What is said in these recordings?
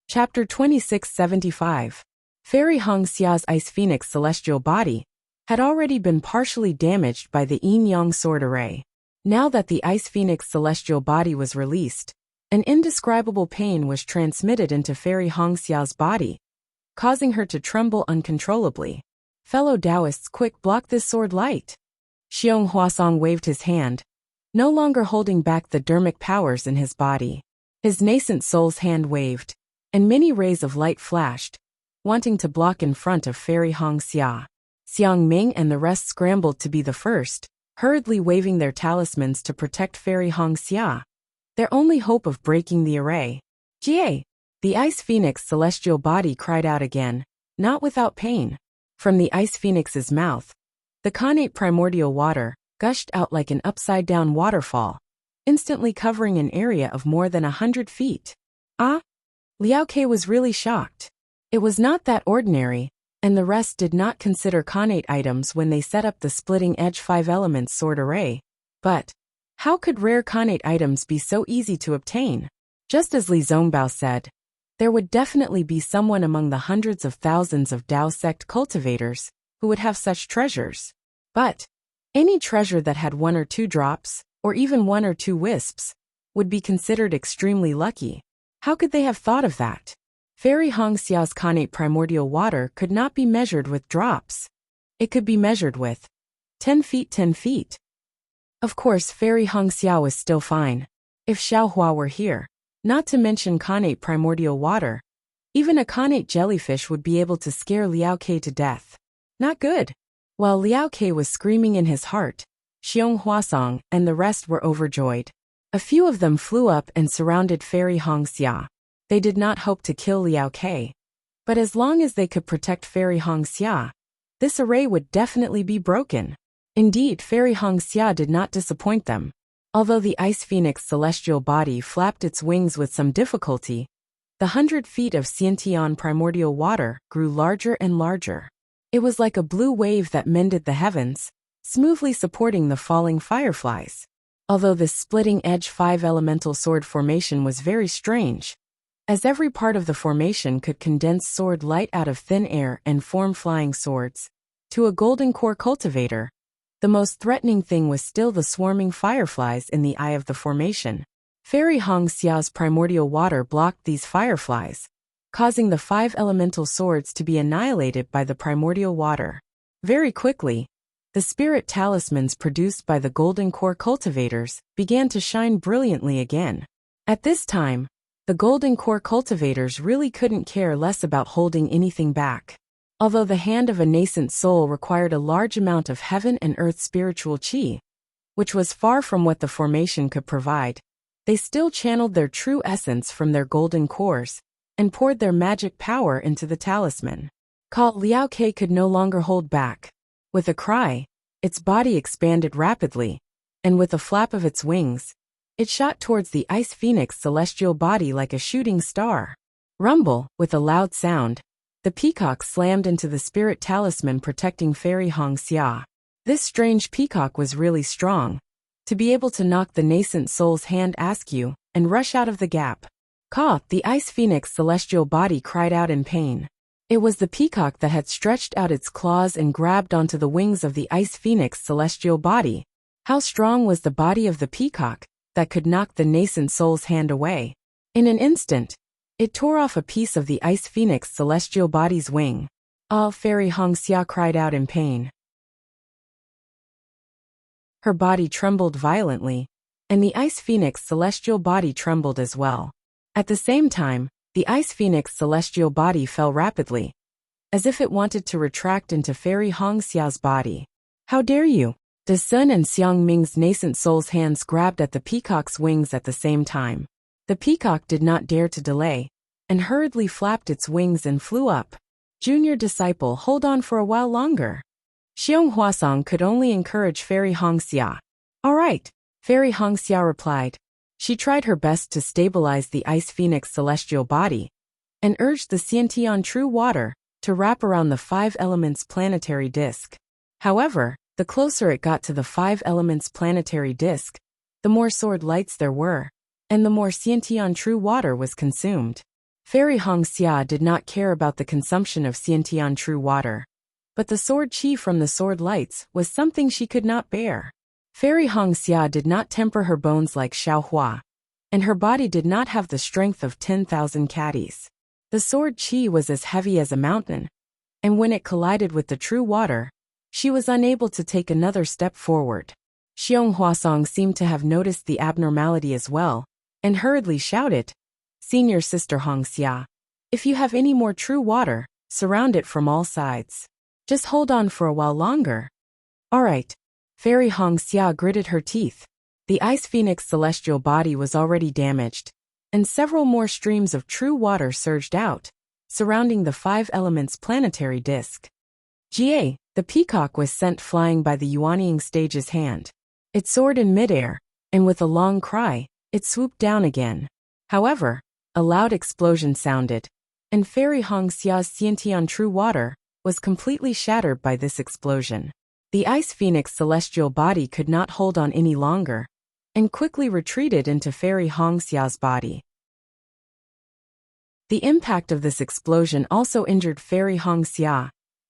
Chapter 2675. Fairy Hong Xia's Ice Phoenix celestial body had already been partially damaged by the yin-yang sword array. Now that the Ice Phoenix celestial body was released, an indescribable pain was transmitted into Fairy Hong Xia's body, causing her to tremble uncontrollably. Fellow Taoists, quick, block this sword light. Xiong Huasong waved his hand, no longer holding back the dermic powers in his body. His nascent soul's hand waved, and many rays of light flashed, wanting to block in front of Fairy Hong Xia. Xiang Ming and the rest scrambled to be the first, hurriedly waving their talismans to protect Fairy Hong Xia, their only hope of breaking the array. Jie! The Ice Phoenix celestial body cried out again, not without pain. From the Ice Phoenix's mouth, the connate primordial water gushed out like an upside-down waterfall, instantly covering an area of more than 100 feet. Ah! Liao Ke was really shocked. It was not that ordinary, and the rest did not consider connate items when they set up the splitting-edge 5-element sword array. But how could rare connate items be so easy to obtain? Just as Li Zongbao said, there would definitely be someone among the hundreds of thousands of Dao sect cultivators who would have such treasures. But any treasure that had 1 or 2 drops, or even 1 or 2 wisps, would be considered extremely lucky. How could they have thought of that? Fairy Hong Xia's connate primordial water could not be measured with drops. It could be measured with 10 feet 10 feet. Of course, Fairy Hong Xia was still fine. If Xiaohua were here, not to mention connate primordial water, even a connate jellyfish would be able to scare Liao Ke to death. Not good. While Liao Ke was screaming in his heart, Xiong Huasong and the rest were overjoyed. A few of them flew up and surrounded Fairy Hong Xia. They did not hope to kill Liao Ke, but as long as they could protect Fairy Hong Xia, this array would definitely be broken. Indeed, Fairy Hong Xia did not disappoint them. Although the Ice Phoenix celestial body flapped its wings with some difficulty, the 100 feet of Xiantian primordial water grew larger and larger. It was like a blue wave that mended the heavens, smoothly supporting the falling fireflies. Although this splitting-edge 5-elemental sword formation was very strange, as every part of the formation could condense sword light out of thin air and form flying swords, to a golden core cultivator, the most threatening thing was still the swarming fireflies in the eye of the formation. Fairy Hong Xia's primordial water blocked these fireflies, causing the 5-elemental swords to be annihilated by the primordial water. Very quickly, the spirit talismans produced by the golden core cultivators began to shine brilliantly again. At this time, the golden core cultivators really couldn't care less about holding anything back. Although the hand of a nascent soul required a large amount of heaven and earth spiritual qi, which was far from what the formation could provide, they still channeled their true essence from their golden cores and poured their magic power into the talisman. Liao Ke could no longer hold back. With a cry, its body expanded rapidly, and with a flap of its wings, it shot towards the Ice Phoenix celestial body like a shooting star. Rumble, with a loud sound, the peacock slammed into the spirit talisman protecting Fairy Hong Xia. This strange peacock was really strong, to be able to knock the nascent soul's hand askew and rush out of the gap. The Ice Phoenix celestial body cried out in pain. It was the peacock that had stretched out its claws and grabbed onto the wings of the Ice Phoenix celestial body. How strong was the body of the peacock that could knock the nascent soul's hand away? In an instant, it tore off a piece of the Ice Phoenix celestial body's wing. Fairy Hong Xia cried out in pain. Her body trembled violently, and the Ice Phoenix celestial body trembled as well. At the same time, the Ice Phoenix celestial body fell rapidly, as if it wanted to retract into Fairy Hong Xia's body. How dare you? De Sun and Xiang Ming's nascent soul's hands grabbed at the peacock's wings at the same time. The peacock did not dare to delay, and hurriedly flapped its wings and flew up. Junior disciple, hold on for a while longer. Xiong Huasong could only encourage Fairy Hong Xia. All right, Fairy Hong Xia replied. She tried her best to stabilize the Ice Phoenix celestial body, and urged the Xiantian true water to wrap around the 5 elements planetary disk. However, the closer it got to the 5 elements planetary disk, the more sword lights there were, and the more Xiantian true water was consumed. Fairy Hong Xia did not care about the consumption of Xiantian true water. But the sword qi from the sword lights was something she could not bear. Fairy Hong Xia did not temper her bones like Xiao Hua, and her body did not have the strength of 10,000 caddies. The sword qi was as heavy as a mountain, and when it collided with the true water, she was unable to take another step forward. Xiong Huasong seemed to have noticed the abnormality as well, and hurriedly shouted, "Senior Sister Hong Xia, if you have any more true water, surround it from all sides. Just hold on for a while longer." "All right." Fairy Hong Xia gritted her teeth. The Ice Phoenix celestial body was already damaged, and several more streams of true water surged out, surrounding the 5 elements planetary disk. Jie, the peacock, was sent flying by the Yuanying stage's hand. It soared in midair, and with a long cry, it swooped down again. However, a loud explosion sounded, and Fairy Hong Xia's Xiantian true water was completely shattered by this explosion. The Ice Phoenix celestial body could not hold on any longer, and quickly retreated into Fairy Hong Xia's body. The impact of this explosion also injured Fairy Hong Xia,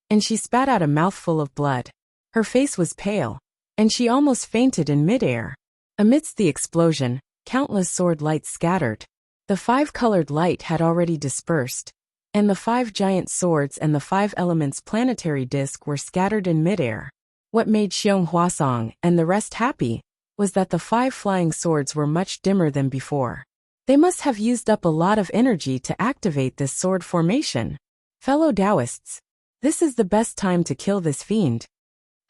and she spat out a mouthful of blood. Her face was pale, and she almost fainted in midair. Amidst the explosion, countless sword lights scattered. The 5-colored light had already dispersed, and the 5 giant swords and the 5 elements planetary disk were scattered in midair. What made Xiong Huasong and the rest happy was that the 5 flying swords were much dimmer than before. They must have used up a lot of energy to activate this sword formation. Fellow Taoists, this is the best time to kill this fiend.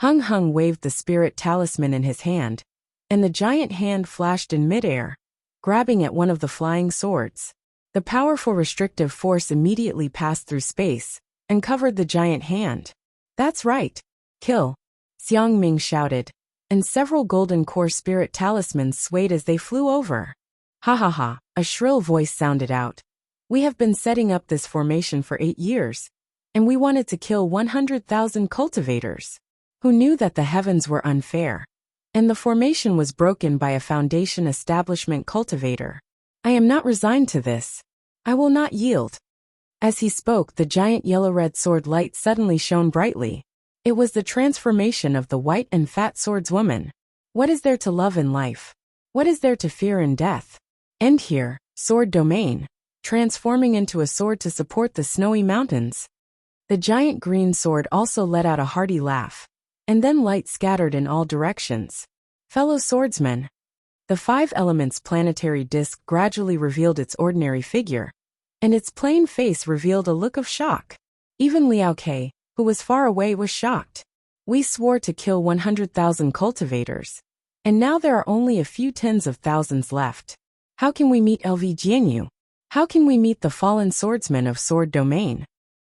Hung Hung waved the spirit talisman in his hand, and the giant hand flashed in midair, grabbing at one of the flying swords. The powerful restrictive force immediately passed through space and covered the giant hand. "That's right. Kill," Xiang Ming shouted, and several golden core spirit talismans swayed as they flew over. "Ha ha ha," a shrill voice sounded out. "We have been setting up this formation for 8 years, and we wanted to kill 100,000 cultivators. Who knew that the heavens were unfair, and the formation was broken by a foundation establishment cultivator? I am not resigned to this. I will not yield." As he spoke, the giant yellow-red sword light suddenly shone brightly. It was the transformation of the white and fat swordswoman. What is there to love in life? What is there to fear in death? End here, sword domain, transforming into a sword to support the snowy mountains. The giant green sword also let out a hearty laugh, and then light scattered in all directions. Fellow swordsmen, the 5 elements planetary disk gradually revealed its ordinary figure, and its plain face revealed a look of shock. Even Liao Ke, who was far away, was shocked. "We swore to kill 100,000 cultivators, and now there are only a few tens of thousands left. How can we meet LV Jianyu? How can we meet the fallen swordsmen of sword domain?"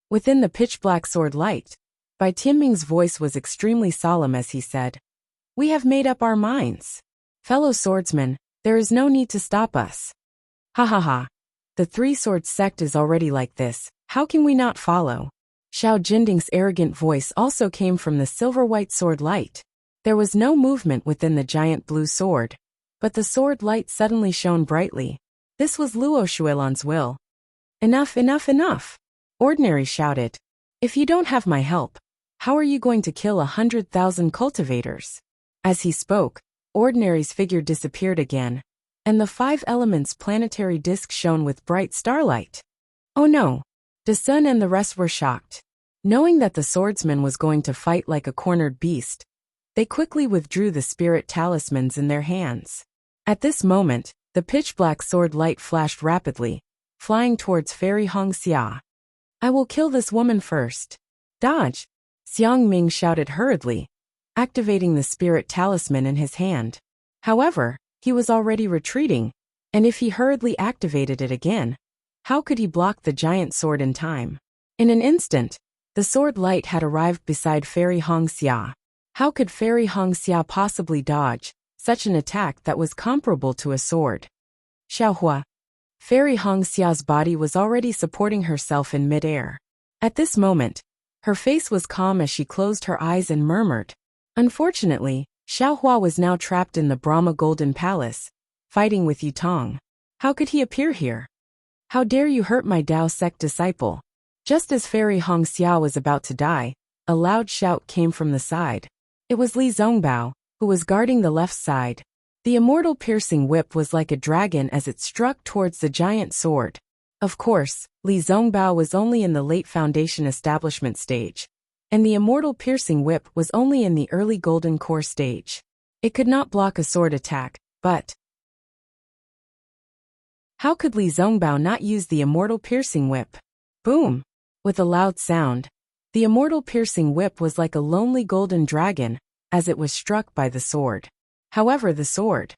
Within the pitch-black sword light, Bai Tianming's voice was extremely solemn as he said, "We have made up our minds. Fellow swordsmen, there is no need to stop us." "Ha ha ha. The 3-sword sect is already like this, how can we not follow?" Xiao Jinding's arrogant voice also came from the silver-white sword light. There was no movement within the giant blue sword, but the sword light suddenly shone brightly. This was Luo Shuilan's will. "Enough, enough, enough!" Ordinary shouted. "If you don't have my help, how are you going to kill 100,000 cultivators?" As he spoke, Ordinary's figure disappeared again, and the 5 elements planetary disk shone with bright starlight. "Oh no!" De Sun and the rest were shocked. Knowing that the swordsman was going to fight like a cornered beast, they quickly withdrew the spirit talismans in their hands. At this moment, the pitch-black sword light flashed rapidly, flying towards Fairy Hong Xia. "I will kill this woman first. Dodge!" Xiang Ming shouted hurriedly, activating the spirit talisman in his hand. However, he was already retreating, and if he hurriedly activated it again, how could he block the giant sword in time? In an instant, the sword light had arrived beside Fairy Hong Xia. How could Fairy Hong Xia possibly dodge such an attack that was comparable to a sword? Xiaohua. Fairy Hong Xia's body was already supporting herself in midair. At this moment, her face was calm as she closed her eyes and murmured. Unfortunately, Xiaohua was now trapped in the Brahma Golden Palace, fighting with Yutong. How could he appear here? How dare you hurt my Dao sect disciple? Just as Fairy Hong Xia was about to die, a loud shout came from the side. It was Li Zongbao, who was guarding the left side. The immortal piercing whip was like a dragon as it struck towards the giant sword. Of course, Li Zongbao was only in the late foundation establishment stage, and the immortal piercing whip was only in the early golden core stage. It could not block a sword attack, but how could Li Zongbao not use the immortal piercing whip? Boom! With a loud sound, the immortal piercing whip was like a lonely golden dragon as it was struck by the sword. However, the sword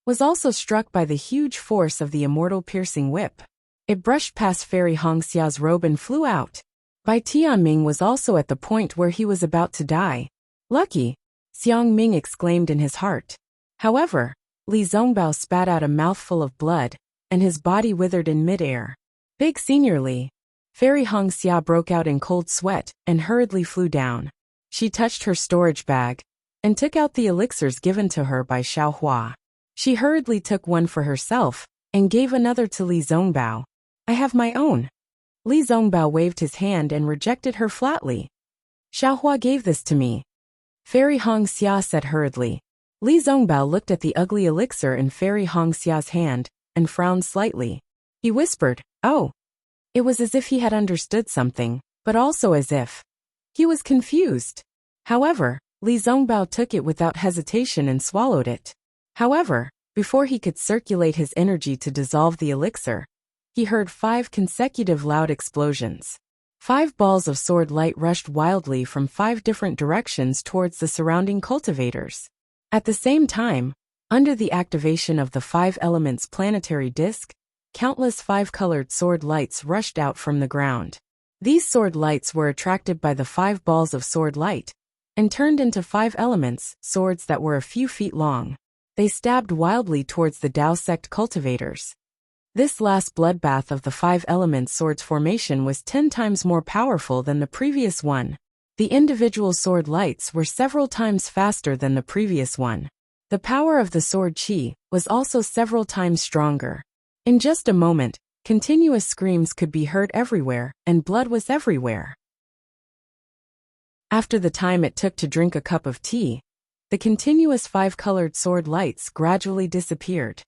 was also struck by the huge force of the immortal piercing whip. It brushed past Fairy Hong Xia's robe and flew out. Bai Tianming was also at the point where he was about to die. Lucky! Xiang Ming exclaimed in his heart. However, Li Zongbao spat out a mouthful of blood, and his body withered in midair. Big Senior Li! Fairy Hong Xia broke out in cold sweat and hurriedly flew down. She touched her storage bag and took out the elixirs given to her by Xiao Hua. She hurriedly took one for herself and gave another to Li Zongbao. I have my own. Li Zongbao waved his hand and rejected her flatly. Xiao Hua gave this to me. Fairy Hong Xia said hurriedly. Li Zongbao looked at the ugly elixir in Fairy Hong Xia's hand and frowned slightly. He whispered, "Oh." It was as if he had understood something, but also as if he was confused. However, Li Zongbao took it without hesitation and swallowed it. However, before he could circulate his energy to dissolve the elixir, he heard 5 consecutive loud explosions. 5 balls of sword light rushed wildly from 5 different directions towards the surrounding cultivators. At the same time, under the activation of the 5 elements planetary disk, countless 5-colored sword lights rushed out from the ground. These sword lights were attracted by the 5 balls of sword light and turned into 5 elements, swords that were a few feet long. They stabbed wildly towards the Dao sect cultivators. This last bloodbath of the 5 elements swords formation was 10 times more powerful than the previous one. The individual sword lights were several times faster than the previous one. The power of the sword chi was also several times stronger. In just a moment, continuous screams could be heard everywhere, and blood was everywhere. After the time it took to drink a cup of tea, the continuous 5-colored sword lights gradually disappeared.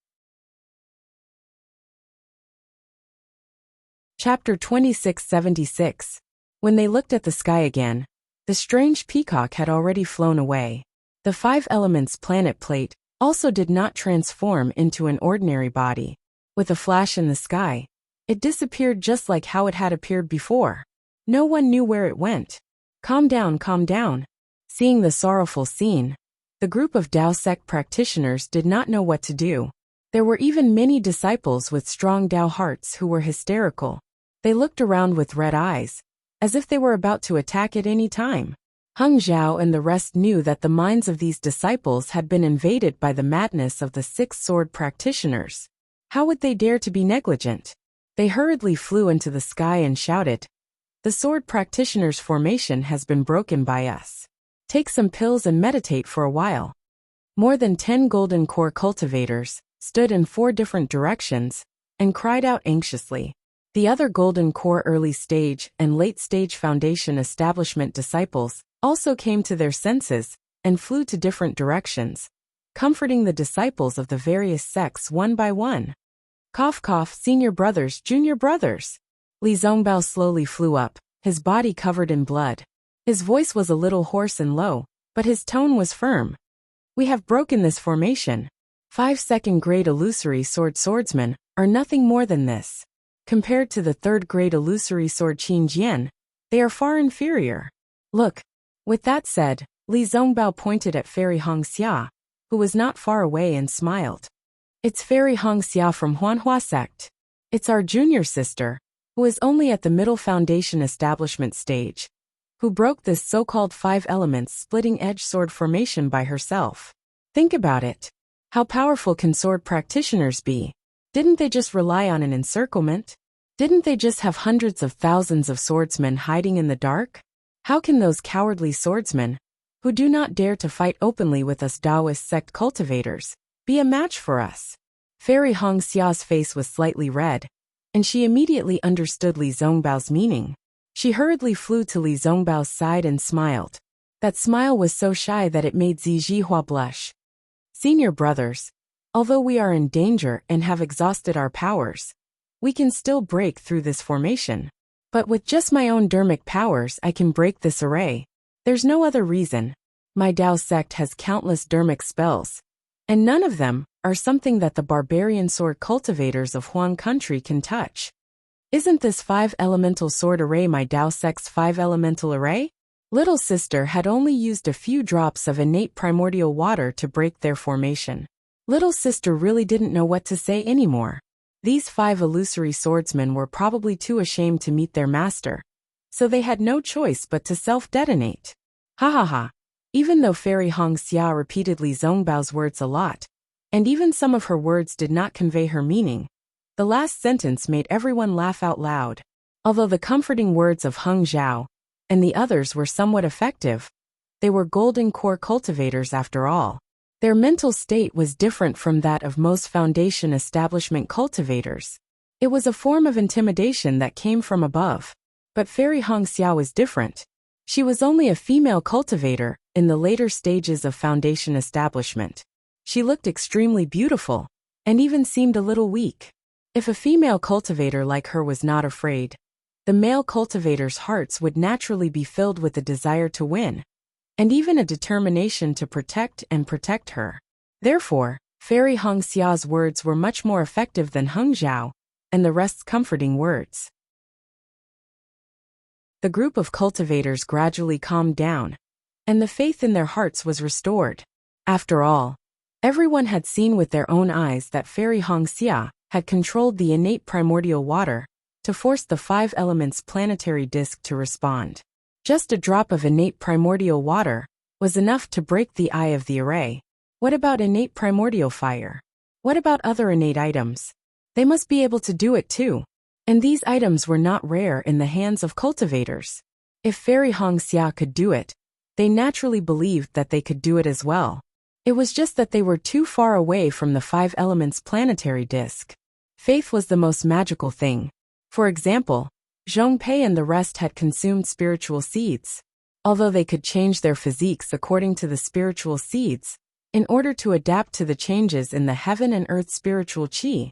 Chapter 2676. When they looked at the sky again, the strange peacock had already flown away. The 5 elements planet plate also did not transform into an ordinary body. With a flash in the sky, it disappeared just like how it had appeared before. No one knew where it went. Calm down, calm down. Seeing the sorrowful scene, the group of Dao sect practitioners did not know what to do. There were even many disciples with strong Dao hearts who were hysterical. They looked around with red eyes, as if they were about to attack at any time. Heng Zhao and the rest knew that the minds of these disciples had been invaded by the madness of the 6 sword practitioners. How would they dare to be negligent? They hurriedly flew into the sky and shouted, "The sword practitioner's formation has been broken by us. Take some pills and meditate for a while." More than 10 golden core cultivators stood in 4 different directions and cried out anxiously. The other golden core early stage and late stage foundation establishment disciples also came to their senses and flew to different directions, comforting the disciples of the various sects one by one. Cough cough, senior brothers, junior brothers. Li Zongbao slowly flew up, his body covered in blood. His voice was a little hoarse and low, but his tone was firm. We have broken this formation. 5 second-grade illusory swordsmen are nothing more than this. Compared to the 3rd-grade illusory sword Qin Jian, they are far inferior. Look. With that said, Li Zongbao pointed at Fairy Hong Xia, who was not far away, and smiled. It's Fairy Hong Xia from Huanhua sect. It's our junior sister, who is only at the middle foundation establishment stage, who broke this so-called 5 elements splitting edge sword formation by herself. Think about it. How powerful can sword practitioners be? Didn't they just rely on an encirclement? Didn't they just have hundreds of thousands of swordsmen hiding in the dark? How can those cowardly swordsmen, who do not dare to fight openly with us Taoist sect cultivators, be a match for us? Fairy Hong Xia's face was slightly red, and she immediately understood Li Zongbao's meaning. She hurriedly flew to Li Zongbao's side and smiled. That smile was so shy that it made Zi Jihua blush. Senior brothers, although we are in danger and have exhausted our powers, we can still break through this formation. But with just my own dermic powers I can break this array. There's no other reason. My Dao sect has countless dermic spells, and none of them are something that the barbarian sword cultivators of Huang country can touch. Isn't this 5-elemental sword array my Dao sect's 5-elemental array? Little sister had only used a few drops of innate primordial water to break their formation. Little sister really didn't know what to say anymore. These 5 illusory swordsmen were probably too ashamed to meet their master, so they had no choice but to self-detonate. Ha ha ha. Even though Fairy Hong Xia repeatedly Zongbao's words a lot, and even some of her words did not convey her meaning, the last sentence made everyone laugh out loud. Although the comforting words of Heng Zhao and the others were somewhat effective, they were golden core cultivators after all. Their mental state was different from that of most foundation establishment cultivators. It was a form of intimidation that came from above. But Fairy Hong Xia was different. She was only a female cultivator in the later stages of foundation establishment. She looked extremely beautiful, and even seemed a little weak. If a female cultivator like her was not afraid, the male cultivators' hearts would naturally be filled with a desire to win, and even a determination to protect her. Therefore, Fairy Hong Xia's words were much more effective than Heng Zhao and the rest's comforting words. The group of cultivators gradually calmed down, and the faith in their hearts was restored. After all, everyone had seen with their own eyes that Fairy Hong Xia had controlled the innate primordial water to force the 5 elements planetary disk to respond. Just a drop of innate primordial water was enough to break the eye of the array. What about innate primordial fire? What about other innate items? They must be able to do it too. And these items were not rare in the hands of cultivators. If Fairy Hong Xia could do it, they naturally believed that they could do it as well. It was just that they were too far away from the 5 elements planetary disk. Faith was the most magical thing. For example, Zhong Pei and the rest had consumed spiritual seeds. Although they could change their physiques according to the spiritual seeds, in order to adapt to the changes in the heaven and earth spiritual qi,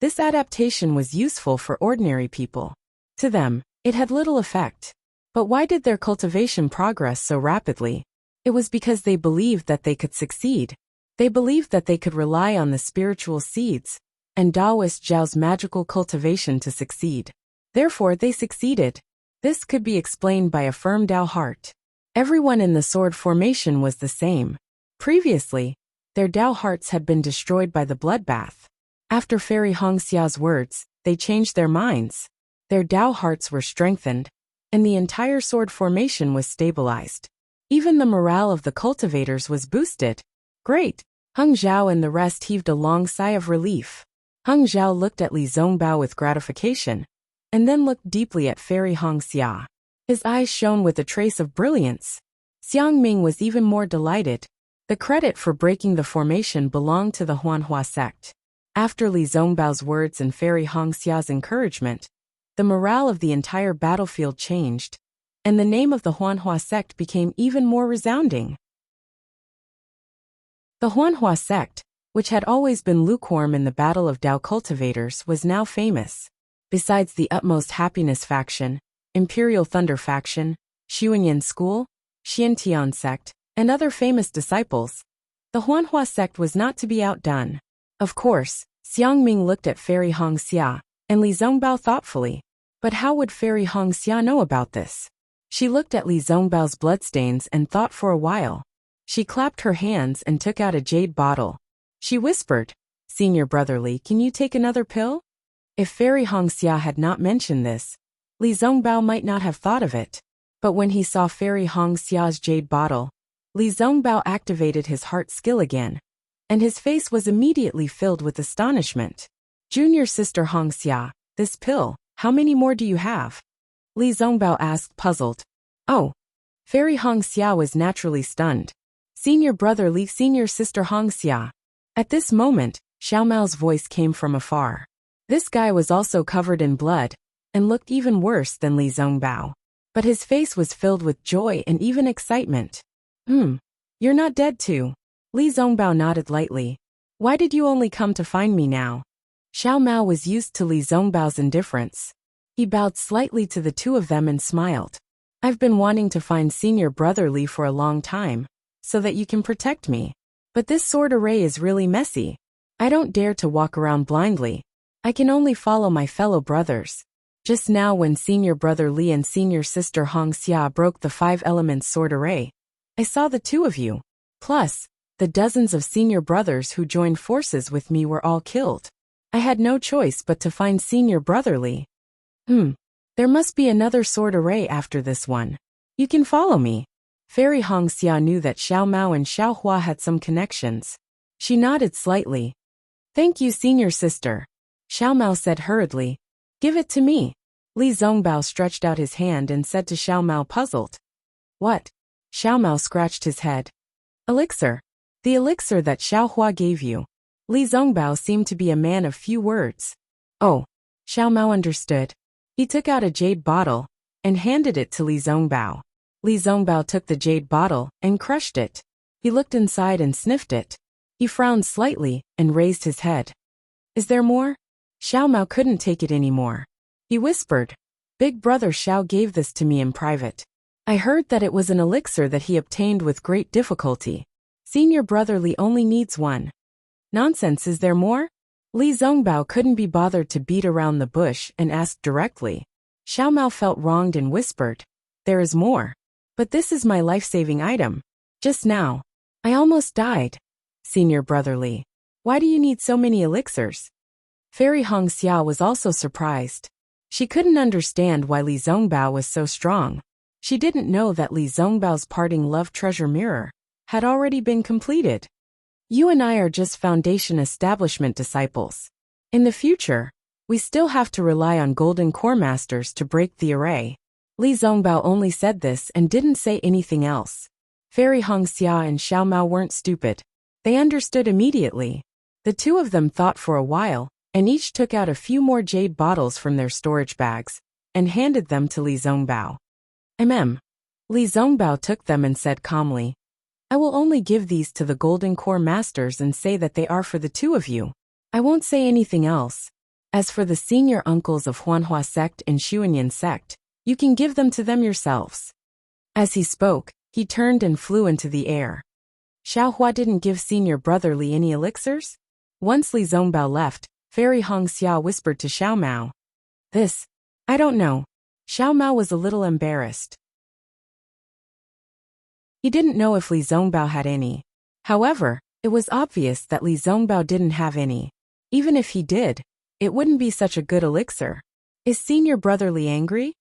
this adaptation was useful for ordinary people. To them, it had little effect. But why did their cultivation progress so rapidly? It was because they believed that they could succeed. They believed that they could rely on the spiritual seeds and Taoist Zhao's magical cultivation to succeed. Therefore they succeeded. This could be explained by a firm Dao heart. Everyone in the sword formation was the same. Previously, their Dao hearts had been destroyed by the bloodbath. After Fairy Hong Xia's words, they changed their minds. Their Dao hearts were strengthened, and the entire sword formation was stabilized. Even the morale of the cultivators was boosted. Great! Heng Zhao and the rest heaved a long sigh of relief. Heng Zhao looked at Li Zongbao with gratification, and then looked deeply at Fairy Hong Xia. His eyes shone with a trace of brilliance. Xiang Ming was even more delighted. The credit for breaking the formation belonged to the Huanhua sect. After Li Zongbao's words and Fairy Hong Xia's encouragement, the morale of the entire battlefield changed, and the name of the Huanhua sect became even more resounding. The Huanhua sect, which had always been lukewarm in the battle of Dao cultivators, was now famous. Besides the Utmost Happiness faction, Imperial Thunder faction, Xuanyan School, Xiantian sect, and other famous disciples, the Huanhua sect was not to be outdone. Of course, Xiang Ming looked at Fairy Hong Xia and Li Zongbao thoughtfully. But how would Fairy Hong Xia know about this? She looked at Li Zongbao's bloodstains and thought for a while. She clapped her hands and took out a jade bottle. She whispered, "Senior brother Li, can you take another pill?" If Fairy Hong Xia had not mentioned this, Li Zongbao might not have thought of it. But when he saw Fairy Hong Xia's jade bottle, Li Zongbao activated his heart skill again, and his face was immediately filled with astonishment. "Junior sister Hong Xia, this pill, how many more do you have?" Li Zongbao asked, puzzled. "Oh." Fairy Hong Xia was naturally stunned. "Senior brother Li, senior sister Hong Xia." At this moment, Xiao Mao's voice came from afar. This guy was also covered in blood, and looked even worse than Li Zongbao. But his face was filled with joy and even excitement. You're not dead too. Li Zongbao nodded lightly. Why did you only come to find me now? Xiao Mao was used to Li Zongbao's indifference. He bowed slightly to the two of them and smiled. I've been wanting to find senior brother Li for a long time, so that you can protect me. But this sword array is really messy. I don't dare to walk around blindly. I can only follow my fellow brothers. Just now when senior brother Li and senior sister Hong Xia broke the 5 elements sword array, I saw the two of you. Plus, the dozens of senior brothers who joined forces with me were all killed. I had no choice but to find senior brother Li. There must be another sword array after this one. You can follow me. Fairy Hong Xia knew that Xiao Mao and Xiao Hua had some connections. She nodded slightly. Thank you, senior sister. Xiao Mao said hurriedly. Give it to me. Li Zongbao stretched out his hand and said to Xiao Mao, puzzled. What? Xiao Mao scratched his head. Elixir. The elixir that Xiao Hua gave you. Li Zongbao seemed to be a man of few words. Oh. Xiao Mao understood. He took out a jade bottle and handed it to Li Zongbao. Li Zongbao took the jade bottle and crushed it. He looked inside and sniffed it. He frowned slightly and raised his head. Is there more? Xiao Mao couldn't take it anymore. He whispered, Big brother Xiao gave this to me in private. I heard that it was an elixir that he obtained with great difficulty. Senior brother Li only needs one. Nonsense, is there more? Li Zongbao couldn't be bothered to beat around the bush and asked directly. Xiao Mao felt wronged and whispered, There is more. But this is my life-saving item. Just now, I almost died. Senior brother Li, why do you need so many elixirs? Fairy Hong Xia was also surprised. She couldn't understand why Li Zongbao was so strong. She didn't know that Li Zongbao's parting love treasure mirror had already been completed. You and I are just foundation establishment disciples. In the future, we still have to rely on golden core masters to break the array. Li Zongbao only said this and didn't say anything else. Fairy Hong Xia and Xiao Mao weren't stupid. They understood immediately. The two of them thought for a while, and each took out a few more jade bottles from their storage bags and handed them to Li Zongbao. Li Zongbao took them and said calmly, I will only give these to the golden core masters and say that they are for the two of you. I won't say anything else. As for the senior uncles of Huanhua sect and Xuanyan sect, you can give them to them yourselves. As he spoke, he turned and flew into the air. Xiao Hua didn't give senior brother Li any elixirs? Once Li Zongbao left, Fairy Hong Xia whispered to Xiao Mao. This? I don't know. Xiao Mao was a little embarrassed. He didn't know if Li Zongbao had any. However, it was obvious that Li Zongbao didn't have any. Even if he did, it wouldn't be such a good elixir. Is senior brother Li angry?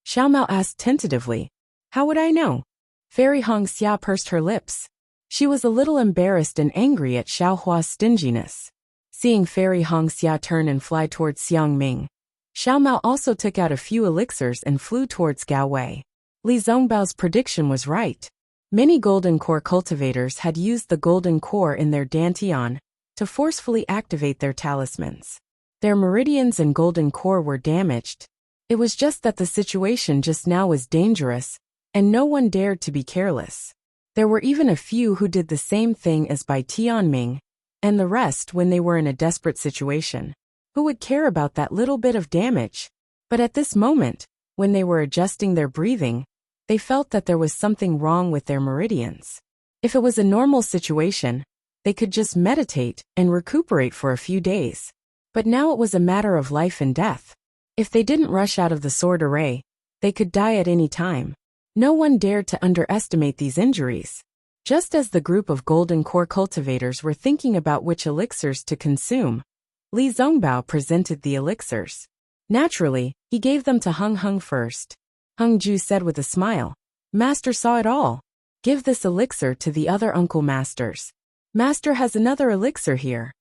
Xiao Mao asked tentatively. How would I know? Fairy Hong Xia pursed her lips. She was a little embarrassed and angry at Xiao Hua's stinginess. Seeing Fairy Hong Xia turn and fly towards Xiang Ming, Xiao Mao also took out a few elixirs and flew towards Gao Wei. Li Zongbao's prediction was right. Many golden core cultivators had used the golden core in their dantian to forcefully activate their talismans. Their meridians and golden core were damaged. It was just that the situation just now was dangerous, and no one dared to be careless. There were even a few who did the same thing as Bai Tianming, and the rest when they were in a desperate situation. Who would care about that little bit of damage? But at this moment, when they were adjusting their breathing, they felt that there was something wrong with their meridians. If it was a normal situation, they could just meditate and recuperate for a few days. But now it was a matter of life and death. If they didn't rush out of the sword array, they could die at any time. No one dared to underestimate these injuries. Just as the group of golden core cultivators were thinking about which elixirs to consume, Li Zongbao presented the elixirs. Naturally, he gave them to Hung Hung first. Hung Ju said with a smile, Master saw it all. Give this elixir to the other uncle masters. Master has another elixir here.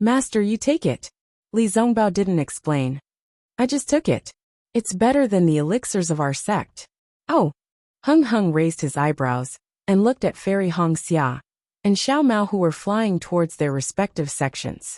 Master, you take it. Li Zongbao didn't explain. I just took it. It's better than the elixirs of our sect. Oh. Hung Hung raised his eyebrows and looked at Fairy Hong Xia and Xiao Mao, who were flying towards their respective sections.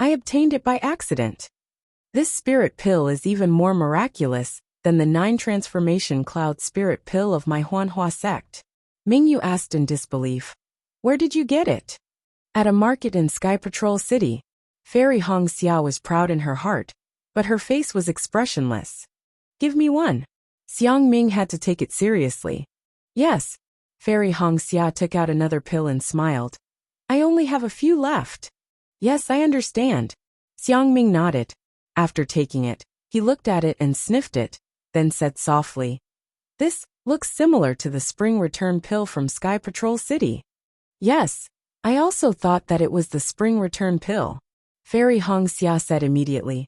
I obtained it by accident. This spirit pill is even more miraculous than the 9 transformation cloud spirit pill of my Huanhua sect. Mingyu asked in disbelief. Where did you get it? At a market in Sky Patrol City. Fairy Hong Xia was proud in her heart, but her face was expressionless. Give me one. Xiang Ming had to take it seriously. Yes. Fairy Hong Xia took out another pill and smiled. I only have a few left. Yes, I understand. Xiang Ming nodded. After taking it, he looked at it and sniffed it, then said softly, This looks similar to the spring return pill from Sky Patrol City. Yes, I also thought that it was the spring return pill. Fairy Hong Xia said immediately.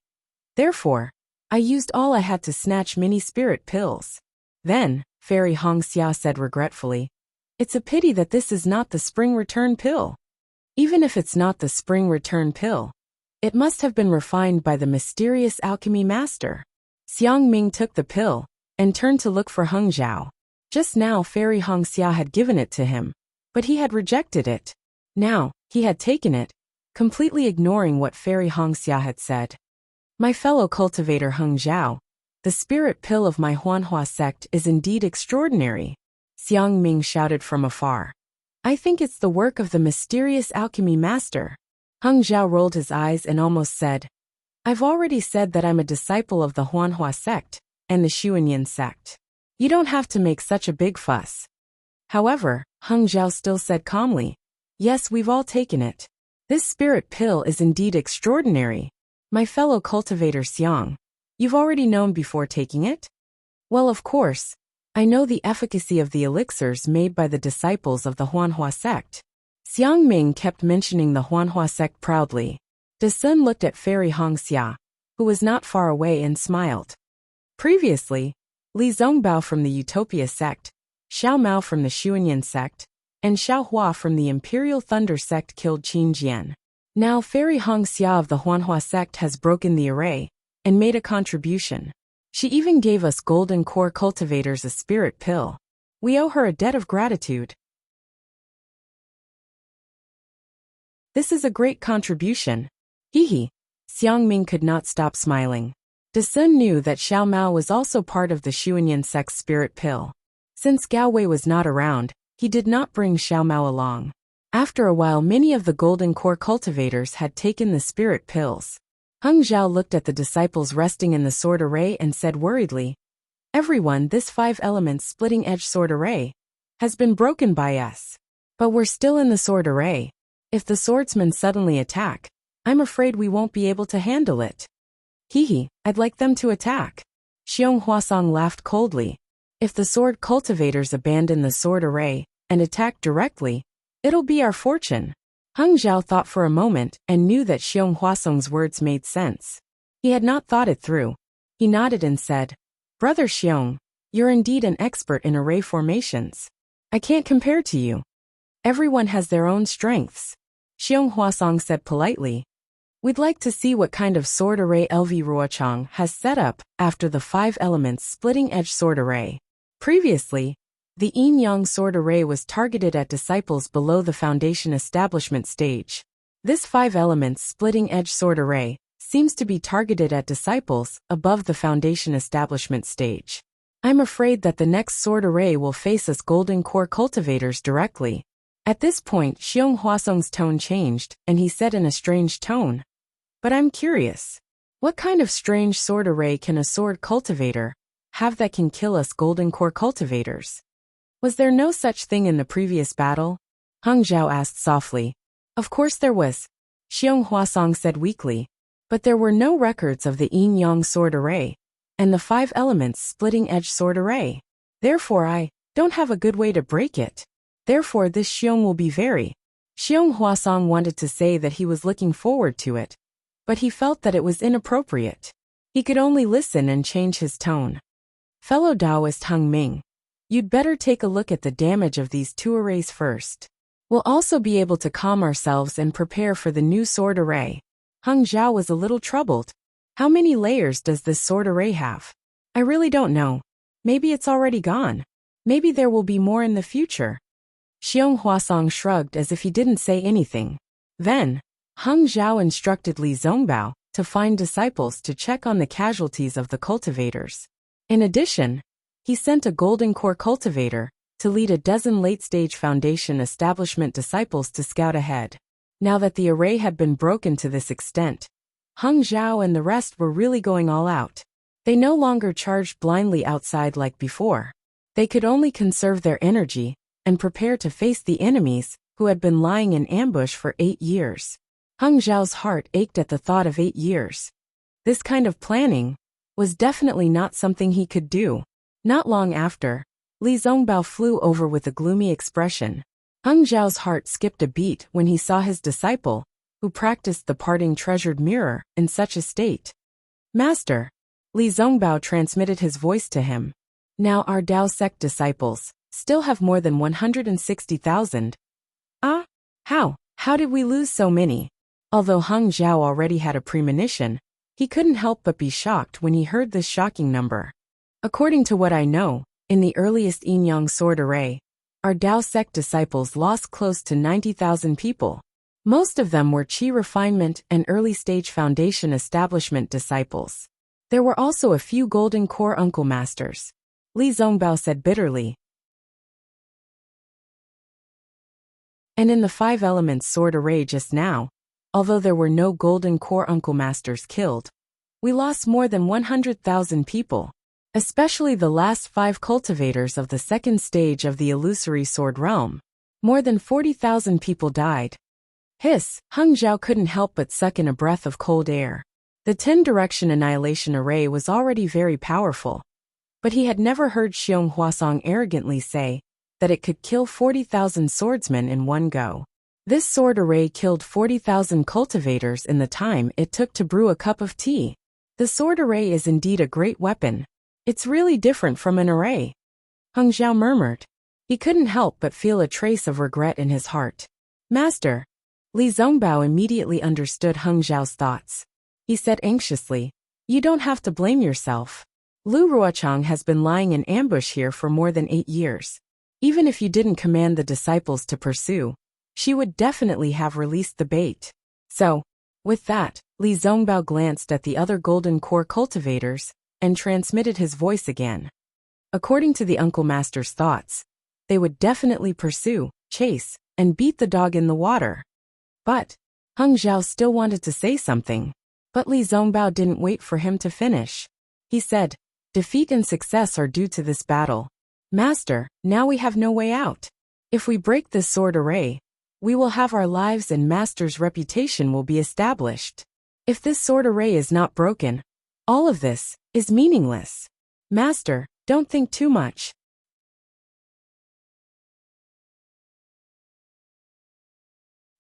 Therefore, I used all I had to snatch mini spirit pills. Then, Fairy Hong Xia said regretfully, It's a pity that this is not the spring return pill. Even if it's not the spring return pill, it must have been refined by the mysterious alchemy master. Xiang Ming took the pill and turned to look for Heng Zhao. Just now Fairy Hong Xia had given it to him, but he had rejected it. Now, he had taken it, completely ignoring what Fairy Hong Xia had said. My fellow cultivator Heng Zhao, the spirit pill of my Huanhua sect is indeed extraordinary. Xiang Ming shouted from afar. I think it's the work of the mysterious alchemy master. Heng Zhao rolled his eyes and almost said, I've already said that I'm a disciple of the Huanhua sect and the Xuanyan sect. You don't have to make such a big fuss. However, Heng Zhao still said calmly, Yes, we've all taken it. This spirit pill is indeed extraordinary. My fellow cultivator Xiang, you've already known before taking it? Well, of course. I know the efficacy of the elixirs made by the disciples of the Huanhua sect. Xiang Ming kept mentioning the Huanhua sect proudly. De Sun looked at Fairy Hong Xia, who was not far away, and smiled. Previously, Li Zongbao from the Utopia sect, Xiao Mao from the Xuanyan sect, and Xiao Hua from the Imperial Thunder sect killed Qin Jian. Now Fairy Hong Xia of the Huanhua sect has broken the array and made a contribution. She even gave us golden core cultivators a spirit pill. We owe her a debt of gratitude. This is a great contribution. Hee. Xiang Ming could not stop smiling. De Sun knew that Xiao Mao was also part of the Xuanyan sect's spirit pill. Since Gao Wei was not around, he did not bring Xiao Mao along. After a while, many of the golden core cultivators had taken the spirit pills. Heng Zhao looked at the disciples resting in the sword array and said worriedly, Everyone, this 5 elements splitting edge sword array has been broken by us. But we're still in the sword array. If the swordsmen suddenly attack, I'm afraid we won't be able to handle it. I'd like them to attack. Xiong Huasong laughed coldly. If the sword cultivators abandon the sword array and attack directly, it'll be our fortune. Heng Zhao thought for a moment and knew that Xiong Huasong's words made sense. He had not thought it through. He nodded and said, Brother Xiong, you're indeed an expert in array formations. I can't compare to you. Everyone has their own strengths. Xiong Huasong said politely, We'd like to see what kind of sword array LV Ruochang has set up after the 5 elements splitting edge sword array. Previously, the yin-yang sword array was targeted at disciples below the foundation establishment stage. This 5 elements splitting edge sword array seems to be targeted at disciples above the foundation establishment stage. I'm afraid that the next sword array will face us golden core cultivators directly. At this point, Xiong Huasong's tone changed, and he said in a strange tone, But I'm curious. What kind of strange sword array can a sword cultivator have that can kill us golden core cultivators? Was there no such thing in the previous battle? Heng Zhao asked softly. Of course there was. Xiong Huasong said weakly. But there were no records of the yin-yang sword array and the 5 elements splitting edge sword array. Therefore I don't have a good way to break it. Therefore this Xiong will be very. Xiong Huasong wanted to say that he was looking forward to it, but he felt that it was inappropriate. He could only listen and change his tone. Fellow Taoist Heng Ming, you'd better take a look at the damage of these 2 arrays first. We'll also be able to calm ourselves and prepare for the new sword array. Heng Zhao was a little troubled. How many layers does this sword array have? I really don't know. Maybe it's already gone. Maybe there will be more in the future. Xiong Huasong shrugged as if he didn't say anything. Then, Heng Zhao instructed Li Zongbao to find disciples to check on the casualties of the cultivators. In addition, he sent a golden core cultivator to lead a dozen late-stage foundation establishment disciples to scout ahead. Now that the array had been broken to this extent, Heng Zhao and the rest were really going all out. They no longer charged blindly outside like before. They could only conserve their energy and prepare to face the enemies who had been lying in ambush for 8 years. Heng Zhao's heart ached at the thought of 8 years. This kind of planning was definitely not something he could do. Not long after, Li Zongbao flew over with a gloomy expression. Heng Zhao's heart skipped a beat when he saw his disciple, who practiced the parting treasured mirror, in such a state. Master, Li Zongbao transmitted his voice to him. Now our Dao sect disciples still have more than 160,000. Ah? How did we lose so many? Although Heng Zhao already had a premonition, he couldn't help but be shocked when he heard this shocking number. According to what I know, in the earliest Yin-Yang sword array, our Dao sect disciples lost close to 90,000 people. Most of them were Qi refinement and early-stage foundation establishment disciples. There were also a few golden core uncle masters. Li Zongbao said bitterly. And in the 5 elements sword array just now, although there were no golden core uncle masters killed, we lost more than 100,000 people. Especially the last 5 cultivators of the second stage of the illusory sword realm. More than 40,000 people died. Hiss, Heng Zhao couldn't help but suck in a breath of cold air. The 10-direction annihilation array was already very powerful, but he had never heard Xiong Huasong arrogantly say that it could kill 40,000 swordsmen in one go. This sword array killed 40,000 cultivators in the time it took to brew a cup of tea. The sword array is indeed a great weapon. It's really different from an array. Heng Zhao murmured. He couldn't help but feel a trace of regret in his heart. Master. Li Zongbao immediately understood Heng Zhao's thoughts. He said anxiously, you don't have to blame yourself. Lu Ruochang has been lying in ambush here for more than 8 years. Even if you didn't command the disciples to pursue, she would definitely have released the bait. So, with that, Li Zongbao glanced at the other golden core cultivators and transmitted his voice again. According to the Uncle Master's thoughts, they would definitely pursue, chase, and beat the dog in the water. But Heng Zhao still wanted to say something, but Li Zongbao didn't wait for him to finish. He said, defeat and success are due to this battle. Master, now we have no way out. If we break this sword array, we will have our lives and Master's reputation will be established. If this sword array is not broken, all of this is meaningless. Master, don't think too much.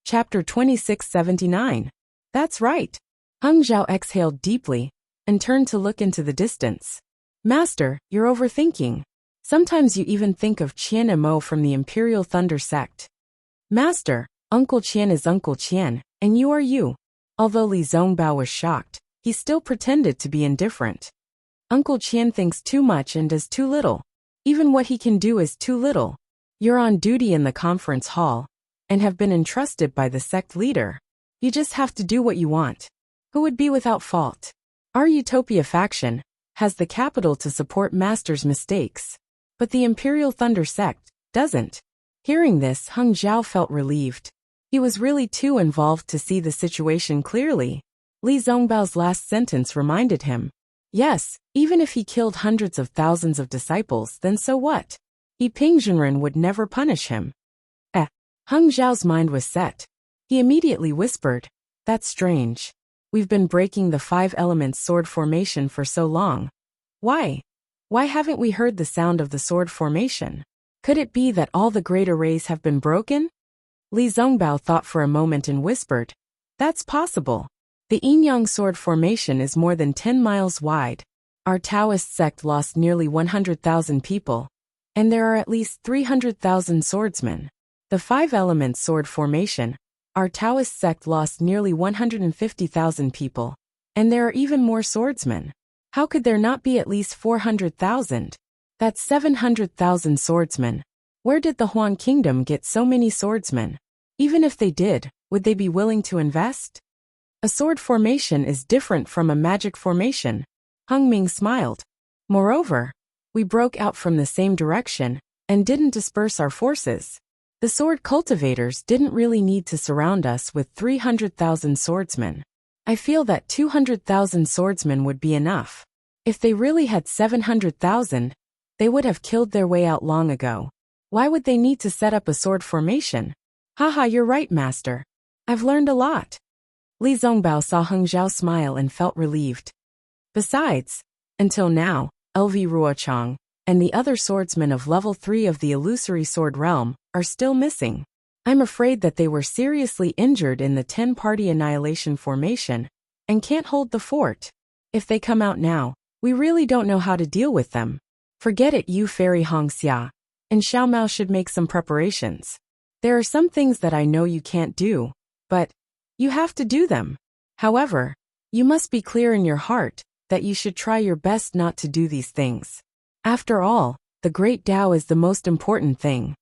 Chapter 2679. That's right. Heng Zhao exhaled deeply and turned to look into the distance. Master, you're overthinking. Sometimes you even think of Qian and Mo from the Imperial Thunder sect. Master, Uncle Qian is Uncle Qian, and you are you. Although Li Zongbao was shocked, he still pretended to be indifferent. Uncle Qian thinks too much and does too little. Even what he can do is too little. You're on duty in the conference hall, and have been entrusted by the sect leader. You just have to do what you want. Who would be without fault? Our Utopia faction has the capital to support Master's mistakes, but the Imperial Thunder sect doesn't. Hearing this, Heng Zhao felt relieved. He was really too involved to see the situation clearly. Li Zongbao's last sentence reminded him. Yes, even if he killed hundreds of thousands of disciples, then so what? Yiping Zhenren would never punish him. Heng Zhao's mind was set. He immediately whispered, that's strange. We've been breaking the 5 elements sword formation for so long. Why? Why haven't we heard the sound of the sword formation? Could it be that all the great arrays have been broken? Li Zongbao thought for a moment and whispered, that's possible. The Yin-Yang sword formation is more than 10 miles wide. Our Taoist sect lost nearly 100,000 people, and there are at least 300,000 swordsmen. The 5 elements sword formation, our Taoist sect lost nearly 150,000 people, and there are even more swordsmen. How could there not be at least 400,000? That's 700,000 swordsmen. Where did the Huan Kingdom get so many swordsmen? Even if they did, Would they be willing to invest? A sword formation is different from a magic formation. Hung Ming smiled. Moreover, we broke out from the same direction and didn't disperse our forces. The sword cultivators didn't really need to surround us with 300,000 swordsmen. I feel that 200,000 swordsmen would be enough. If they really had 700,000, they would have killed their way out long ago. Why would they need to set up a sword formation? Haha, you're right, master. I've learned a lot. Li Zongbao saw Heng Zhao smile and felt relieved. Besides, until now, LV Ruochang and the other swordsmen of level 3 of the illusory sword realm are still missing. I'm afraid that they were seriously injured in the 10-party annihilation formation and can't hold the fort. If they come out now, we really don't know how to deal with them. Forget it, you Fairy Hongxia, and Xiao Mao should make some preparations. There are some things that I know you can't do, but you have to do them. However, you must be clear in your heart that you should try your best not to do these things. After all, the Great Tao is the most important thing.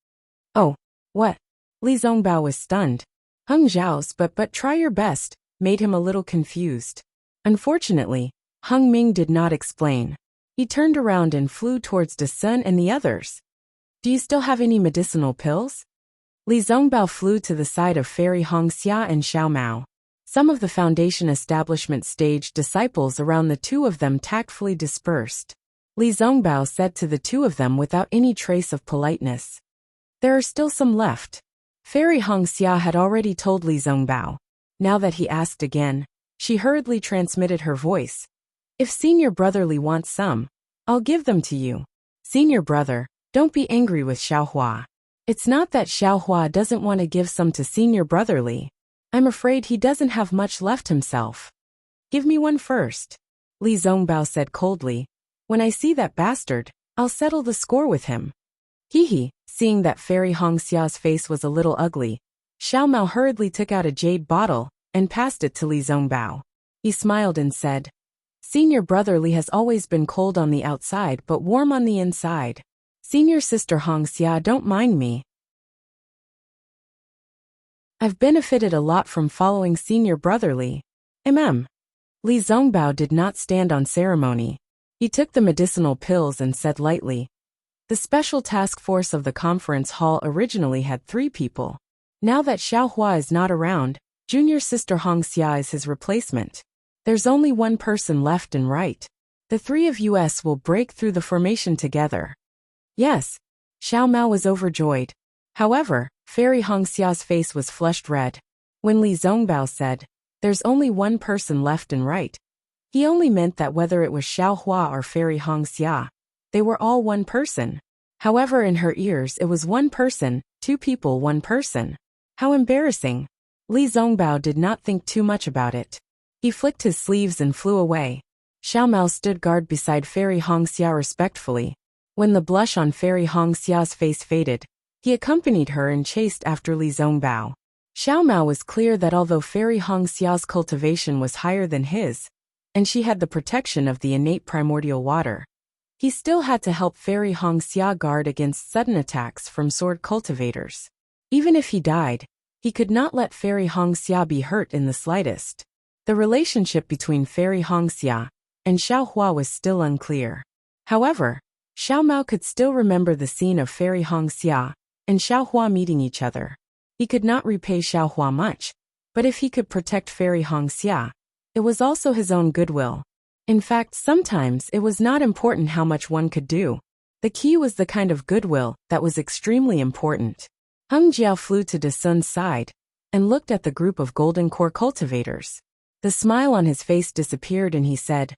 Oh, what? Li Zongbao was stunned. Heng Zhao's but try your best made him a little confused. Unfortunately, Heng Ming did not explain. He turned around and flew towards De Sun and the others. Do you still have any medicinal pills? Li Zongbao flew to the side of Fairy Hongxia and Xiao Mao. Some of the Foundation establishment stage disciples around the two of them tactfully dispersed. Li Zongbao said to the two of them without any trace of politeness. There are still some left. Fairy Hongxia had already told Li Zongbao. Now that he asked again, she hurriedly transmitted her voice. If Senior Brotherly wants some, I'll give them to you. Senior Brother, don't be angry with Xiaohua. It's not that Xiaohua doesn't want to give some to Senior Brotherly. I'm afraid he doesn't have much left himself. Give me one first. Li Zongbao said coldly. When I see that bastard, I'll settle the score with him. Hee. Seeing that Fairy Hongxia's face was a little ugly, Xiao Mao hurriedly took out a jade bottle and passed it to Li Zongbao. He smiled and said, Senior Brotherly has always been cold on the outside but warm on the inside. Senior Sister Hongxia, don't mind me. I've benefited a lot from following Senior Brotherly. Li Zongbao did not stand on ceremony. He took the medicinal pills and said lightly, the special task force of the conference hall originally had 3 people. Now that Xiaohua is not around, Junior Sister Hongxia is his replacement. There's only one person left and right. The 3 of us will break through the formation together. Yes. Xiao Mao was overjoyed. However, Fairy Hongxia's face was flushed red. When Li Zongbao said, there's only one person left and right, he only meant that whether it was Xiaohua or Fairy Hongxia, they were all one person. However, in her ears it was one person, 2 people, 1 person. How embarrassing. Li Zongbao did not think too much about it. He flicked his sleeves and flew away. Xiao Mao stood guard beside Fairy Hongxia respectfully. When the blush on Fairy Hongxia's face faded, he accompanied her and chased after Li Zongbao. Xiao Mao was clear that although Fairy Hongxia's cultivation was higher than his, and she had the protection of the innate primordial water, he still had to help Fairy Hongxia guard against sudden attacks from sword cultivators. Even if he died, he could not let Fairy Hongxia be hurt in the slightest. The relationship between Fairy Hongxia and Xiaohua was still unclear. However, Xiao Mao could still remember the scene of Fairy Hongxia and Xiaohua meeting each other. He could not repay Xiaohua much, but if he could protect Fairy Hongxia, it was also his own goodwill. In fact, sometimes it was not important how much one could do. The key was the kind of goodwill that was extremely important. Heng Jiao flew to De Sun's side and looked at the group of golden core cultivators. The smile on his face disappeared and he said,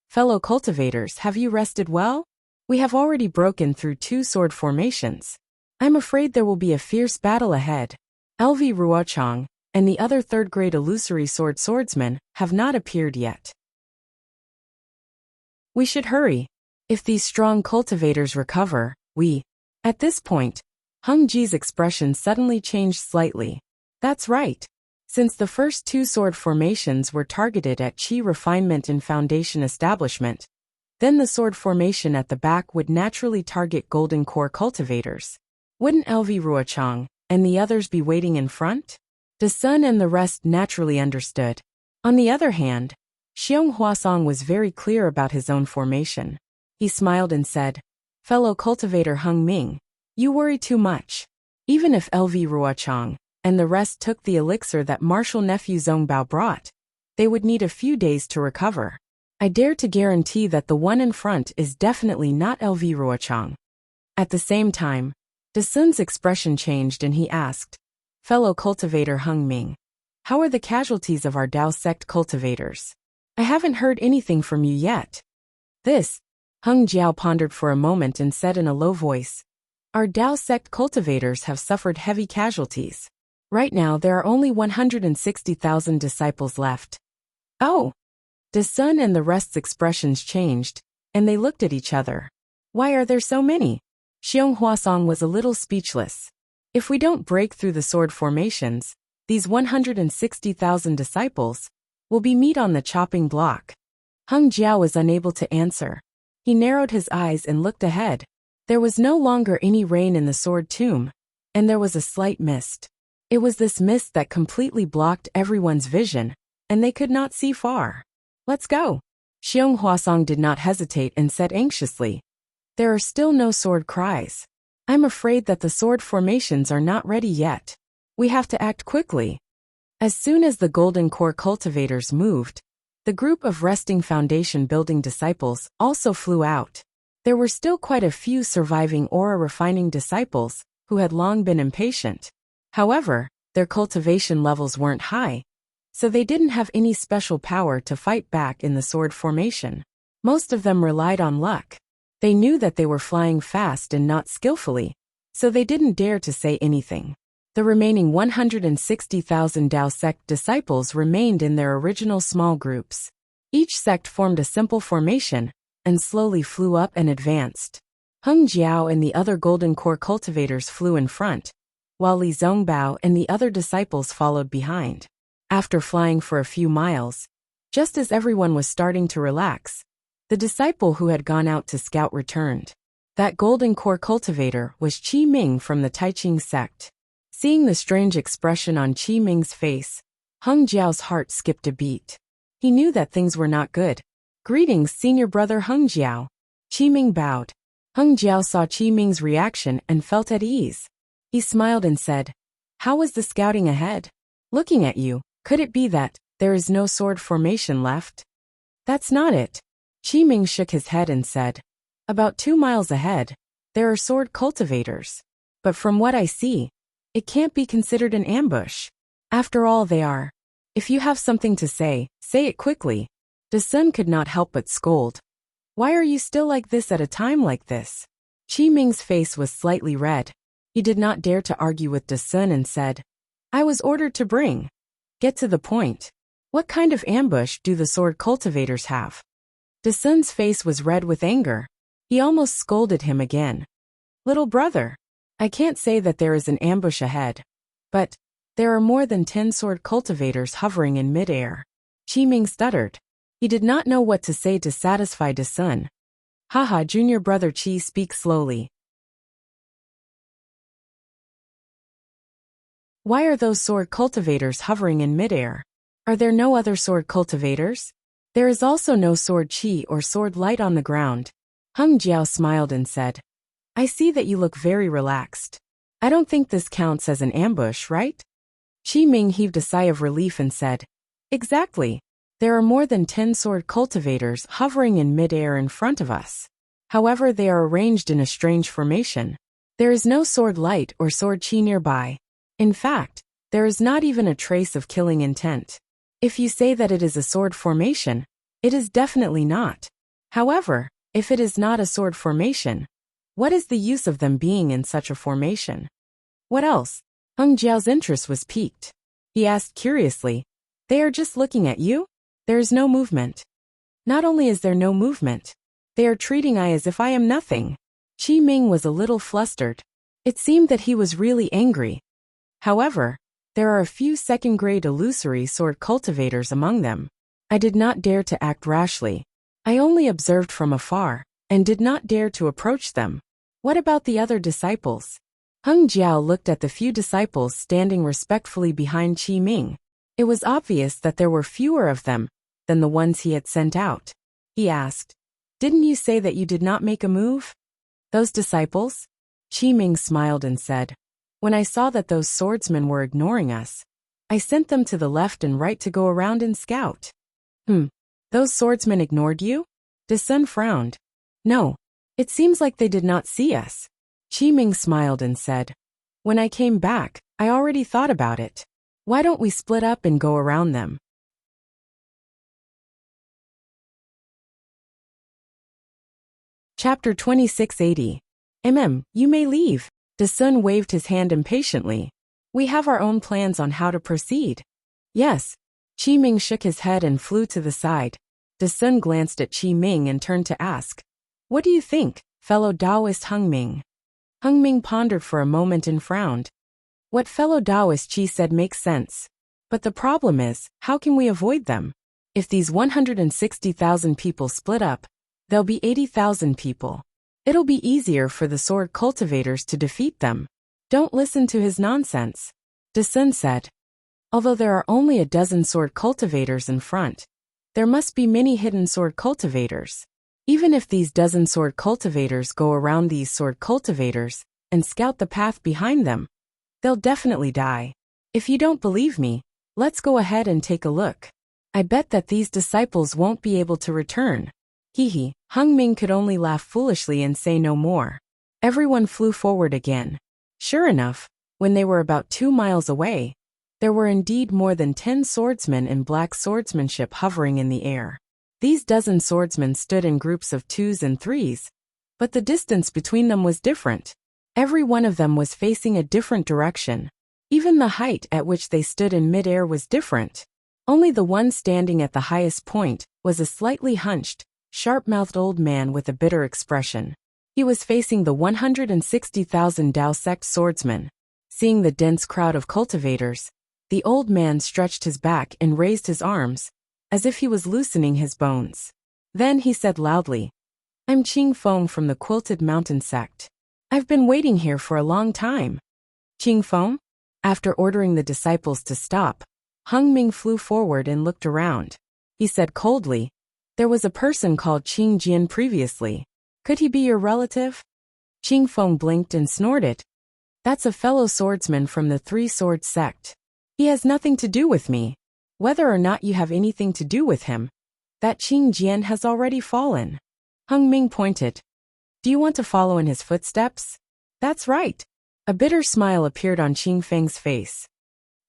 Fellow cultivators, have you rested well? We have already broken through 2 sword formations. I'm afraid there will be a fierce battle ahead. LV Ruochang and the other 3rd-grade illusory swordsmen have not appeared yet. We should hurry. If these strong cultivators recover, we... At this point, Heng Ji's expression suddenly changed slightly. That's right. Since the first 2 sword formations were targeted at Qi refinement and foundation establishment, then the sword formation at the back would naturally target golden core cultivators. Wouldn't LV Ruochang and the others be waiting in front? The Sun and the rest naturally understood. On the other hand, Xiong Huasong was very clear about his own formation. He smiled and said, "Fellow cultivator Hung Ming, you worry too much. Even if LV Ruochang and the rest took the elixir that martial nephew Zongbao brought, they would need a few days to recover. I dare to guarantee that the one in front is definitely not LV Ruochang." At the same time, De Sun's expression changed and he asked, "Fellow cultivator Hung Ming, how are the casualties of our Dao sect cultivators? I haven't heard anything from you yet." This, Hung Jiao pondered for a moment and said in a low voice, "Our Dao sect cultivators have suffered heavy casualties. Right now there are only 160,000 disciples left." "Oh!" De Sun and the rest's expressions changed, and they looked at each other. "Why are there so many?" Xiong Huasong was a little speechless. "If we don't break through the sword formations, these 160,000 disciples will be meat on the chopping block." Hung Jiao was unable to answer. He narrowed his eyes and looked ahead. There was no longer any rain in the sword tomb, and there was a slight mist. It was this mist that completely blocked everyone's vision, and they could not see far. "Let's go." Xiong Huasong did not hesitate and said anxiously, "There are still no sword cries. I'm afraid that the sword formations are not ready yet. We have to act quickly." As soon as the Golden Core cultivators moved, the group of resting foundation building disciples also flew out. There were still quite a few surviving aura refining disciples who had long been impatient. However, their cultivation levels weren't high, so they didn't have any special power to fight back in the sword formation. Most of them relied on luck. They knew that they were flying fast and not skillfully, so they didn't dare to say anything. The remaining 160,000 Dao sect disciples remained in their original small groups. Each sect formed a simple formation and slowly flew up and advanced. Hung Jiao and the other Golden Core cultivators flew in front, while Li Zongbao and the other disciples followed behind. After flying for a few miles, just as everyone was starting to relax, the disciple who had gone out to scout returned. That Golden Core cultivator was Qi Ming from the Taiqing sect. Seeing the strange expression on Qi Ming's face, Hung Jiao's heart skipped a beat. He knew that things were not good. "Greetings, senior brother Hung Jiao." Qi Ming bowed. Hung Jiao saw Qi Ming's reaction and felt at ease. He smiled and said, "How was the scouting ahead? Looking at you, could it be that there is no sword formation left?" "That's not it." Qi Ming shook his head and said, "About 2 miles ahead, there are sword cultivators. But from what I see, it can't be considered an ambush. After all, they are. If you have something to say it quickly." De Sun could not help but scold. "Why are you still like this at a time like this?" Qi Ming's face was slightly red. He did not dare to argue with De Sun and said, "I was ordered to bring. Get to the point. What kind of ambush do the sword cultivators have?" De Sun's face was red with anger. He almost scolded him again. "Little brother, I can't say that there is an ambush ahead, but there are more than 10 sword cultivators hovering in midair." Qi Ming stuttered. He did not know what to say to satisfy De Sun. "Haha, junior brother Qi, speak slowly. Why are those sword cultivators hovering in midair? Are there no other sword cultivators? There is also no sword qi or sword light on the ground." Hung Jiao smiled and said, "I see that you look very relaxed. I don't think this counts as an ambush, right?" Qi Ming heaved a sigh of relief and said, "Exactly. There are more than 10 sword cultivators hovering in midair in front of us. However, they are arranged in a strange formation. There is no sword light or sword qi nearby. In fact, there is not even a trace of killing intent. If you say that it is a sword formation, it is definitely not. However, if it is not a sword formation, what is the use of them being in such a formation? What else?" Hung Jiao's interest was piqued. He asked curiously, "They are just looking at you? There is no movement." "Not only is there no movement, they are treating I as if I am nothing." Qi Ming was a little flustered. It seemed that he was really angry. However, there are a few second-grade illusory sword cultivators among them. I did not dare to act rashly. I only observed from afar, and did not dare to approach them. What about the other disciples?" Hung Jiao looked at the few disciples standing respectfully behind Qi Ming. It was obvious that there were fewer of them than the ones he had sent out. He asked, "Didn't you say that you did not make a move?" "Those disciples?" Qi Ming smiled and said, "When I saw that those swordsmen were ignoring us, I sent them to the left and right to go around and scout." Those swordsmen ignored you?" De Sun frowned. "No. It seems like they did not see us." Qi Ming smiled and said, "When I came back, I already thought about it. Why don't we split up and go around them?" Chapter 2680. You may leave. De Sun waved his hand impatiently. "We have our own plans on how to proceed." "Yes." Qi Ming shook his head and flew to the side. De Sun glanced at Qi Ming and turned to ask, "What do you think, fellow Taoist Hung Ming?" Hung Ming pondered for a moment and frowned. "What fellow Taoist Qi said makes sense. But the problem is, how can we avoid them? If these 160,000 people split up, there'll be 80,000 people. It'll be easier for the sword cultivators to defeat them." "Don't listen to his nonsense," De Sun said. "Although there are only a dozen sword cultivators in front, there must be many hidden sword cultivators. Even if these dozen sword cultivators go around these sword cultivators and scout the path behind them, they'll definitely die. If you don't believe me, let's go ahead and take a look. I bet that these disciples won't be able to return." Hee. Hung Ming could only laugh foolishly and say no more. Everyone flew forward again. Sure enough, when they were about 2 miles away, there were indeed more than 10 swordsmen in black swordsmanship hovering in the air. These dozen swordsmen stood in groups of 2s and 3s, but the distance between them was different. Every one of them was facing a different direction. Even the height at which they stood in mid-air was different. Only the one standing at the highest point was a slightly hunched, sharp-mouthed old man with a bitter expression. He was facing the 160,000 Dao sect swordsmen. Seeing the dense crowd of cultivators, the old man stretched his back and raised his arms, as if he was loosening his bones. Then he said loudly, "I'm Qing Feng from the Quilted Mountain sect. I've been waiting here for a long time." "Qing Feng?" After ordering the disciples to stop, Hung Ming flew forward and looked around. He said coldly, "There was a person called Qing Jian previously. Could he be your relative?" Qing Feng blinked and snorted. "That's a fellow swordsman from the Three Swords sect. He has nothing to do with me. Whether or not you have anything to do with him, that Qing Jian has already fallen." Hung Ming pointed. "Do you want to follow in his footsteps?" "That's right." A bitter smile appeared on Qing Feng's face.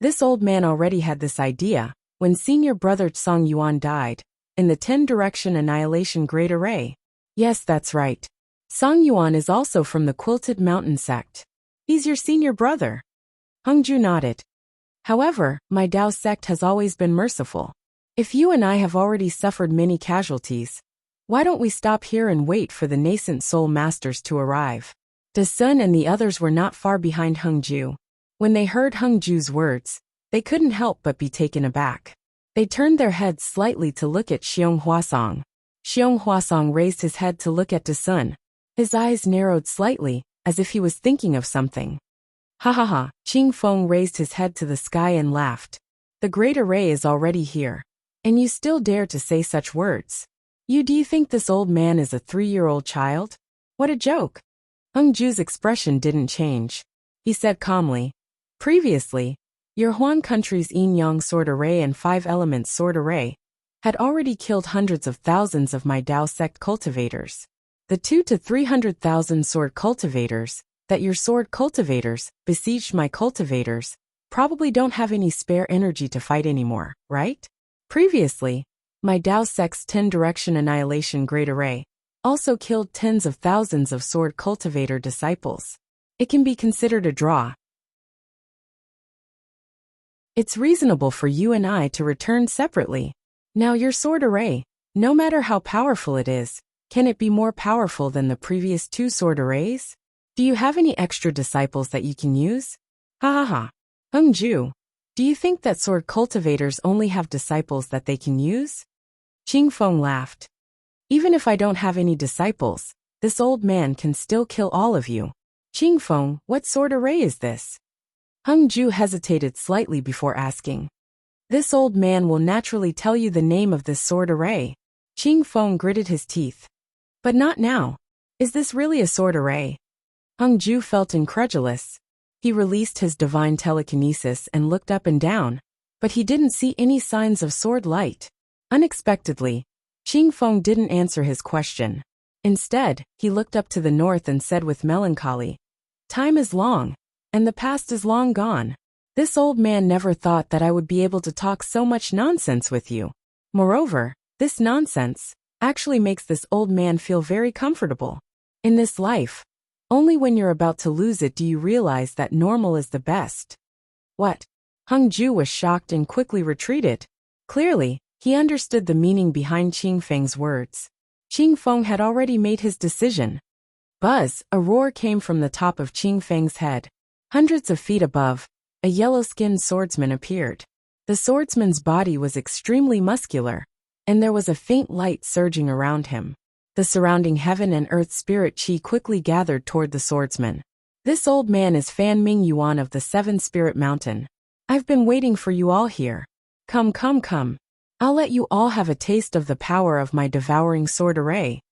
This old man already had this idea when senior brother Song Yuan died in the 10-direction annihilation great array. "Yes, that's right. Song Yuan is also from the Quilted Mountain sect. He's your senior brother." Hung Ju nodded. "However, my Dao sect has always been merciful. If you and I have already suffered many casualties, why don't we stop here and wait for the nascent soul masters to arrive?" De Sun and the others were not far behind Hung Ju. When they heard Hung Ju's words, they couldn't help but be taken aback. They turned their heads slightly to look at Xiong Huasong. Xiong Huasong raised his head to look at De Sun. His eyes narrowed slightly, as if he was thinking of something. "Ha ha ha." Qing Feng raised his head to the sky and laughed. "The great array is already here, and you still dare to say such words. Do you think this old man is a 3-year-old child? What a joke." Hung Ju's expression didn't change. He said calmly, "Previously, your Huan country's Yin-Yang sword array and 5 elements sword array had already killed hundreds of thousands of my Dao sect cultivators. The 200 to 300,000 sword cultivators that your sword cultivators besieged my cultivators probably don't have any spare energy to fight anymore, right? Previously, my Dao sect's 10-direction annihilation great array also killed tens of thousands of sword cultivator disciples. It can be considered a draw. It's reasonable for you and I to return separately. Now your sword array, no matter how powerful it is, can it be more powerful than the previous 2 sword arrays? Do you have any extra disciples that you can use?" "Ha ha ha." "Hung Ju, do you think that sword cultivators only have disciples that they can use?" Qing Feng laughed. "Even if I don't have any disciples, this old man can still kill all of you." Qingfeng, what sword array is this? Hung Ju hesitated slightly before asking. This old man will naturally tell you the name of this sword array. Qingfeng gritted his teeth. But not now. Is this really a sword array? Hung Ju felt incredulous. He released his divine telekinesis and looked up and down, but he didn't see any signs of sword light. Unexpectedly, Qingfeng didn't answer his question. Instead, he looked up to the north and said with melancholy, "Time is long, and the past is long gone. This old man never thought that I would be able to talk so much nonsense with you. Moreover, this nonsense actually makes this old man feel very comfortable. In this life, only when you're about to lose it do you realize that normal is the best." What? Hung Ju was shocked and quickly retreated. Clearly, he understood the meaning behind Qingfeng's words. Qingfeng had already made his decision. Buzz, a roar came from the top of Qingfeng's head. Hundreds of feet above, a yellow-skinned swordsman appeared. The swordsman's body was extremely muscular, and there was a faint light surging around him. The surrounding heaven and earth spirit chi quickly gathered toward the swordsman. This old man is Fan Ming Yuan of the Seven Spirit Mountain. I've been waiting for you all here. Come, come, come. I'll let you all have a taste of the power of my devouring sword array.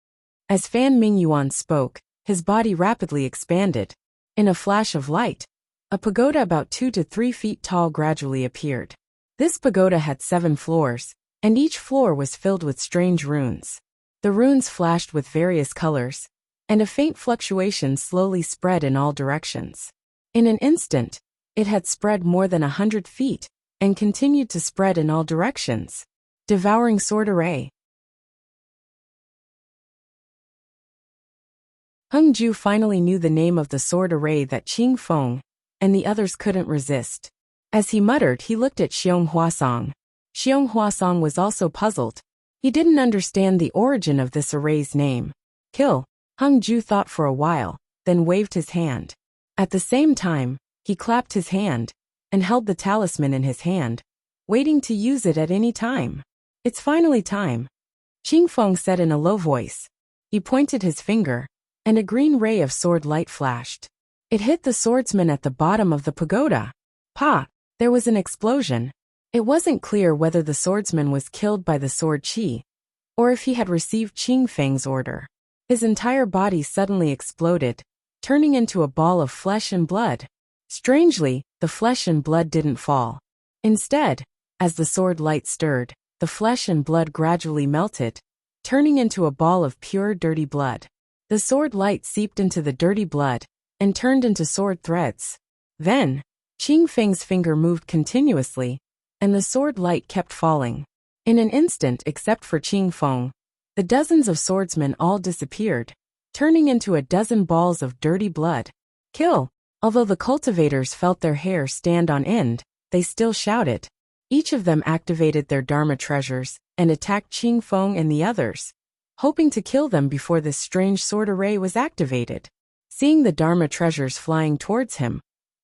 As Fan Ming Yuan spoke, his body rapidly expanded. In a flash of light, a pagoda about 2 to 3 feet tall gradually appeared. This pagoda had 7 floors, and each floor was filled with strange runes. The runes flashed with various colors, and a faint fluctuation slowly spread in all directions. In an instant, it had spread more than 100 feet, and continued to spread in all directions. Devouring sword array. Hung Ju finally knew the name of the sword array that Qingfeng and the others couldn't resist. As he muttered, he looked at Xiong Huasong. Xiong Huasong was also puzzled. He didn't understand the origin of this array's name. Kill. Hung Ju thought for a while, then waved his hand. At the same time, he clapped his hand and held the talisman in his hand, waiting to use it at any time. It's finally time, Qingfeng said in a low voice. He pointed his finger, and a green ray of sword light flashed. It hit the swordsman at the bottom of the pagoda. Pa! There was an explosion. It wasn't clear whether the swordsman was killed by the sword chi, or if he had received Qingfeng's order. His entire body suddenly exploded, turning into a ball of flesh and blood. Strangely, the flesh and blood didn't fall. Instead, as the sword light stirred, the flesh and blood gradually melted, turning into a ball of pure dirty blood. The sword light seeped into the dirty blood and turned into sword threads. Then, Qingfeng's finger moved continuously, and the sword light kept falling. In an instant, except for Qingfeng, the dozens of swordsmen all disappeared, turning into a dozen balls of dirty blood. Kill! Although the cultivators felt their hair stand on end, they still shouted. Each of them activated their Dharma treasures and attacked Qingfeng and the others, hoping to kill them before this strange sword array was activated. Seeing the Dharma treasures flying towards him,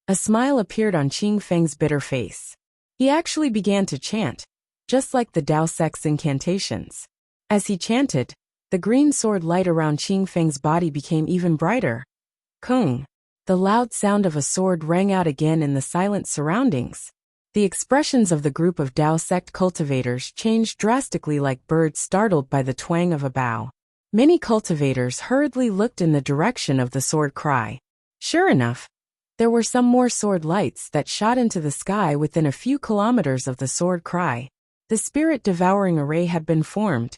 a smile appeared on Qingfeng's bitter face. He actually began to chant, just like the Dao sect's incantations. As he chanted, the green sword light around Qingfeng's body became even brighter. Kung! The loud sound of a sword rang out again in the silent surroundings. The expressions of the group of Dao sect cultivators changed drastically like birds startled by the twang of a bow. Many cultivators hurriedly looked in the direction of the sword cry. Sure enough, there were some more sword lights that shot into the sky within a few kilometers of the sword cry. The spirit devouring array had been formed.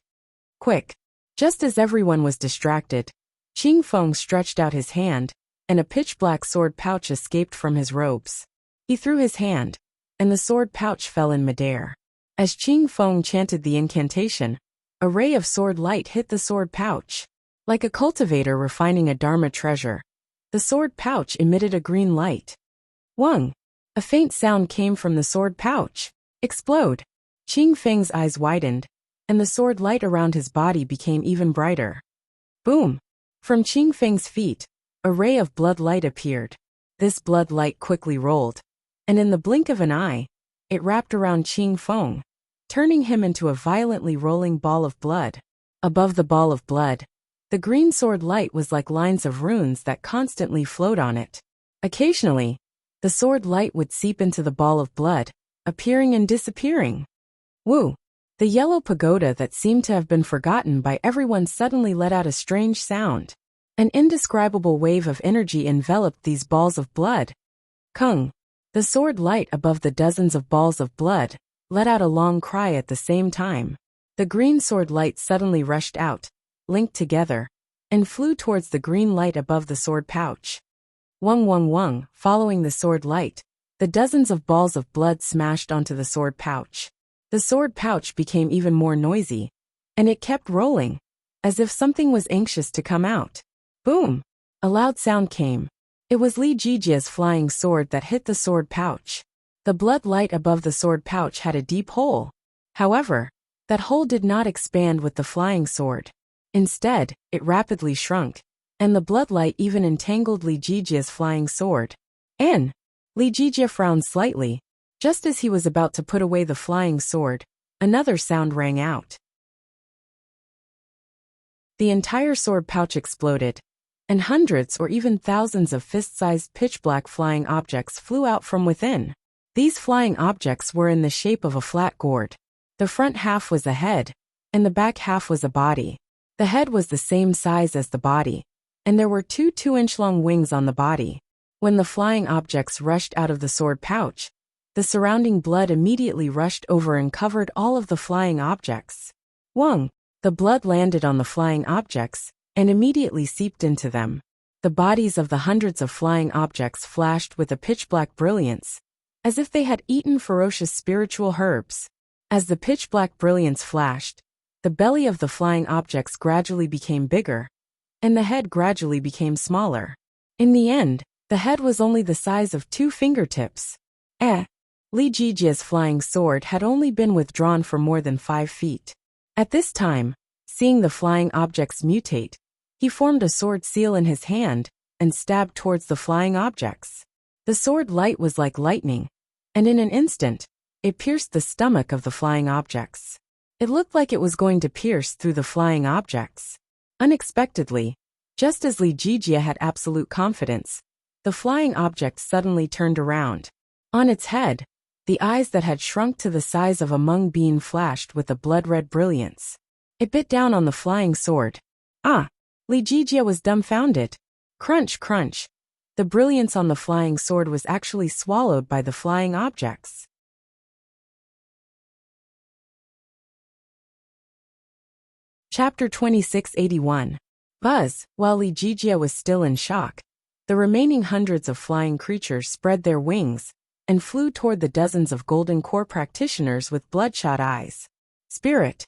Quick! Just as everyone was distracted, Qingfeng stretched out his hand, and a pitch-black sword pouch escaped from his robes. He threw his hand, and the sword pouch fell in midair. As Qingfeng chanted the incantation, a ray of sword light hit the sword pouch. Like a cultivator refining a Dharma treasure, the sword pouch emitted a green light. Wung! A faint sound came from the sword pouch. Explode! Qingfeng's eyes widened, and the sword light around his body became even brighter. Boom! From Qingfeng's feet, a ray of blood light appeared. This blood light quickly rolled, and in the blink of an eye, it wrapped around Qingfeng, turning him into a violently rolling ball of blood. Above the ball of blood, The green sword light was like lines of runes that constantly flowed on it. Occasionally, the sword light would seep into the ball of blood, appearing and disappearing. Woo! The yellow pagoda that seemed to have been forgotten by everyone suddenly let out a strange sound. An indescribable wave of energy enveloped these balls of blood. Kung! The sword light above the dozens of balls of blood let out a long cry at the same time. The green sword light suddenly rushed out, linked together, and flew towards the green light above the sword pouch. Wung wung wung, following the sword light, the dozens of balls of blood smashed onto the sword pouch. The sword pouch became even more noisy, and it kept rolling, as if something was anxious to come out. Boom! A loud sound came. It was Li Jijia's flying sword that hit the sword pouch. The blood light above the sword pouch had a deep hole. However, that hole did not expand with the flying sword. Instead, it rapidly shrunk, and the blood light even entangled Li Jijia's flying sword. Li Jijia frowned slightly. Just as he was about to put away the flying sword, another sound rang out. The entire sword pouch exploded, and hundreds or even thousands of fist-sized pitch-black flying objects flew out from within. These flying objects were in the shape of a flat gourd. The front half was a head, and the back half was a body. The head was the same size as the body, and there were two 2-inch-long wings on the body. When the flying objects rushed out of the sword pouch, the surrounding blood immediately rushed over and covered all of the flying objects. Wung! The blood landed on the flying objects, and immediately seeped into them. The bodies of the hundreds of flying objects flashed with a pitch-black brilliance, as if they had eaten ferocious spiritual herbs. As the pitch-black brilliance flashed, the belly of the flying objects gradually became bigger, and the head gradually became smaller. In the end, the head was only the size of 2 fingertips. Li Jijia's flying sword had only been withdrawn for more than 5 feet. At this time, seeing the flying objects mutate, he formed a sword seal in his hand and stabbed towards the flying objects. The sword light was like lightning, and in an instant, it pierced the stomach of the flying objects. It looked like it was going to pierce through the flying objects. Unexpectedly, just as Li Jijia had absolute confidence, the flying object suddenly turned around. On its head, the eyes that had shrunk to the size of a mung bean flashed with a blood-red brilliance. It bit down on the flying sword. Li Jijia was dumbfounded. Crunch, crunch. The brilliance on the flying sword was actually swallowed by the flying objects. Chapter 2681. Buzz. While Li Jijia was still in shock, the remaining hundreds of flying creatures spread their wings and flew toward the dozens of golden core practitioners with bloodshot eyes. Spirit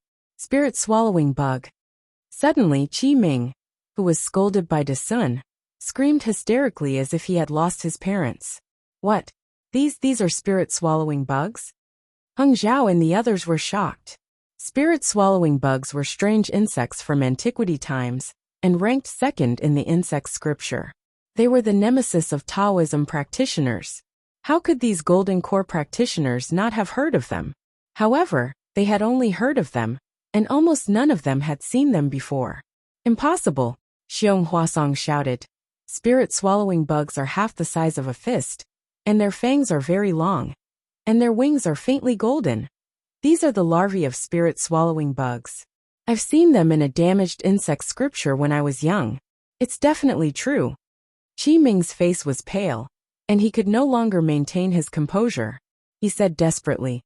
swallowing bug. Suddenly Qi Ming, who was scolded by De Sun, screamed hysterically as if he had lost his parents. What? These are spirit swallowing bugs? Heng Zhao and the others were shocked. Spirit swallowing bugs were strange insects from antiquity times and ranked second in the insect scripture. They were the nemesis of Taoism practitioners. How could these golden core practitioners not have heard of them? However, they had only heard of them, and almost none of them had seen them before. Impossible, Xiong Huasong shouted. Spirit swallowing bugs are half the size of a fist, and their fangs are very long, and their wings are faintly golden. These are the larvae of spirit swallowing bugs. I've seen them in a damaged insect scripture when I was young. It's definitely true. Qi Ming's face was pale, and he could no longer maintain his composure. He said desperately,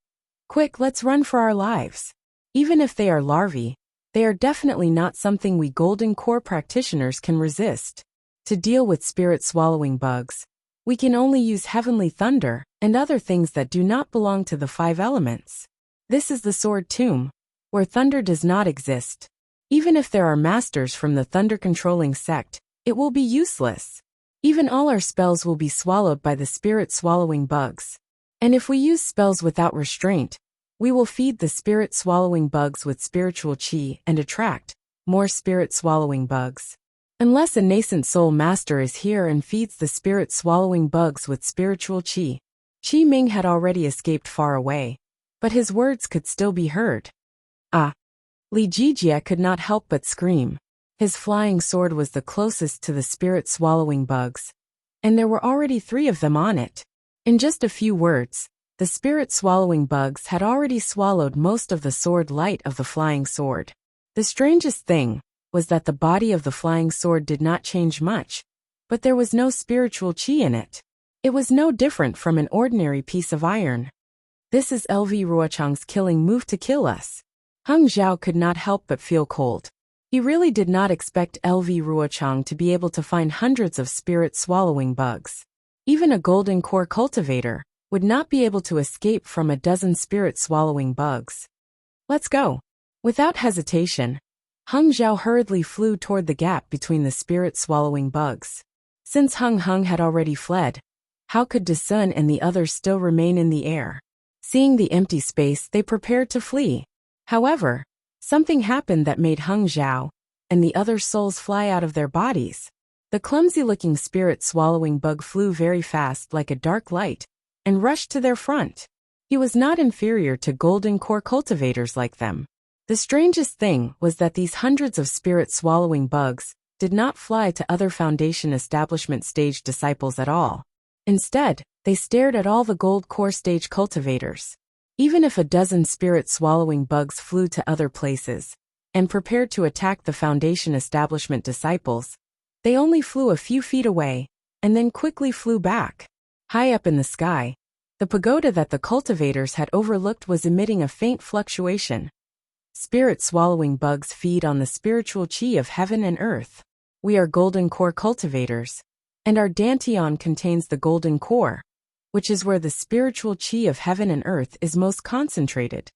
"Quick, let's run for our lives. Even if they are larvae, they are definitely not something we golden core practitioners can resist. To deal with spirit swallowing bugs, we can only use heavenly thunder and other things that do not belong to the 5 elements. This is the sword tomb, where thunder does not exist. Even if there are masters from the thunder-controlling sect, it will be useless. Even all our spells will be swallowed by the spirit-swallowing bugs. And if we use spells without restraint, we will feed the spirit-swallowing bugs with spiritual qi and attract more spirit-swallowing bugs. Unless a nascent soul master is here and feeds the spirit-swallowing bugs with spiritual qi." Qi Ming had already escaped far away, but his words could still be heard. Li Jijia could not help but scream. His flying sword was the closest to the spirit-swallowing bugs, and there were already 3 of them on it. In just a few words, the spirit-swallowing bugs had already swallowed most of the sword light of the flying sword. The strangest thing was that the body of the flying sword did not change much, but there was no spiritual chi in it. It was no different from an ordinary piece of iron. This is LV Ruochang's killing move to kill us. Hung Zhao could not help but feel cold. He really did not expect LV Ruochang to be able to find hundreds of spirit-swallowing bugs. Even a golden core cultivator would not be able to escape from a dozen spirit-swallowing bugs. Let's go. Without hesitation, Hung Zhao hurriedly flew toward the gap between the spirit-swallowing bugs. Since Hung had already fled, how could Desun and the others still remain in the air? Seeing the empty space, they prepared to flee. However, something happened that made Hung Zhao and the other souls fly out of their bodies. The clumsy-looking spirit-swallowing bug flew very fast like a dark light and rushed to their front. He was not inferior to golden core cultivators like them. The strangest thing was that these hundreds of spirit-swallowing bugs did not fly to other Foundation establishment stage disciples at all. Instead, they stared at all the gold core stage cultivators. Even if a dozen spirit-swallowing bugs flew to other places and prepared to attack the Foundation establishment disciples, they only flew a few feet away and then quickly flew back. High up in the sky, the pagoda that the cultivators had overlooked was emitting a faint fluctuation. Spirit-swallowing bugs feed on the spiritual chi of heaven and earth. We are golden core cultivators, and our dantian contains the golden core, which is where the spiritual chi of heaven and earth is most concentrated.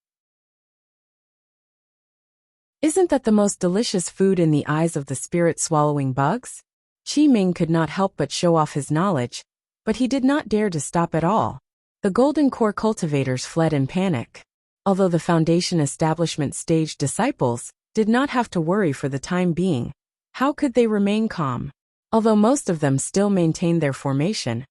Isn't that the most delicious food in the eyes of the spirit-swallowing bugs? Qi Ming could not help but show off his knowledge, but he did not dare to stop at all. The golden core cultivators fled in panic. Although the Foundation establishment stage disciples did not have to worry for the time being, how could they remain calm? Although most of them still maintained their formation,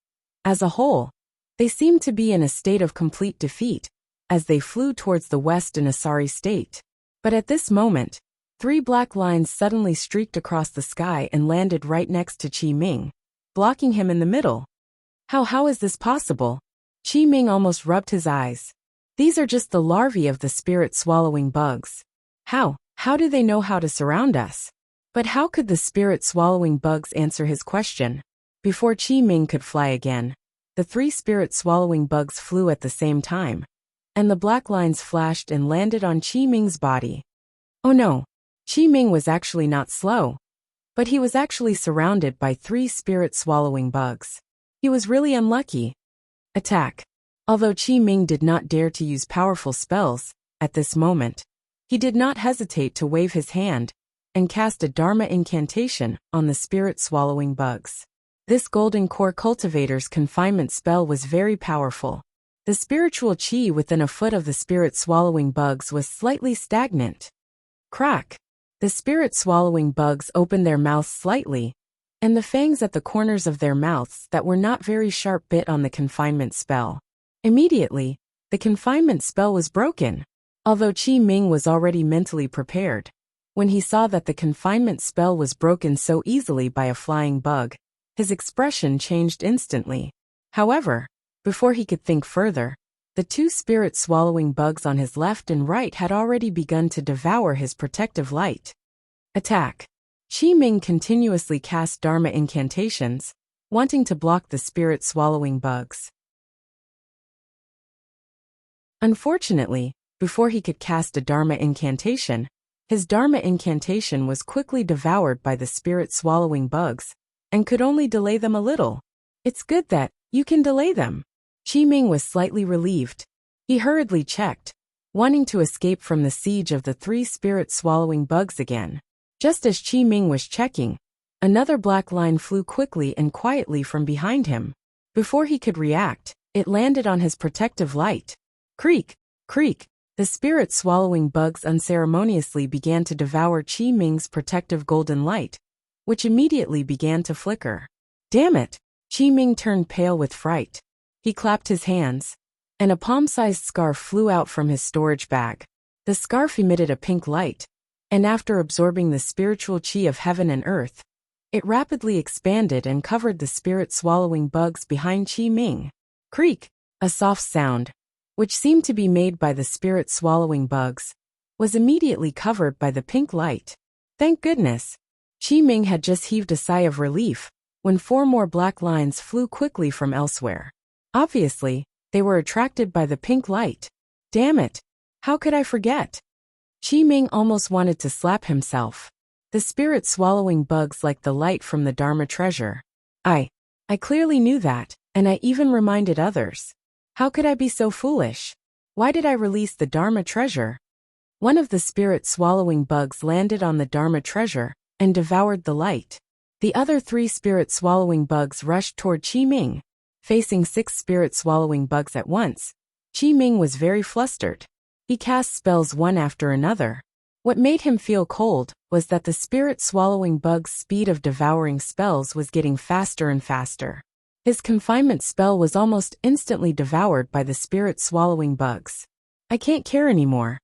as a whole, they seemed to be in a state of complete defeat as they flew towards the west in a sorry state. But at this moment, 3 black lines suddenly streaked across the sky and landed right next to Qi Ming, blocking him in the middle. How is this possible? Qi Ming almost rubbed his eyes. These are just the larvae of the spirit-swallowing bugs. How do they know how to surround us? But how could the spirit-swallowing bugs answer his question? Before Qi Ming could fly again, the 3 spirit-swallowing bugs flew at the same time, and the black lines flashed and landed on Qi Ming's body. Oh no, Qi Ming was actually not slow, but he was actually surrounded by 3 spirit-swallowing bugs. He was really unlucky. Attack. Although Qi Ming did not dare to use powerful spells at this moment, he did not hesitate to wave his hand and cast a Dharma incantation on the spirit-swallowing bugs. This golden core cultivator's confinement spell was very powerful. The spiritual chi within a foot of the spirit-swallowing bugs was slightly stagnant. Crack! The spirit-swallowing bugs opened their mouths slightly, and the fangs at the corners of their mouths that were not very sharp bit on the confinement spell. Immediately, the confinement spell was broken. Although Qi Ming was already mentally prepared, when he saw that the confinement spell was broken so easily by a flying bug, his expression changed instantly. However, before he could think further, the 2 spirit-swallowing bugs on his left and right had already begun to devour his protective light. Attack. Qi Ming continuously cast Dharma incantations, wanting to block the spirit-swallowing bugs. Unfortunately, before he could cast a Dharma incantation, his Dharma incantation was quickly devoured by the spirit-swallowing bugs, and could only delay them a little. It's good that you can delay them. Qi Ming was slightly relieved. He hurriedly checked, wanting to escape from the siege of the 3 spirit-swallowing bugs again. Just as Qi Ming was checking, another black line flew quickly and quietly from behind him. Before he could react, it landed on his protective light. Creak! Creak! The spirit-swallowing bugs unceremoniously began to devour Qi Ming's protective golden light, which immediately began to flicker. Damn it! Qi Ming turned pale with fright. He clapped his hands, and a palm-sized scarf flew out from his storage bag. The scarf emitted a pink light, and after absorbing the spiritual chi of heaven and earth, it rapidly expanded and covered the spirit-swallowing bugs behind Qi Ming. Creak, a soft sound, which seemed to be made by the spirit-swallowing bugs, was immediately covered by the pink light. Thank goodness! Qi Ming had just heaved a sigh of relief when 4 more black lines flew quickly from elsewhere. Obviously, they were attracted by the pink light. Damn it! How could I forget? Qi Ming almost wanted to slap himself. The spirit-swallowing bugs liked the light from the Dharma treasure. I clearly knew that, and I even reminded others. How could I be so foolish? Why did I release the Dharma treasure? One of the spirit-swallowing bugs landed on the Dharma treasure and devoured the light. The other 3 spirit-swallowing bugs rushed toward Qi Ming. Facing 6 spirit-swallowing bugs at once, Qi Ming was very flustered. He cast spells one after another. What made him feel cold was that the spirit-swallowing bug's speed of devouring spells was getting faster and faster. His confinement spell was almost instantly devoured by the spirit-swallowing bugs. I can't care anymore.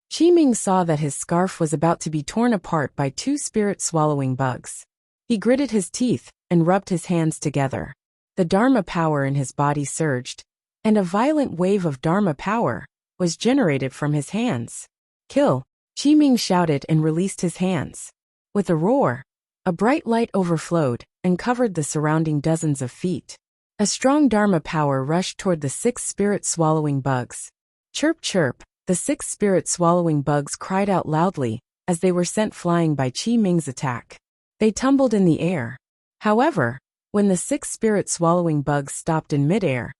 Qi Ming saw that his scarf was about to be torn apart by 2 spirit-swallowing bugs. He gritted his teeth and rubbed his hands together. The Dharma power in his body surged, and a violent wave of Dharma power was generated from his hands. Kill! Qi Ming shouted and released his hands. With a roar, a bright light overflowed and covered the surrounding dozens of feet. A strong Dharma power rushed toward the 6 spirit-swallowing bugs. Chirp chirp, the 6 spirit-swallowing bugs cried out loudly as they were sent flying by Qi Ming's attack. They tumbled in the air. However, when the 6 spirit-swallowing bugs stopped in midair,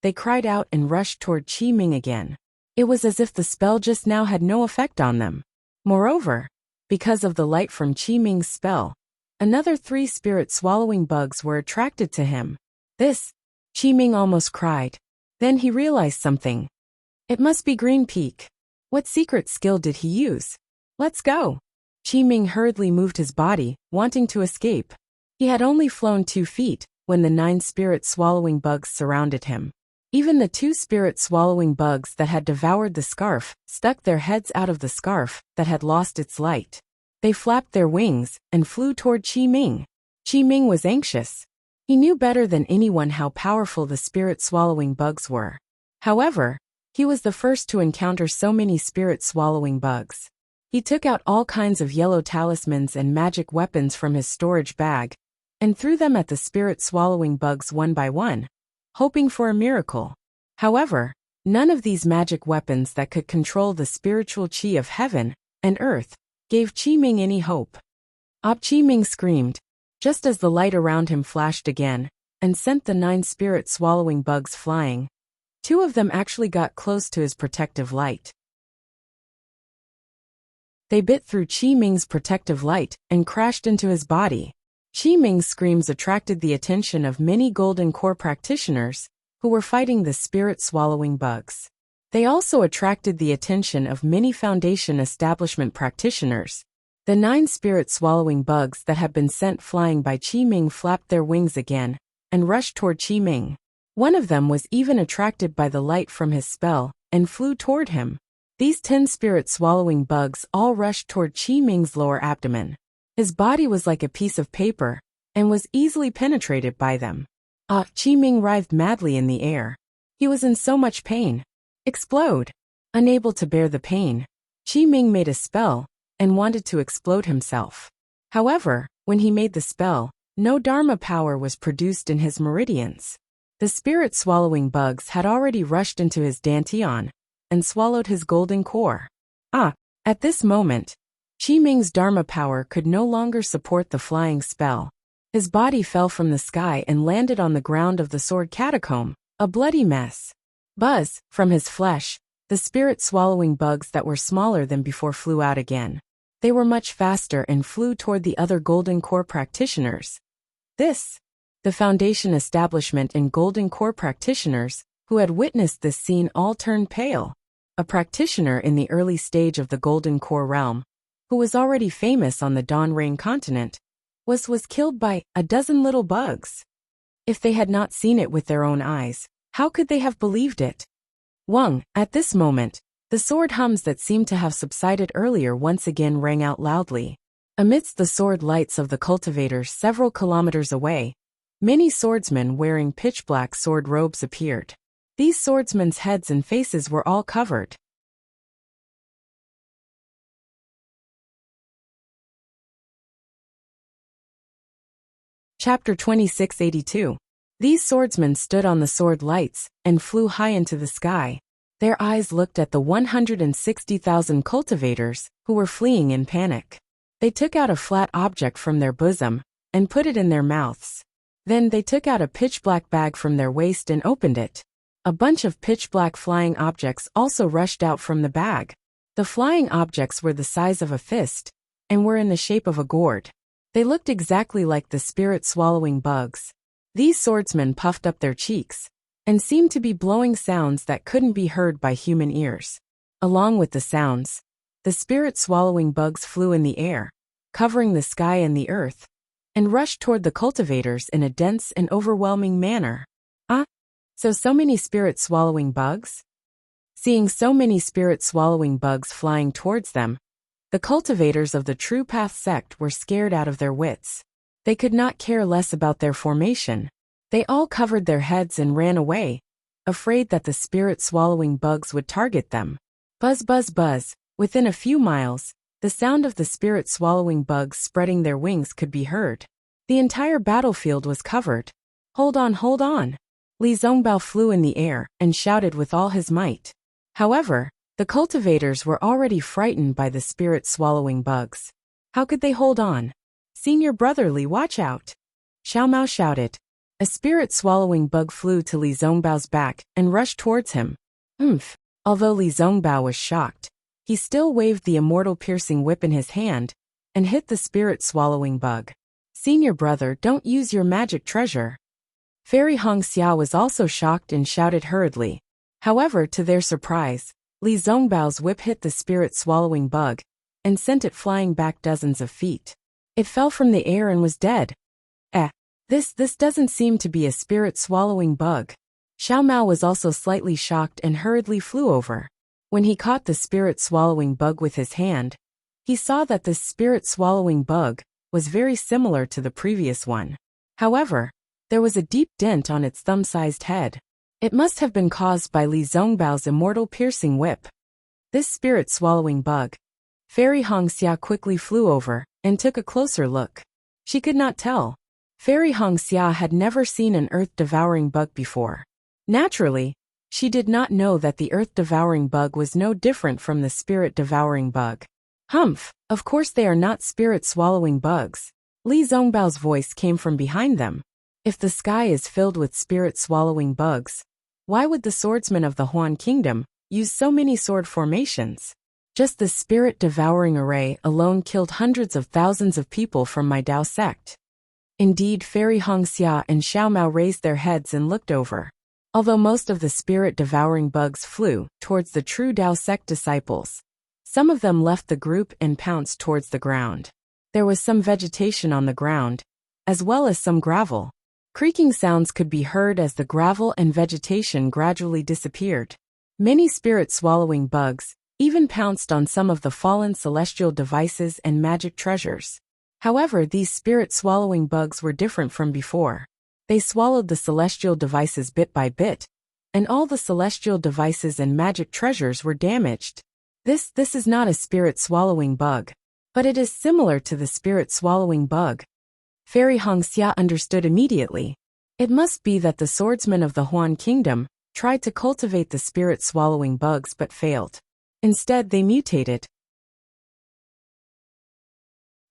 they cried out and rushed toward Qi Ming again. It was as if the spell just now had no effect on them. Moreover, because of the light from Qi Ming's spell, another 3 spirit-swallowing bugs were attracted to him. This, Qi Ming almost cried. Then he realized something. It must be Green Peak. What secret skill did he use? Let's go. Qi Ming hurriedly moved his body, wanting to escape. He had only flown 2 feet when the 9 spirit-swallowing bugs surrounded him. Even the 2 spirit-swallowing bugs that had devoured the scarf stuck their heads out of the scarf that had lost its light. They flapped their wings and flew toward Qi Ming. Qi Ming was anxious. He knew better than anyone how powerful the spirit-swallowing bugs were. However, he was the first to encounter so many spirit-swallowing bugs. He took out all kinds of yellow talismans and magic weapons from his storage bag and threw them at the spirit-swallowing bugs one by one, hoping for a miracle. However, none of these magic weapons that could control the spiritual chi of heaven and earth gave Qi Ming any hope. Qi Ming screamed, just as the light around him flashed again and sent the 9 spirit-swallowing bugs flying. 2 of them actually got close to his protective light. They bit through Qi Ming's protective light and crashed into his body. Qi Ming's screams attracted the attention of many Golden Core practitioners who were fighting the spirit-swallowing bugs. They also attracted the attention of many Foundation establishment practitioners. The 9 spirit-swallowing bugs that had been sent flying by Qi Ming flapped their wings again and rushed toward Qi Ming. One of them was even attracted by the light from his spell and flew toward him. These 10 spirit-swallowing bugs all rushed toward Qi Ming's lower abdomen. His body was like a piece of paper and was easily penetrated by them. Qi Ming writhed madly in the air. He was in so much pain. Explode! Unable to bear the pain, Qi Ming made a spell and wanted to explode himself. However, when he made the spell, no Dharma power was produced in his meridians. The spirit-swallowing bugs had already rushed into his dantian and swallowed his golden core. At this moment, Qi Ming's Dharma power could no longer support the flying spell. His body fell from the sky and landed on the ground of the sword catacomb, a bloody mess. Buzz, from his flesh, the spirit-swallowing bugs that were smaller than before flew out again. They were much faster and flew toward the other Golden Core practitioners. The Foundation establishment and Golden Core practitioners who had witnessed this scene all turned pale. A practitioner in the early stage of the Golden Core realm, who was already famous on the Dawn Rain continent, was killed by a dozen little bugs. If they had not seen it with their own eyes, how could they have believed it? Wang, at this moment, The sword hums that seemed to have subsided earlier once again rang out loudly. Amidst the sword lights of the cultivators several kilometers away, many swordsmen wearing pitch-black sword robes appeared. These swordsmen's heads and faces were all covered. Chapter 2682. These swordsmen stood on the sword lights and flew high into the sky. Their eyes looked at the 160,000 cultivators who were fleeing in panic. They took out a flat object from their bosom and put it in their mouths. Then they took out a pitch-black bag from their waist and opened it. A bunch of pitch-black flying objects also rushed out from the bag. The flying objects were the size of a fist and were in the shape of a gourd. They looked exactly like the spirit-swallowing bugs. These swordsmen puffed up their cheeks and seemed to be blowing sounds that couldn't be heard by human ears. Along with the sounds, the spirit-swallowing bugs flew in the air, covering the sky and the earth, and rushed toward the cultivators in a dense and overwhelming manner. So many spirit-swallowing bugs? Seeing so many spirit-swallowing bugs flying towards them, the cultivators of the True Path sect were scared out of their wits. They could not care less about their formation. They all covered their heads and ran away, afraid that the spirit-swallowing bugs would target them. Buzz, buzz, buzz. Within a few miles, the sound of the spirit-swallowing bugs spreading their wings could be heard. The entire battlefield was covered. Hold on, hold on. Li Zongbao flew in the air and shouted with all his might. However, the cultivators were already frightened by the spirit-swallowing bugs. How could they hold on? Senior brother Li, watch out! Xiao Mao shouted. A spirit-swallowing bug flew to Li Zongbao's back and rushed towards him. Although Li Zongbao was shocked, he still waved the immortal piercing whip in his hand and hit the spirit-swallowing bug. Senior brother, don't use your magic treasure. Fairy Hong Xia was also shocked and shouted hurriedly. However, to their surprise, Li Zongbao's whip hit the spirit-swallowing bug and sent it flying back dozens of feet. It fell from the air and was dead. This doesn't seem to be a spirit-swallowing bug. Xiao Mao was also slightly shocked and hurriedly flew over. When he caught the spirit-swallowing bug with his hand, he saw that this spirit-swallowing bug was very similar to the previous one. However, there was a deep dent on its thumb-sized head. It must have been caused by Li Zongbao's immortal piercing whip. This spirit-swallowing bug. Fairy Hong Xia quickly flew over and took a closer look. She could not tell. Fairy Hong Xia had never seen an earth-devouring bug before. Naturally, she did not know that the earth-devouring bug was no different from the spirit-devouring bug. Of course they are not spirit-swallowing bugs. Li Zongbao's voice came from behind them. If the sky is filled with spirit-swallowing bugs, why would the swordsmen of the Huan Kingdom use so many sword formations? Just the spirit-devouring array alone killed hundreds of thousands of people from my Dao sect. Indeed, Fairy Hong Xia and Xiao Mao raised their heads and looked over. Although most of the spirit-devouring bugs flew towards the true Dao sect disciples, some of them left the group and pounced towards the ground. There was some vegetation on the ground, as well as some gravel. Creaking sounds could be heard as the gravel and vegetation gradually disappeared. Many spirit-swallowing bugs even pounced on some of the fallen celestial devices and magic treasures. However, these spirit-swallowing bugs were different from before. They swallowed the celestial devices bit by bit, and all the celestial devices and magic treasures were damaged. This is not a spirit-swallowing bug, but it is similar to the spirit-swallowing bug. Fairy Hong Xia understood immediately. It must be that the swordsmen of the Huan Kingdom tried to cultivate the spirit-swallowing bugs but failed. Instead, they mutated.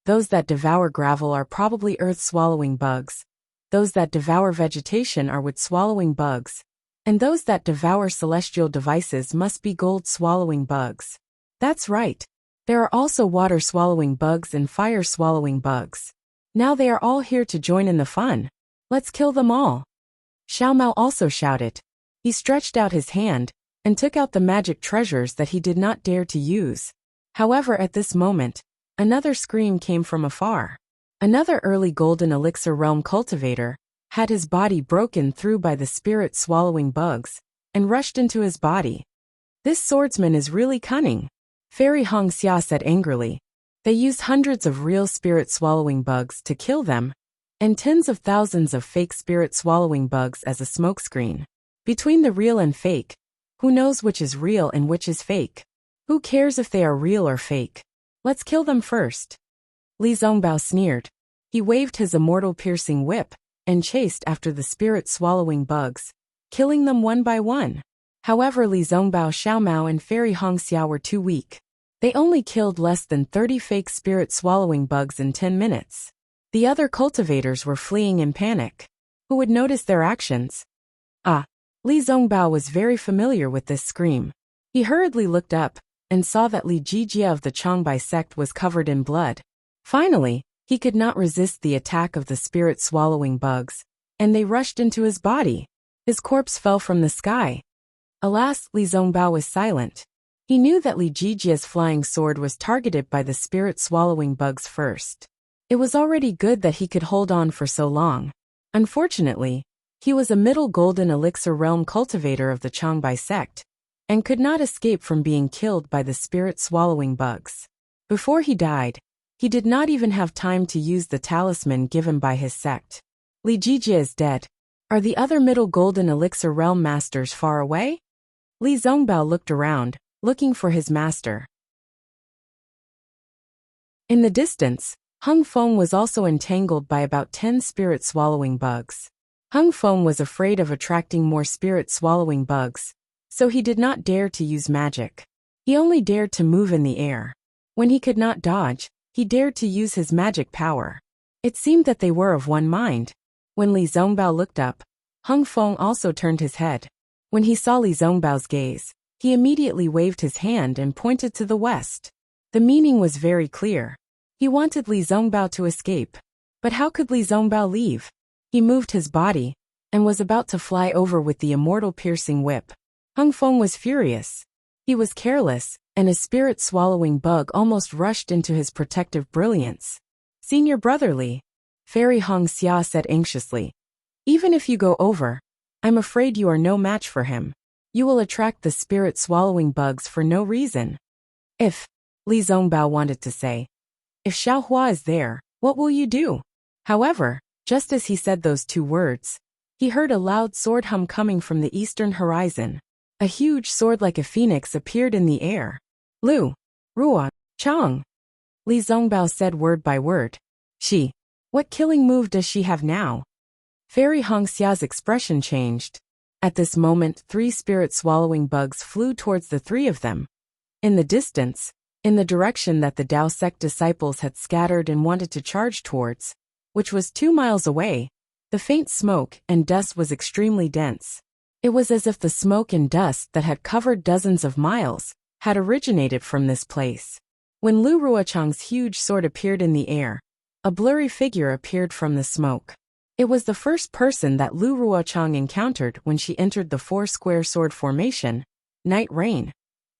Those that devour gravel are probably earth-swallowing bugs. Those that devour vegetation are wood-swallowing bugs. And those that devour celestial devices must be gold-swallowing bugs. That's right. There are also water-swallowing bugs and fire-swallowing bugs. Now they are all here to join in the fun. Let's kill them all. Xiao Mao also shouted. He stretched out his hand and took out the magic treasures that he did not dare to use. However, at this moment, another scream came from afar. Another early golden elixir realm cultivator had his body broken through by the spirit-swallowing bugs and rushed into his body. This swordsman is really cunning, Fairy Hong Xia said angrily. They used hundreds of real spirit-swallowing bugs to kill them, and tens of thousands of fake spirit-swallowing bugs as a smokescreen. Between the real and fake, who knows which is real and which is fake? Who cares if they are real or fake? Let's kill them first. Li Zongbao sneered. He waved his immortal piercing whip and chased after the spirit-swallowing bugs, killing them one by one. However, Li Zongbao, Xiaomao and Fairy Hong Xia were too weak. They only killed less than 30 fake spirit-swallowing bugs in 10 minutes. The other cultivators were fleeing in panic. Who would notice their actions? Ah! Li Zongbao was very familiar with this scream. He hurriedly looked up and saw that Li Jijia of the Changbai sect was covered in blood. Finally, he could not resist the attack of the spirit-swallowing bugs, and they rushed into his body. His corpse fell from the sky. Alas, Li Zongbao was silent. He knew that Li Jijia's flying sword was targeted by the spirit-swallowing bugs first. It was already good that he could hold on for so long. Unfortunately, he was a middle golden elixir realm cultivator of the Changbai sect, and could not escape from being killed by the spirit-swallowing bugs. Before he died, he did not even have time to use the talisman given by his sect. Li Jijia is dead. Are the other middle golden elixir realm masters far away? Li Zongbao looked around, looking for his master. In the distance, Hung Feng was also entangled by about 10 spirit-swallowing bugs. Hung Feng was afraid of attracting more spirit-swallowing bugs, so he did not dare to use magic. He only dared to move in the air. When he could not dodge, he dared to use his magic power. It seemed that they were of one mind. When Li Zongbao looked up, Hung Feng also turned his head. When he saw Li Zongbao's gaze, he immediately waved his hand and pointed to the west. The meaning was very clear. He wanted Li Zongbao to escape. But how could Li Zongbao leave? He moved his body, and was about to fly over with the immortal piercing whip. Hung Feng was furious. He was careless, and a spirit-swallowing bug almost rushed into his protective brilliance. Senior brother Li, Fairy Hong Xia said anxiously. Even if you go over, I'm afraid you are no match for him. You will attract the spirit-swallowing bugs for no reason. If, Li Zongbao wanted to say, if Xiaohua is there, what will you do? However, just as he said those two words, he heard a loud sword hum coming from the eastern horizon. A huge sword like a phoenix appeared in the air. Lu, Ruo, Chang. Li Zongbao said word by word. She. What killing move does she have now? Fairy Hong Xia's expression changed. At this moment, 3 spirit-swallowing bugs flew towards the 3 of them. In the distance, in the direction that the Dao sect disciples had scattered and wanted to charge towards, which was 2 miles away, the faint smoke and dust was extremely dense. It was as if the smoke and dust that had covered dozens of miles had originated from this place. When Lu Ruochang's huge sword appeared in the air, a blurry figure appeared from the smoke. It was the first person that Lu Ruochang encountered when she entered the 4-square sword formation, Night Rain,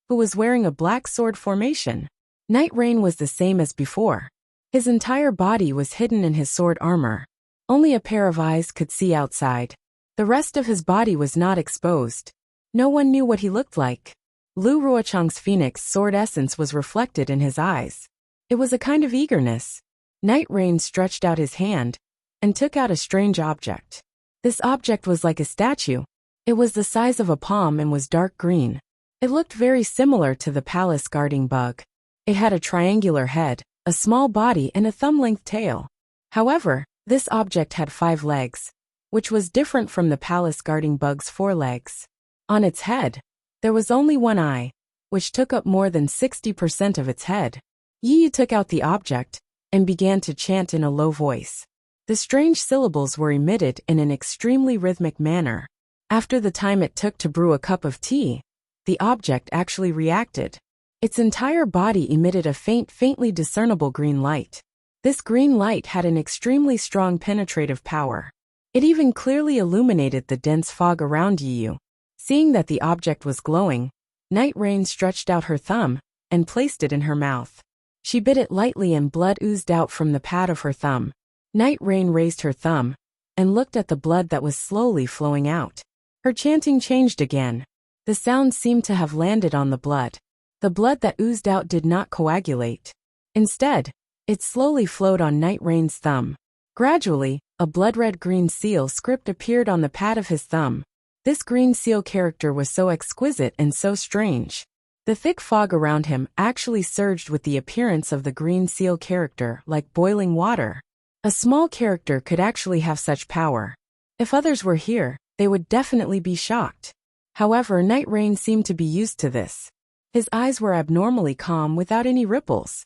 who was wearing a black sword formation. Night Rain was the same as before. His entire body was hidden in his sword armor. Only a pair of eyes could see outside. The rest of his body was not exposed. No one knew what he looked like. Lu Ruochang's phoenix sword essence was reflected in his eyes. It was a kind of eagerness. Night Rain stretched out his hand and took out a strange object. This object was like a statue. It was the size of a palm and was dark green. It looked very similar to the palace guarding bug. It had a triangular head, a small body and a thumb-length tail. However, this object had 5 legs, which was different from the palace guarding bug's 4 legs. On its head, there was only 1 eye, which took up more than 60% of its head. Yi Yu took out the object and began to chant in a low voice. The strange syllables were emitted in an extremely rhythmic manner. After the time it took to brew a cup of tea, the object actually reacted. Its entire body emitted a faintly discernible green light. This green light had an extremely strong penetrative power. It even clearly illuminated the dense fog around Yi Yu. Seeing that the object was glowing, Night Rain stretched out her thumb and placed it in her mouth. She bit it lightly and blood oozed out from the pad of her thumb. Night Rain raised her thumb and looked at the blood that was slowly flowing out. Her chanting changed again. The The sound seemed to have landed on the blood. The blood that oozed out did not coagulate. Instead, it slowly flowed on Night Rain's thumb. Gradually, a blood-red-green seal script appeared on the pad of his thumb. This green seal character was so exquisite and so strange. The thick fog around him actually surged with the appearance of the green seal character like boiling water. A small character could actually have such power. If others were here, they would definitely be shocked. However, Night Rain seemed to be used to this. His eyes were abnormally calm without any ripples.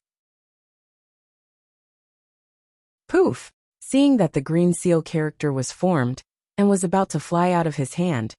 Poof! Seeing that the green seal character was formed and was about to fly out of his hand,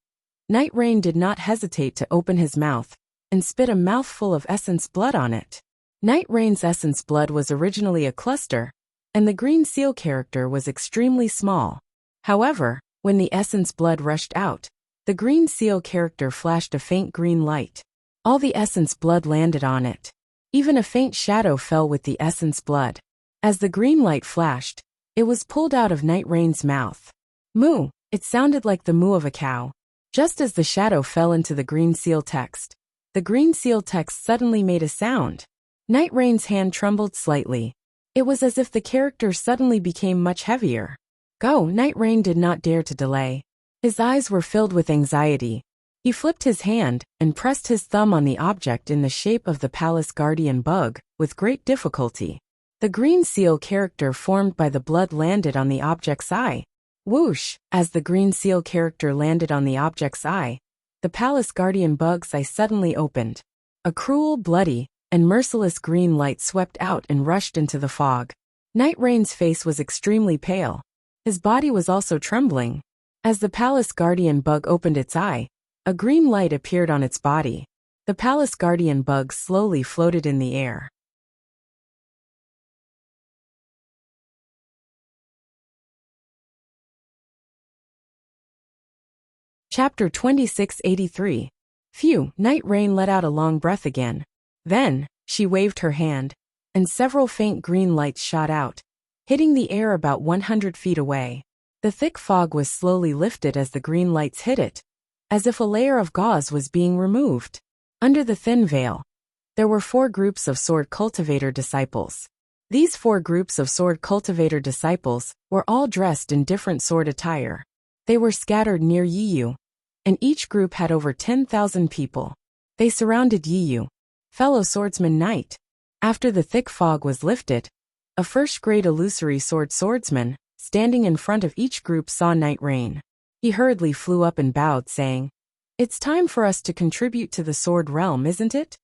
Night Rain did not hesitate to open his mouth and spit a mouthful of essence blood on it. Night Rain's essence blood was originally a cluster, and the green seal character was extremely small. However, when the essence blood rushed out, the green seal character flashed a faint green light. All the essence blood landed on it. Even a faint shadow fell with the essence blood. As the green light flashed, it was pulled out of Night Rain's mouth. Moo! It sounded like the moo of a cow. Just as the shadow fell into the green seal text, the green seal text suddenly made a sound. Night Rain's hand trembled slightly. It was as if the character suddenly became much heavier. Go! Night Rain did not dare to delay. His eyes were filled with anxiety. He flipped his hand and pressed his thumb on the object in the shape of the palace guardian bug, with great difficulty. The green seal character formed by the blood landed on the object's eye. Whoosh! As the green seal character landed on the object's eye, the palace guardian bug's eye suddenly opened. A cruel, bloody, and merciless green light swept out and rushed into the fog. Night Rain's face was extremely pale. His body was also trembling. As the palace guardian bug opened its eye, a green light appeared on its body. The palace guardian bug slowly floated in the air. Chapter 2683. Phew! Night Rain let out a long breath again. Then, she waved her hand, and several faint green lights shot out, hitting the air about 100 feet away. The thick fog was slowly lifted as the green lights hit it, as if a layer of gauze was being removed. Under the thin veil, there were 4 groups of sword cultivator disciples. These 4 groups of sword cultivator disciples were all dressed in different sword attire. They were scattered near Yiyu, and each group had over 10,000 people. They surrounded Yiyu, fellow swordsman knight. After the thick fog was lifted, a first-grade illusory swordsman, standing in front of each group, saw Night Rain. He hurriedly flew up and bowed, saying, "It's time for us to contribute to the sword realm, isn't it?"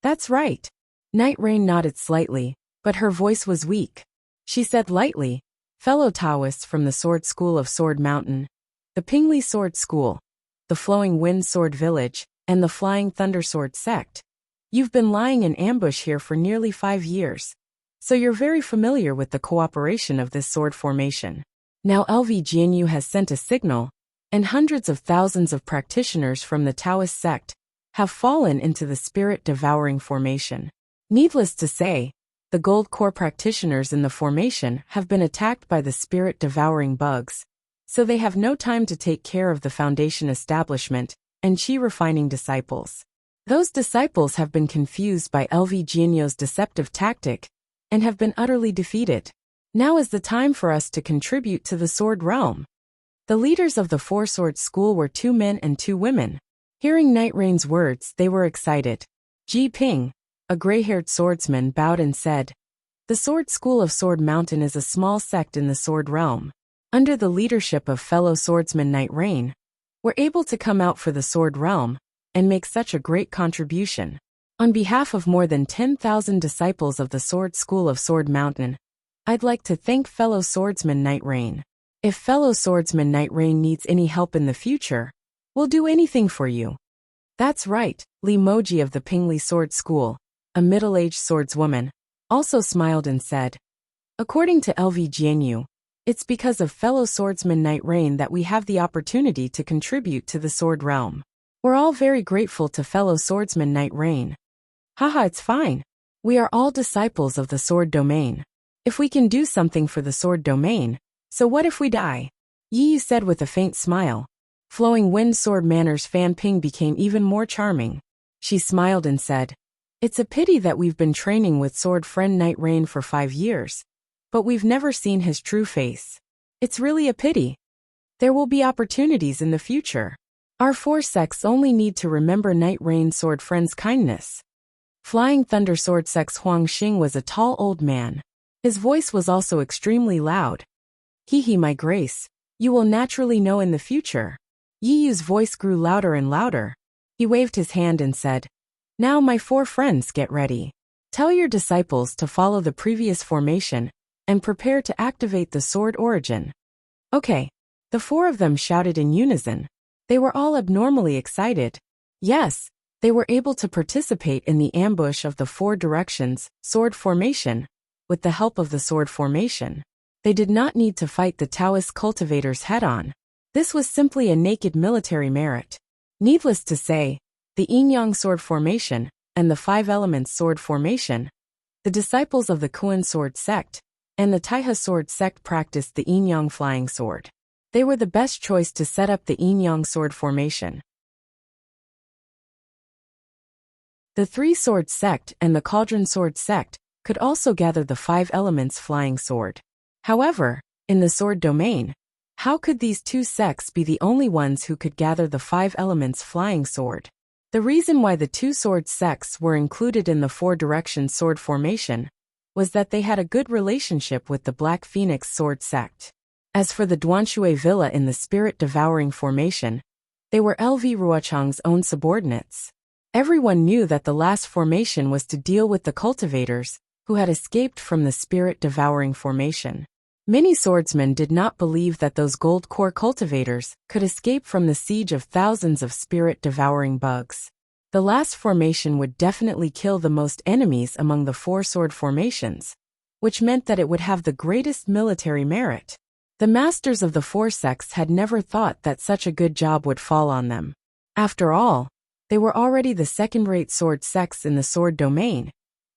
"That's right." Night Rain nodded slightly, but her voice was weak. She said lightly, "Fellow Taoists from the Sword School of Sword Mountain, the Pingli Sword School, the Flowing Wind Sword Village, and the Flying Thunder Sword Sect. You've been lying in ambush here for nearly 5 years. So you're very familiar with the cooperation of this sword formation. Now LV Jianyu has sent a signal, and hundreds of thousands of practitioners from the Taoist sect have fallen into the spirit-devouring formation. Needless to say, the gold core practitioners in the formation have been attacked by the spirit-devouring bugs, so they have no time to take care of the foundation establishment and chi refining disciples. Those disciples have been confused by LV Jianyu's deceptive tactic and have been utterly defeated. Now is the time for us to contribute to the sword realm." The leaders of the 4-sword school were 2 men and 2 women. Hearing Night Rain's words, they were excited. Ji Ping, a gray-haired swordsman, bowed and said, "The Sword School of Sword Mountain is a small sect in the sword realm. Under the leadership of fellow swordsman Night Rain, we're able to come out for the sword realm and make such a great contribution. On behalf of more than 10,000 disciples of the Sword School of Sword Mountain, I'd like to thank fellow swordsman Night Rain. If fellow swordsman Night Rain needs any help in the future, we'll do anything for you." "That's right," Li Moji of the Pingli Sword School, a middle-aged swordswoman, also smiled and said, "According to LV Jianyu, it's because of fellow swordsman Night Rain that we have the opportunity to contribute to the sword realm. We're all very grateful to fellow swordsman Night Rain." "Haha, it's fine. We are all disciples of the sword domain. If we can do something for the sword domain, so what if we die?" Yiyu said with a faint smile. Flowing wind sword manners Fan Ping became even more charming. She smiled and said, "It's a pity that we've been training with sword friend Night Rain for 5 years, but we've never seen his true face. It's really a pity. There will be opportunities in the future. Our 4 sects only need to remember Night Rain sword friend's kindness." Flying Thunder Sword Sect's Huang Xing was a tall old man. His voice was also extremely loud. "Hee, my grace, you will naturally know in the future." Yi Yu's voice grew louder and louder. He waved his hand and said, "Now my 4 friends, get ready. Tell your disciples to follow the previous formation and prepare to activate the sword origin." "Okay." The 4 of them shouted in unison. They were all abnormally excited. Yes, they were able to participate in the ambush of the 4 directions, sword formation, with the help of the sword formation. They did not need to fight the Taoist cultivators head-on. This was simply a naked military merit. Needless to say, the Yin-Yang sword formation and the 5 elements sword formation, the disciples of the Kuan sword sect and the Taiha sword sect practiced the Yin-Yang flying sword. They were the best choice to set up the Yin-Yang sword formation. The 3 sword sect and the Cauldron sword sect could also gather the 5 elements flying sword. However, in the sword domain, how could these 2 sects be the only ones who could gather the 5 elements flying sword? The reason why the 2 sword sects were included in the 4 directions sword formation was that they had a good relationship with the Black Phoenix sword sect. As for the Duanshui Villa in the Spirit Devouring formation, they were LV Ruochang's own subordinates. Everyone knew that the last formation was to deal with the cultivators, who had escaped from the Spirit Devouring formation. Many swordsmen did not believe that those gold core cultivators could escape from the siege of thousands of Spirit Devouring bugs. The last formation would definitely kill the most enemies among the 4 sword formations, which meant that it would have the greatest military merit. The masters of the 4 sects had never thought that such a good job would fall on them. After all, they were already the second-rate sword sects in the sword domain,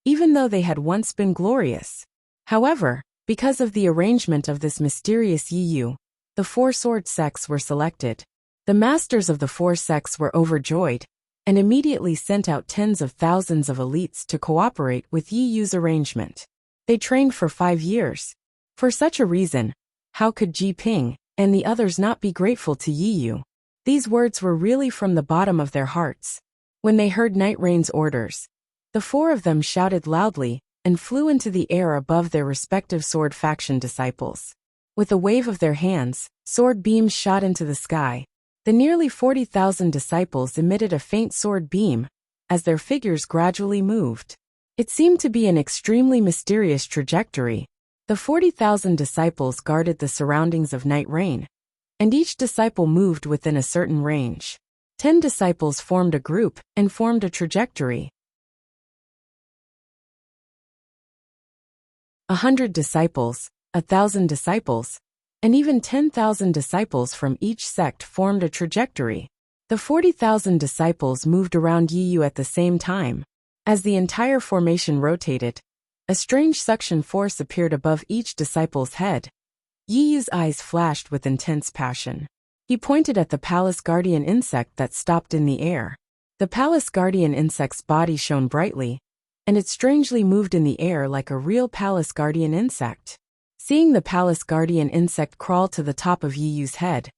even though they had once been glorious. However, because of the arrangement of this mysterious Yi Yu, the 4 sword sects were selected. The masters of the 4 sects were overjoyed, and immediately sent out tens of thousands of elites to cooperate with Yi Yu's arrangement. They trained for 5 years. For such a reason, how could Ji Ping and the others not be grateful to Yi Yu? These words were really from the bottom of their hearts. When they heard Night Rain's orders, the 4 of them shouted loudly and flew into the air above their respective sword faction disciples. With a wave of their hands, sword beams shot into the sky. The nearly 40,000 disciples emitted a faint sword beam as their figures gradually moved. It seemed to be an extremely mysterious trajectory. The 40,000 disciples guarded the surroundings of Night Rain, and each disciple moved within a certain range. 10 disciples formed a group and formed a trajectory. 100 disciples, 1,000 disciples, and even 10,000 disciples from each sect formed a trajectory. The 40,000 disciples moved around Yi Yu at the same time. As the entire formation rotated, a strange suction force appeared above each disciple's head. Yi Yu's eyes flashed with intense passion. He pointed at the palace guardian insect that stopped in the air. The palace guardian insect's body shone brightly, and it strangely moved in the air like a real palace guardian insect. Seeing the palace guardian insect crawl to the top of Yi Yu's head,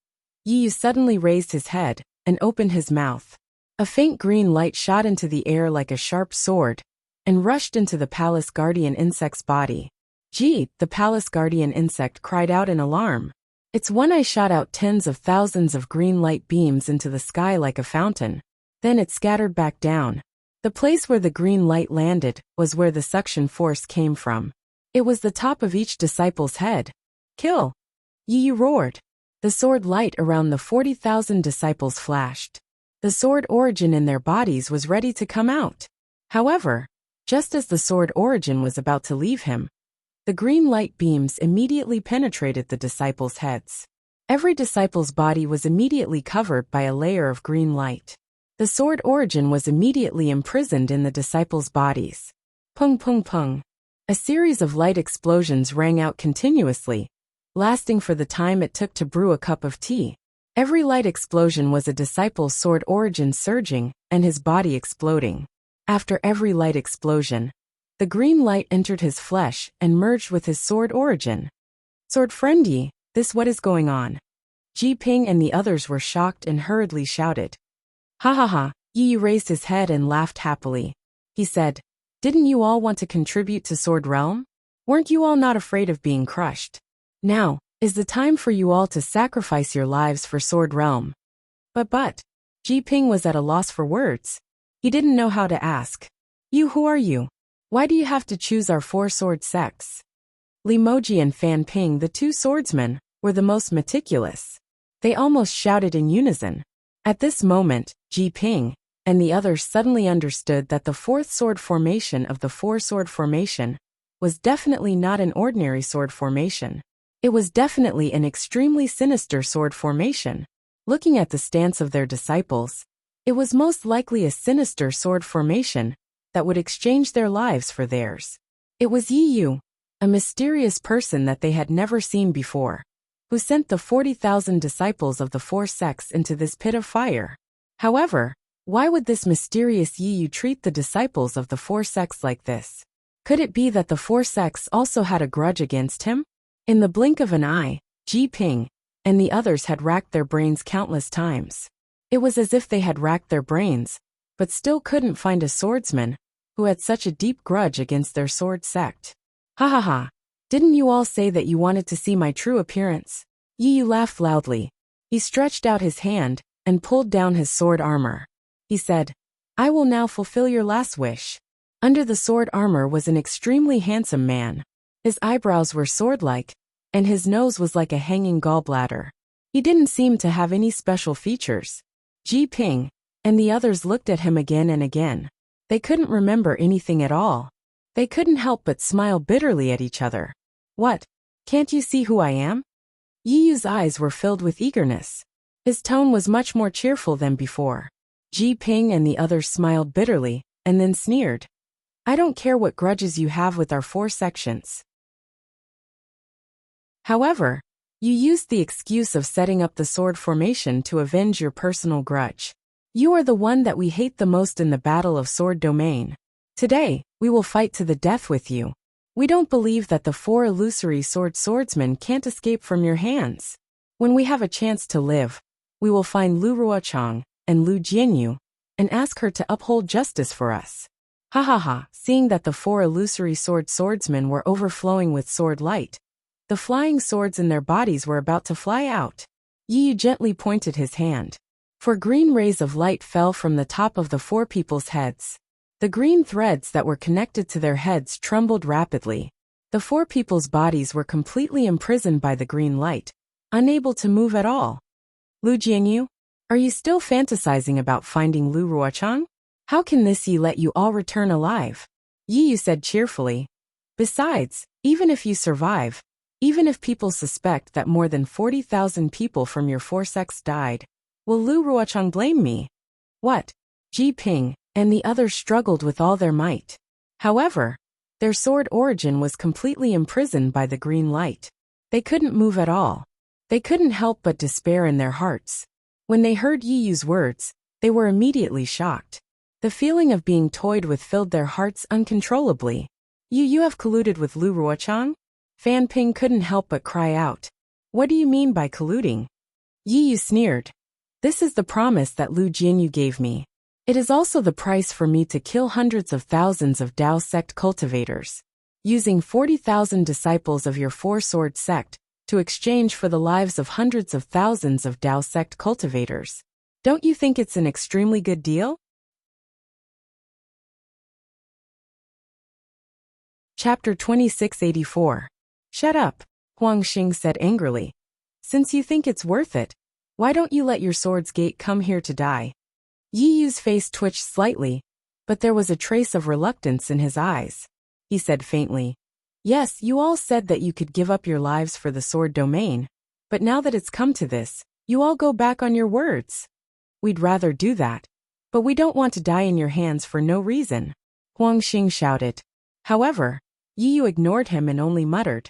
Yi Yu suddenly raised his head and opened his mouth. A faint green light shot into the air like a sharp sword and rushed into the palace guardian insect's body. "Gee!" the palace guardian insect cried out in alarm. Its one eye shot out tens of thousands of green light beams into the sky like a fountain. Then it scattered back down. The place where the green light landed was where the suction force came from. It was the top of each disciple's head. "Kill!" Yi Yu roared. The sword light around the 40,000 disciples flashed. The sword origin in their bodies was ready to come out. However, just as the sword origin was about to leave him, the green light beams immediately penetrated the disciples' heads. Every disciple's body was immediately covered by a layer of green light. The sword origin was immediately imprisoned in the disciples' bodies. Pung pung pung. A series of light explosions rang out continuously, lasting for the time it took to brew a cup of tea. Every light explosion was a disciple's sword origin surging and his body exploding. After every light explosion, the green light entered his flesh and merged with his sword origin. Sword friendy, this what is going on? Ji Ping and the others were shocked and hurriedly shouted. Ha ha ha, Yi Yu raised his head and laughed happily. He said, didn't you all want to contribute to Sword Realm? Weren't you all not afraid of being crushed? Now is the time for you all to sacrifice your lives for Sword Realm. But, Ji Ping was at a loss for words. He didn't know how to ask. You, who are you? Why do you have to choose our four sword sects? Li Moji and Fan Ping, the two swordsmen, were the most meticulous. They almost shouted in unison. At this moment, Ji Ping and the others suddenly understood that the fourth sword formation of the four-sword formation was definitely not an ordinary sword formation. It was definitely an extremely sinister sword formation. Looking at the stance of their disciples, it was most likely a sinister sword formation that would exchange their lives for theirs. It was Yi Yu, a mysterious person that they had never seen before, who sent the 40,000 disciples of the four sects into this pit of fire. However, why would this mysterious Yi Yu treat the disciples of the four sects like this? Could it be that the four sects also had a grudge against him? In the blink of an eye, Ji Ping and the others had racked their brains countless times. It was as if they had racked their brains, but still couldn't find a swordsman who had such a deep grudge against their sword sect. Ha ha ha, didn't you all say that you wanted to see my true appearance? Yi Yu laughed loudly. He stretched out his hand and pulled down his sword armor. He said, I will now fulfill your last wish. Under the sword armor was an extremely handsome man. His eyebrows were sword-like, and his nose was like a hanging gallbladder. He didn't seem to have any special features. Ji Ping and the others looked at him again and again. They couldn't remember anything at all. They couldn't help but smile bitterly at each other. What? Can't you see who I am? Yi Yu's eyes were filled with eagerness. His tone was much more cheerful than before. Ji Ping and the others smiled bitterly, and then sneered. I don't care what grudges you have with our four sections. However, you used the excuse of setting up the sword formation to avenge your personal grudge. You are the one that we hate the most in the battle of Sword Domain. Today, we will fight to the death with you. We don't believe that the four illusory swordsmen can't escape from your hands. When we have a chance to live, we will find Lu Ruochang and Lu Jianyu and ask her to uphold justice for us. Ha ha ha, seeing that the four illusory swordsmen were overflowing with sword light, the flying swords in their bodies were about to fly out. Yi Yu gently pointed his hand. For green rays of light fell from the top of the four people's heads. The green threads that were connected to their heads trembled rapidly. The four people's bodies were completely imprisoned by the green light, unable to move at all. Lu Jianyu, are you still fantasizing about finding Lu Ruochang? How can this Yi let you all return alive? Yi Yu said cheerfully. Besides, even if you survive, even if people suspect that more than 40,000 people from your four sects died, will Lu Ruochang blame me? What? Ji Ping and the others struggled with all their might. However, their sword origin was completely imprisoned by the green light. They couldn't move at all. They couldn't help but despair in their hearts. When they heard Yi Yu's words, they were immediately shocked. The feeling of being toyed with filled their hearts uncontrollably. You have colluded with Lu Ruochang? Fan Ping couldn't help but cry out. What do you mean by colluding? Yi Yu sneered. This is the promise that Lu Jianyu gave me. It is also the price for me to kill hundreds of thousands of Dao sect cultivators, using 40,000 disciples of your four-sword sect to exchange for the lives of hundreds of thousands of Dao sect cultivators. Don't you think it's an extremely good deal? Chapter 2684. Shut up, Huang Xing said angrily. Since you think it's worth it, why don't you let your sword's gate come here to die? Yi Yu's face twitched slightly, but there was a trace of reluctance in his eyes. He said faintly, Yes, you all said that you could give up your lives for the sword domain, but now that it's come to this, you all go back on your words. We'd rather do that, but we don't want to die in your hands for no reason, Huang Xing shouted. However, Yi Yu ignored him and only muttered,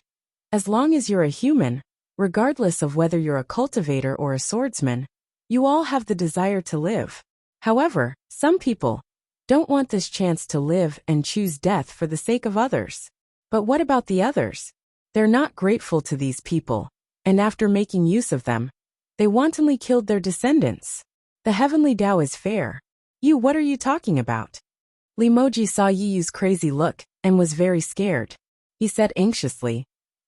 As long as you're a human, Regardless of whether you're a cultivator or a swordsman, you all have the desire to live. However, some people don't want this chance to live and choose death for the sake of others. But what about the others? They're not grateful to these people, and after making use of them, they wantonly killed their descendants. The heavenly Tao is fair. What are you talking about? Limoji saw Yi Yu's crazy look and was very scared. He said anxiously,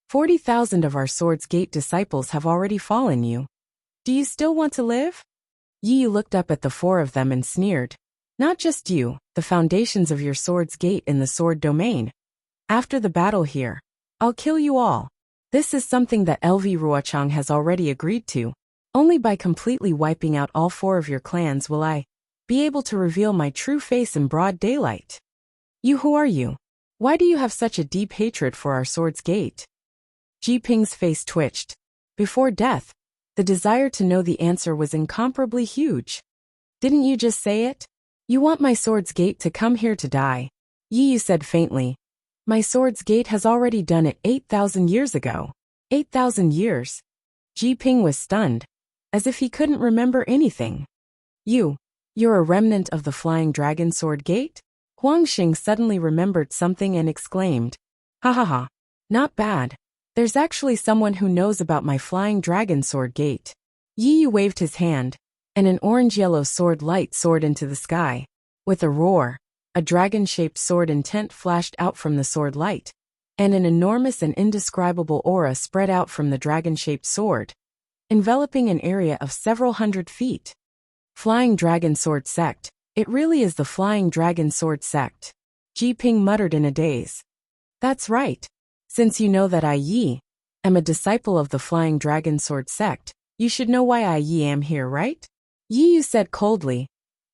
40,000 of our Sword's Gate disciples have already fallen. Do you still want to live? Yi Yu looked up at the four of them and sneered. Not just you, the foundations of your Sword's Gate in the sword domain. After the battle here, I'll kill you all. This is something that LV Ruochang has already agreed to. Only by completely wiping out all four of your clans will I be able to reveal my true face in broad daylight. Who are you? Why do you have such a deep hatred for our Sword's Gate? Ji Ping's face twitched. Before death, the desire to know the answer was incomparably huge. Didn't you just say it? You want my Sword's Gate to come here to die? Yi Yu said faintly. My Sword's Gate has already done it 8,000 years ago. 8,000 years? Ji Ping was stunned, as if he couldn't remember anything. You're a remnant of the Flying Dragon Sword Gate? Huang Xing suddenly remembered something and exclaimed. Ha ha ha. Not bad. There's actually someone who knows about my Flying Dragon Sword Gate. Yi Yu waved his hand, and an orange-yellow sword light soared into the sky. With a roar, a dragon-shaped sword intent flashed out from the sword light, and an enormous and indescribable aura spread out from the dragon-shaped sword, enveloping an area of several hundred feet. Flying Dragon Sword Sect. It really is the Flying Dragon Sword Sect. Ji Ping muttered in a daze. That's right. Since you know that I am a disciple of the Flying Dragon Sword Sect, you should know why I am here, right? Yi Yu said coldly.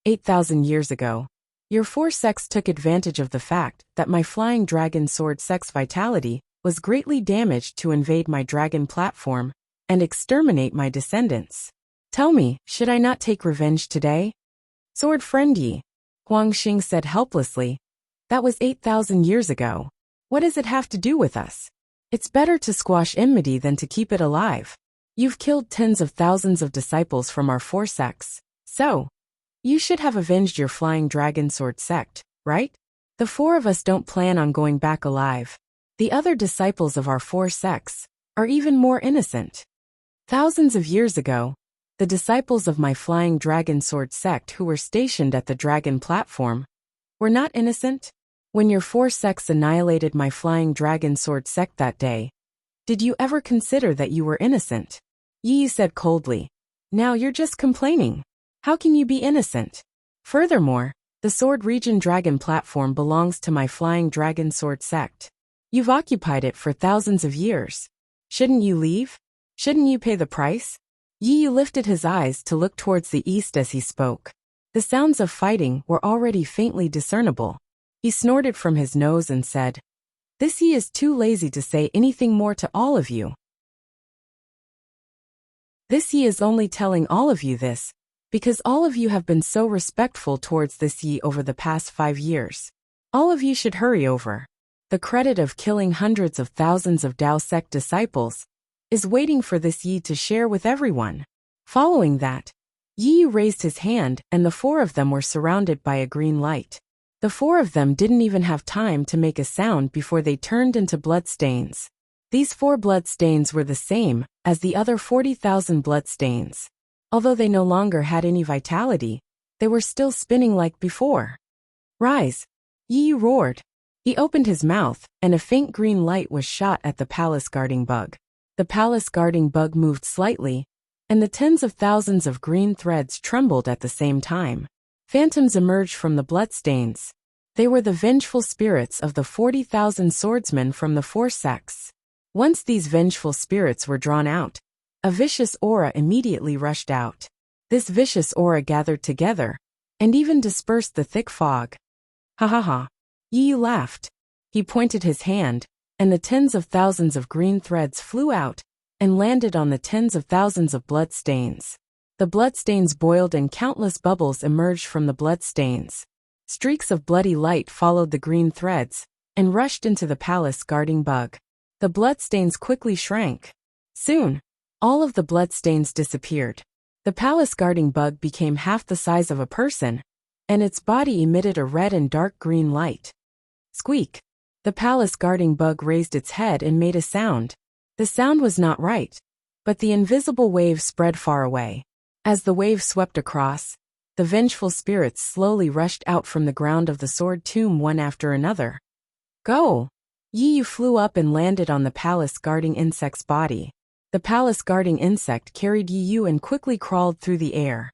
8,000 years ago, your four sects took advantage of the fact that my Flying Dragon Sword Sect's vitality was greatly damaged to invade my dragon platform and exterminate my descendants. Tell me, should I not take revenge today? Sword friend Yi, Huang Xing said helplessly. That was 8,000 years ago. What does it have to do with us? It's better to squash enmity than to keep it alive. You've killed tens of thousands of disciples from our four sects, so you should have avenged your Flying Dragon Sword Sect, right? The four of us don't plan on going back alive. The other disciples of our four sects are even more innocent. Thousands of years ago, the disciples of my Flying Dragon Sword Sect who were stationed at the dragon platform were not innocent. When your four sects annihilated my Flying Dragon Sword Sect that day, did you ever consider that you were innocent? Yi Yu said coldly. Now you're just complaining. How can you be innocent? Furthermore, the Sword Region Dragon platform belongs to my Flying Dragon Sword Sect. You've occupied it for thousands of years. Shouldn't you leave? Shouldn't you pay the price? Yi Yu lifted his eyes to look towards the east as he spoke. The sounds of fighting were already faintly discernible. He snorted from his nose and said, This Yi is too lazy to say anything more to all of you. This Yi is only telling all of you this, because all of you have been so respectful towards this Yi over the past 5 years. All of you should hurry over. The credit of killing hundreds of thousands of Dao sect disciples is waiting for this Yi to share with everyone. Following that, Yi Yu raised his hand and the four of them were surrounded by a green light. The four of them didn't even have time to make a sound before they turned into bloodstains. These 4 bloodstains were the same as the other 40,000 bloodstains. Although they no longer had any vitality, they were still spinning like before. Rise! Yi Yu roared. He opened his mouth, and a faint green light was shot at the palace guarding bug. The palace guarding bug moved slightly, and the tens of thousands of green threads trembled at the same time. Phantoms emerged from the bloodstains. They were the vengeful spirits of the 40,000 swordsmen from the 4 sects. Once these vengeful spirits were drawn out, a vicious aura immediately rushed out. This vicious aura gathered together, and even dispersed the thick fog. Ha ha ha. Yi Yu laughed. He pointed his hand, and the tens of thousands of green threads flew out and landed on the tens of thousands of bloodstains. The bloodstains boiled and countless bubbles emerged from the bloodstains. Streaks of bloody light followed the green threads and rushed into the palace guarding bug. The bloodstains quickly shrank. Soon, All of the bloodstains disappeared. The palace guarding bug became half the size of a person, and its body emitted a red and dark green light. Squeak! The palace guarding bug raised its head and made a sound. The sound was not right, but the invisible wave spread far away. As the wave swept across, the vengeful spirits slowly rushed out from the ground of the sword tomb one after another. Go! Yi flew up and landed on the palace guarding insect's body. The palace guarding insect carried Yi and quickly crawled through the air.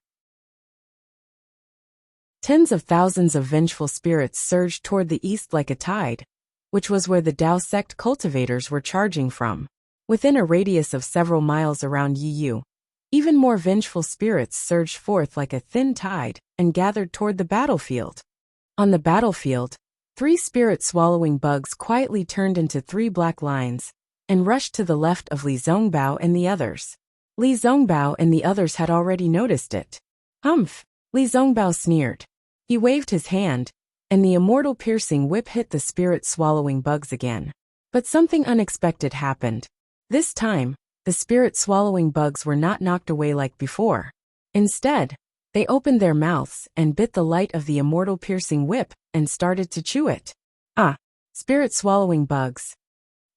Tens of thousands of vengeful spirits surged toward the east like a tide, which was where the Dao sect cultivators were charging from. Within a radius of several miles around Yi, even more vengeful spirits surged forth like a thin tide and gathered toward the battlefield. On the battlefield, 3 spirit-swallowing bugs quietly turned into 3 black lines and rushed to the left of Li Zongbao and the others. Li Zongbao and the others had already noticed it. Humph! Li Zongbao sneered. He waved his hand, and the immortal piercing whip hit the spirit-swallowing bugs again. But something unexpected happened. This time, the spirit-swallowing bugs were not knocked away like before. Instead, they opened their mouths and bit the light of the immortal piercing whip and started to chew it. Ah! Spirit-swallowing bugs.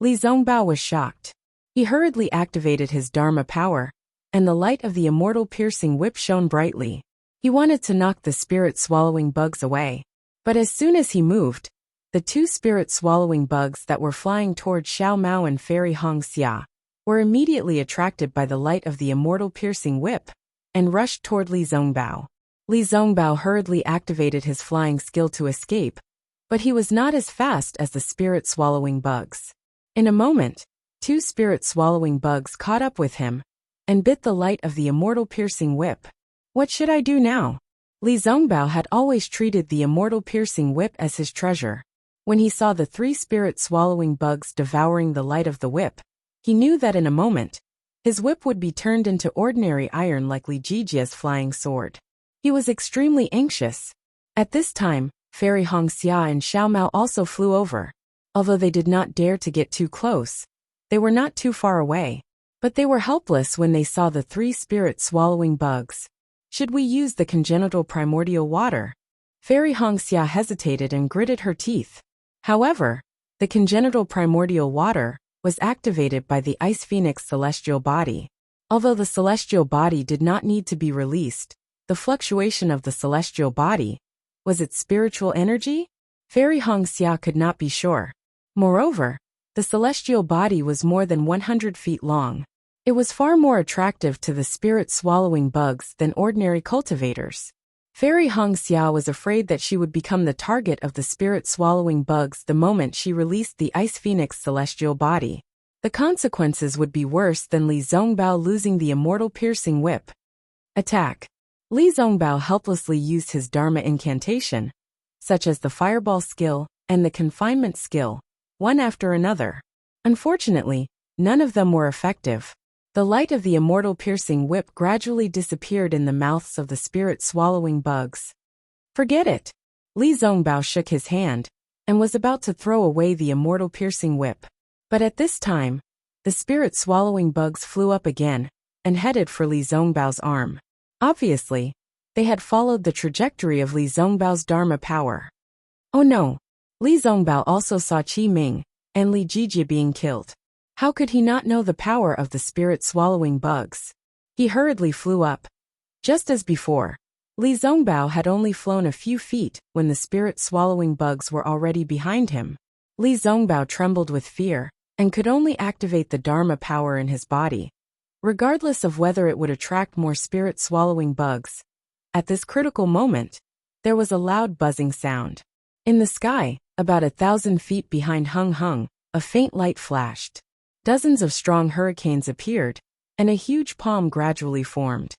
Li Zongbao was shocked. He hurriedly activated his Dharma power, and the light of the immortal piercing whip shone brightly. He wanted to knock the spirit-swallowing bugs away. But as soon as he moved, the 2 spirit-swallowing bugs that were flying toward Xiao Mao and Fairy Hong Xia were immediately attracted by the light of the immortal piercing whip and rushed toward Li Zongbao. Li Zongbao hurriedly activated his flying skill to escape, but he was not as fast as the spirit-swallowing bugs. In a moment, 2 spirit-swallowing bugs caught up with him and bit the light of the immortal piercing whip. What should I do now? Li Zongbao had always treated the immortal piercing whip as his treasure. When he saw the 3 spirit-swallowing bugs devouring the light of the whip, he knew that in a moment, his whip would be turned into ordinary iron like Li Jijia's flying sword. He was extremely anxious. At this time, Fairy Hong Xia and Xiao Mao also flew over. Although they did not dare to get too close, they were not too far away. But they were helpless when they saw the 3 spirit-swallowing bugs. Should we use the congenital primordial water? Fairy Hong Xia hesitated and gritted her teeth. However, the congenital primordial water was activated by the Ice Phoenix celestial body. Although the celestial body did not need to be released, the fluctuation of the celestial body was its spiritual energy? Fairy Hong Xia could not be sure. Moreover, the celestial body was more than 100 feet long. It was far more attractive to the spirit-swallowing bugs than ordinary cultivators. Fairy Hong Xia was afraid that she would become the target of the spirit-swallowing bugs the moment she released the Ice Phoenix celestial body. The consequences would be worse than Li Zongbao losing the immortal piercing whip. Attack! Li Zongbao helplessly used his Dharma incantation, such as the fireball skill and the confinement skill, one after another. Unfortunately, none of them were effective. The light of the immortal piercing whip gradually disappeared in the mouths of the spirit-swallowing bugs. Forget it! Li Zongbao shook his hand and was about to throw away the immortal piercing whip. But at this time, the spirit-swallowing bugs flew up again and headed for Li Zongbao's arm. Obviously, they had followed the trajectory of Li Zongbao's Dharma power. Oh no! Li Zongbao also saw Qi Ming and Li Jijia being killed. How could he not know the power of the spirit-swallowing bugs? He hurriedly flew up. Just as before, Li Zongbao had only flown a few feet when the spirit-swallowing bugs were already behind him. Li Zongbao trembled with fear and could only activate the Dharma power in his body, regardless of whether it would attract more spirit-swallowing bugs. At this critical moment, there was a loud buzzing sound. In the sky, about 1,000 feet behind Hung Hung, a faint light flashed. Dozens of strong hurricanes appeared, and a huge palm gradually formed.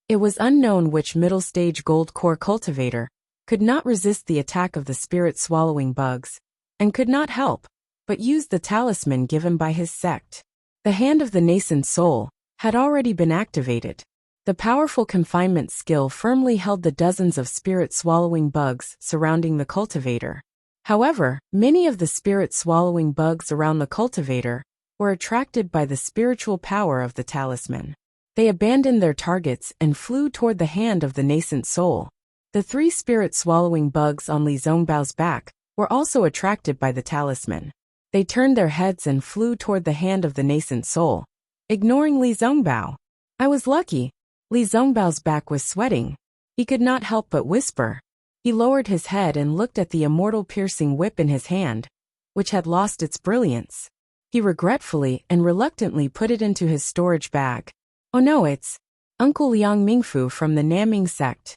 It was unknown which middle-stage gold core cultivator could not resist the attack of the spirit-swallowing bugs, and could not help but use the talisman given by his sect. The hand of the nascent soul had already been activated. The powerful confinement skill firmly held the dozens of spirit-swallowing bugs surrounding the cultivator. However, many of the spirit-swallowing bugs around the cultivator were attracted by the spiritual power of the talisman. They abandoned their targets and flew toward the hand of the nascent soul. The 3 spirit-swallowing bugs on Li Zhongbao's back were also attracted by the talisman. They turned their heads and flew toward the hand of the nascent soul, ignoring Li Zhongbao. I was lucky. Li Zhongbao's back was sweating. He could not help but whisper. He lowered his head and looked at the immortal piercing whip in his hand, which had lost its brilliance. He regretfully and reluctantly put it into his storage bag. Oh no, it's Uncle Liang Mingfu from the Naming sect.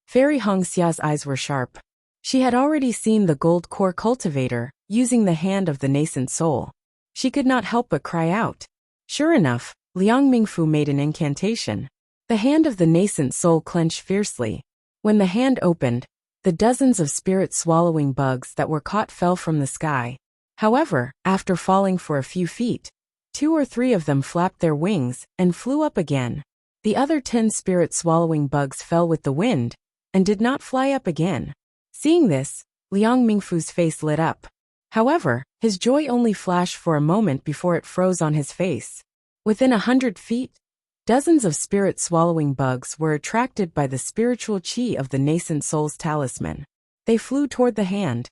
Fairy Hong Xia's eyes were sharp. She had already seen the gold core cultivator using the hand of the nascent soul. She could not help but cry out. Sure enough, Liang Mingfu made an incantation. The hand of the nascent soul clenched fiercely. When the hand opened, the dozens of spirit-swallowing bugs that were caught fell from the sky. However, after falling for a few feet, 2 or 3 of them flapped their wings and flew up again. The other 10 spirit-swallowing bugs fell with the wind and did not fly up again. Seeing this, Liang Mingfu's face lit up. However, his joy only flashed for a moment before it froze on his face. Within 100 feet, dozens of spirit-swallowing bugs were attracted by the spiritual qi of the nascent soul's talisman. They flew toward the hand.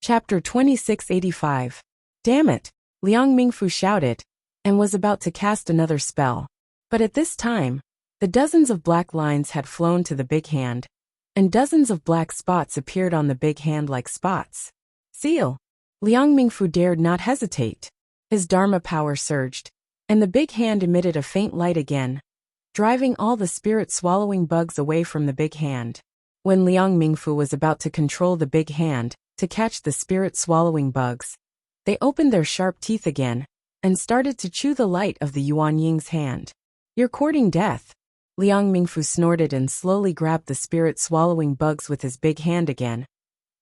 Chapter 2685. Damn it! Liang Mingfu shouted, and was about to cast another spell. But at this time, the dozens of black lines had flown to the big hand, and dozens of black spots appeared on the big hand like spots. Seal! Liang Mingfu dared not hesitate. His Dharma power surged, and the big hand emitted a faint light again, driving all the spirit-swallowing bugs away from the big hand. When Liang Mingfu was about to control the big hand to catch the spirit-swallowing bugs, they opened their sharp teeth again and started to chew the light of the Yuan Ying's hand. You're courting death. Liang Mingfu snorted and slowly grabbed the spirit-swallowing bugs with his big hand again.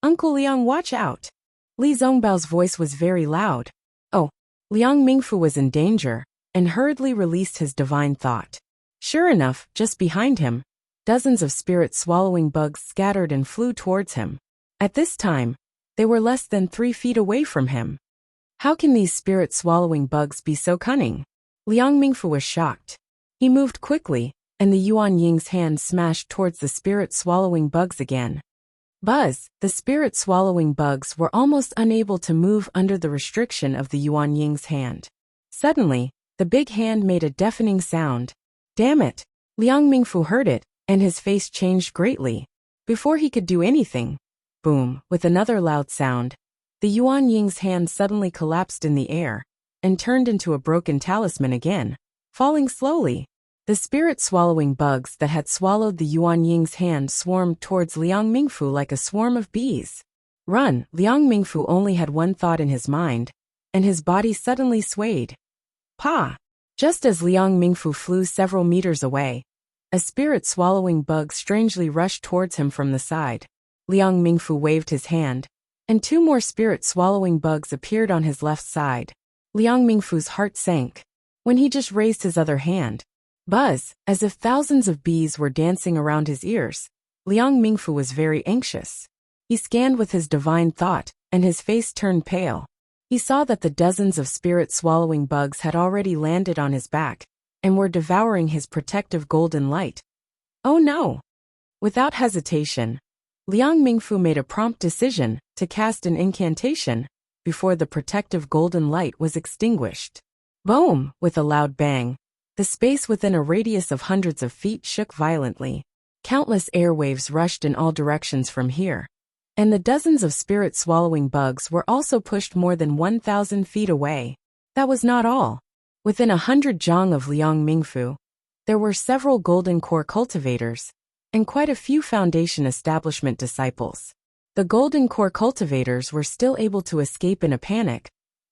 Uncle Liang, watch out! Li Zhongbao's voice was very loud. Oh, Liang Mingfu was in danger, and hurriedly released his divine thought. Sure enough, just behind him, dozens of spirit-swallowing bugs scattered and flew towards him. At this time, they were less than 3 feet away from him. How can these spirit-swallowing bugs be so cunning? Liang Mingfu was shocked. He moved quickly, and the Yuan Ying's hand smashed towards the spirit-swallowing bugs again. Buzz! The spirit-swallowing bugs were almost unable to move under the restriction of the Yuan Ying's hand. Suddenly, the big hand made a deafening sound. Damn it! Liang Mingfu heard it, and his face changed greatly. Before he could do anything, boom, with another loud sound, the Yuan Ying's hand suddenly collapsed in the air and turned into a broken talisman again, falling slowly. The spirit-swallowing bugs that had swallowed the Yuan Ying's hand swarmed towards Liang Mingfu like a swarm of bees. Run! Liang Mingfu only had one thought in his mind, and his body suddenly swayed. Pa! Just as Liang Mingfu flew several meters away, a spirit-swallowing bug strangely rushed towards him from the side. Liang Mingfu waved his hand, and 2 more spirit-swallowing bugs appeared on his left side. Liang Mingfu's heart sank when he just raised his other hand. Buzz, as if thousands of bees were dancing around his ears. Liang Mingfu was very anxious. He scanned with his divine thought, and his face turned pale. He saw that the dozens of spirit-swallowing bugs had already landed on his back, and were devouring his protective golden light. Oh no! Without hesitation, Liang Mingfu made a prompt decision to cast an incantation before the protective golden light was extinguished. Boom! With a loud bang, the space within a radius of hundreds of feet shook violently. Countless airwaves rushed in all directions from here, and the dozens of spirit-swallowing bugs were also pushed more than 1,000 feet away. That was not all. Within 100 zhang of Liang Mingfu, there were several golden core cultivators, and quite a few foundation establishment disciples. The golden core cultivators were still able to escape in a panic,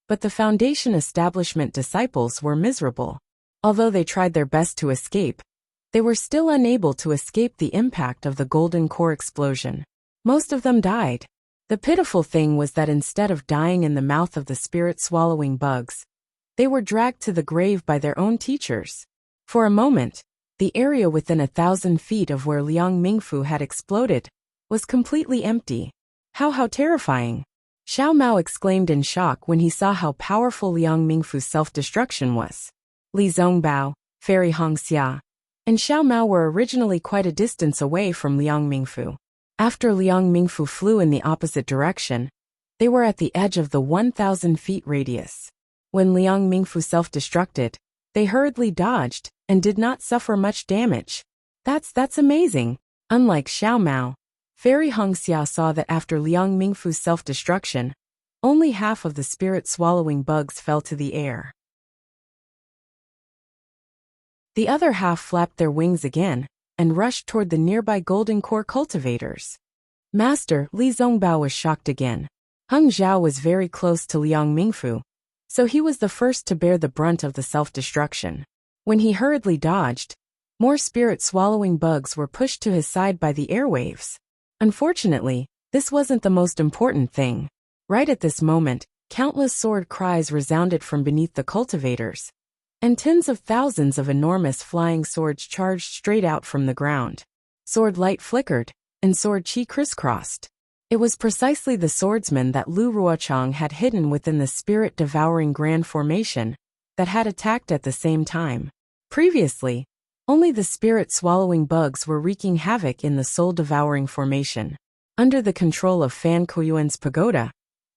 but the foundation establishment disciples were miserable. Although they tried their best to escape, they were still unable to escape the impact of the golden core explosion. Most of them died. The pitiful thing was that instead of dying in the mouth of the spirit-swallowing bugs, they were dragged to the grave by their own teachers. For a moment, the area within 1,000 feet of where Liang Mingfu had exploded was completely empty. How terrifying! Xiao Mao exclaimed in shock when he saw how powerful Liang Mingfu's self-destruction was. Li Zongbao, Fairy Hongxia, and Xiao Mao were originally quite a distance away from Liang Mingfu. After Liang Mingfu flew in the opposite direction, they were at the edge of the 1,000 feet radius. When Liang Mingfu self-destructed, they hurriedly dodged and did not suffer much damage. That's amazing. Unlike Xiao Mao, Fairy Hongxia saw that after Liang Mingfu's self-destruction, only half of the spirit-swallowing bugs fell to the air. The other half flapped their wings again and rushed toward the nearby golden core cultivators. Master, Li Zongbao was shocked again. Heng Zhao was very close to Liang Mingfu, so he was the first to bear the brunt of the self-destruction. When he hurriedly dodged, more spirit-swallowing bugs were pushed to his side by the airwaves. Unfortunately, this wasn't the most important thing. Right at this moment, countless sword cries resounded from beneath the cultivators, and tens of thousands of enormous flying swords charged straight out from the ground. Sword light flickered, and sword chi crisscrossed. It was precisely the swordsman that Lu Ruochang had hidden within the spirit-devouring grand formation that had attacked at the same time. Previously, only the spirit-swallowing bugs were wreaking havoc in the soul-devouring formation. Under the control of Fan Koyuan's pagoda,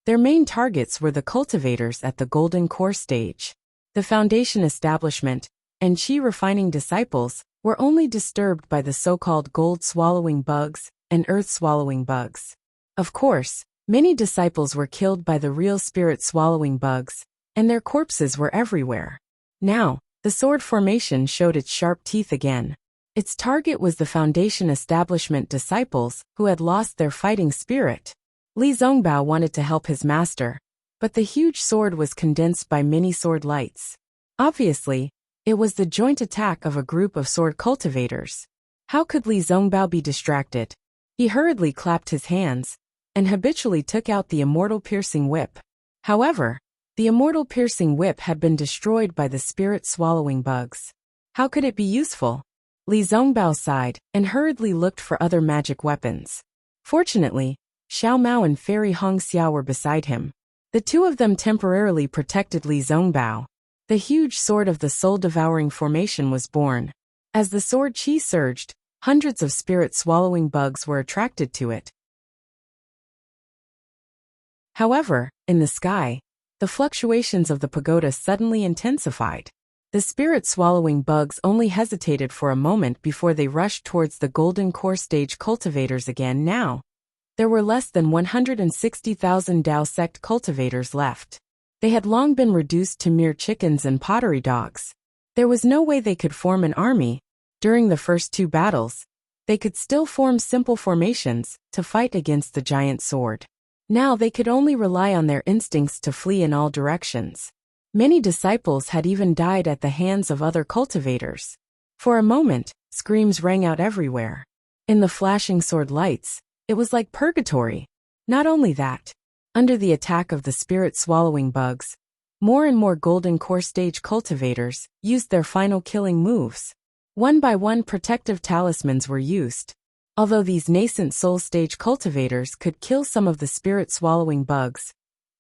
their main targets were the cultivators at the golden core stage. The foundation establishment and chi-refining disciples were only disturbed by the so-called gold-swallowing bugs and earth-swallowing bugs. Of course, many disciples were killed by the real spirit-swallowing bugs, and their corpses were everywhere. Now, the sword formation showed its sharp teeth again. Its target was the foundation establishment disciples who had lost their fighting spirit. Li Zongbao wanted to help his master, but the huge sword was condensed by many sword lights. Obviously, it was the joint attack of a group of sword cultivators. How could Li Zongbao be distracted? He hurriedly clapped his hands and habitually took out the immortal piercing whip. However, the immortal piercing whip had been destroyed by the spirit-swallowing bugs. How could it be useful? Li Zongbao sighed and hurriedly looked for other magic weapons. Fortunately, Xiao Mao and Fairy Hongxia were beside him. The two of them temporarily protected Li Zongbao. The huge sword of the soul-devouring formation was born. As the sword chi surged, hundreds of spirit-swallowing bugs were attracted to it. However, in the sky, the fluctuations of the pagoda suddenly intensified. The spirit-swallowing bugs only hesitated for a moment before they rushed towards the golden core stage cultivators again. Now, there were less than 160,000 Dao sect cultivators left. They had long been reduced to mere chickens and pottery dogs. There was no way they could form an army. During the first two battles, they could still form simple formations to fight against the giant sword. Now they could only rely on their instincts to flee in all directions. Many disciples had even died at the hands of other cultivators. For a moment, screams rang out everywhere. In the flashing sword lights, it was like purgatory. Not only that, under the attack of the spirit-swallowing bugs, more and more golden core stage cultivators used their final killing moves. One by one protective talismans were used. Although these nascent soul stage cultivators could kill some of the spirit-swallowing bugs,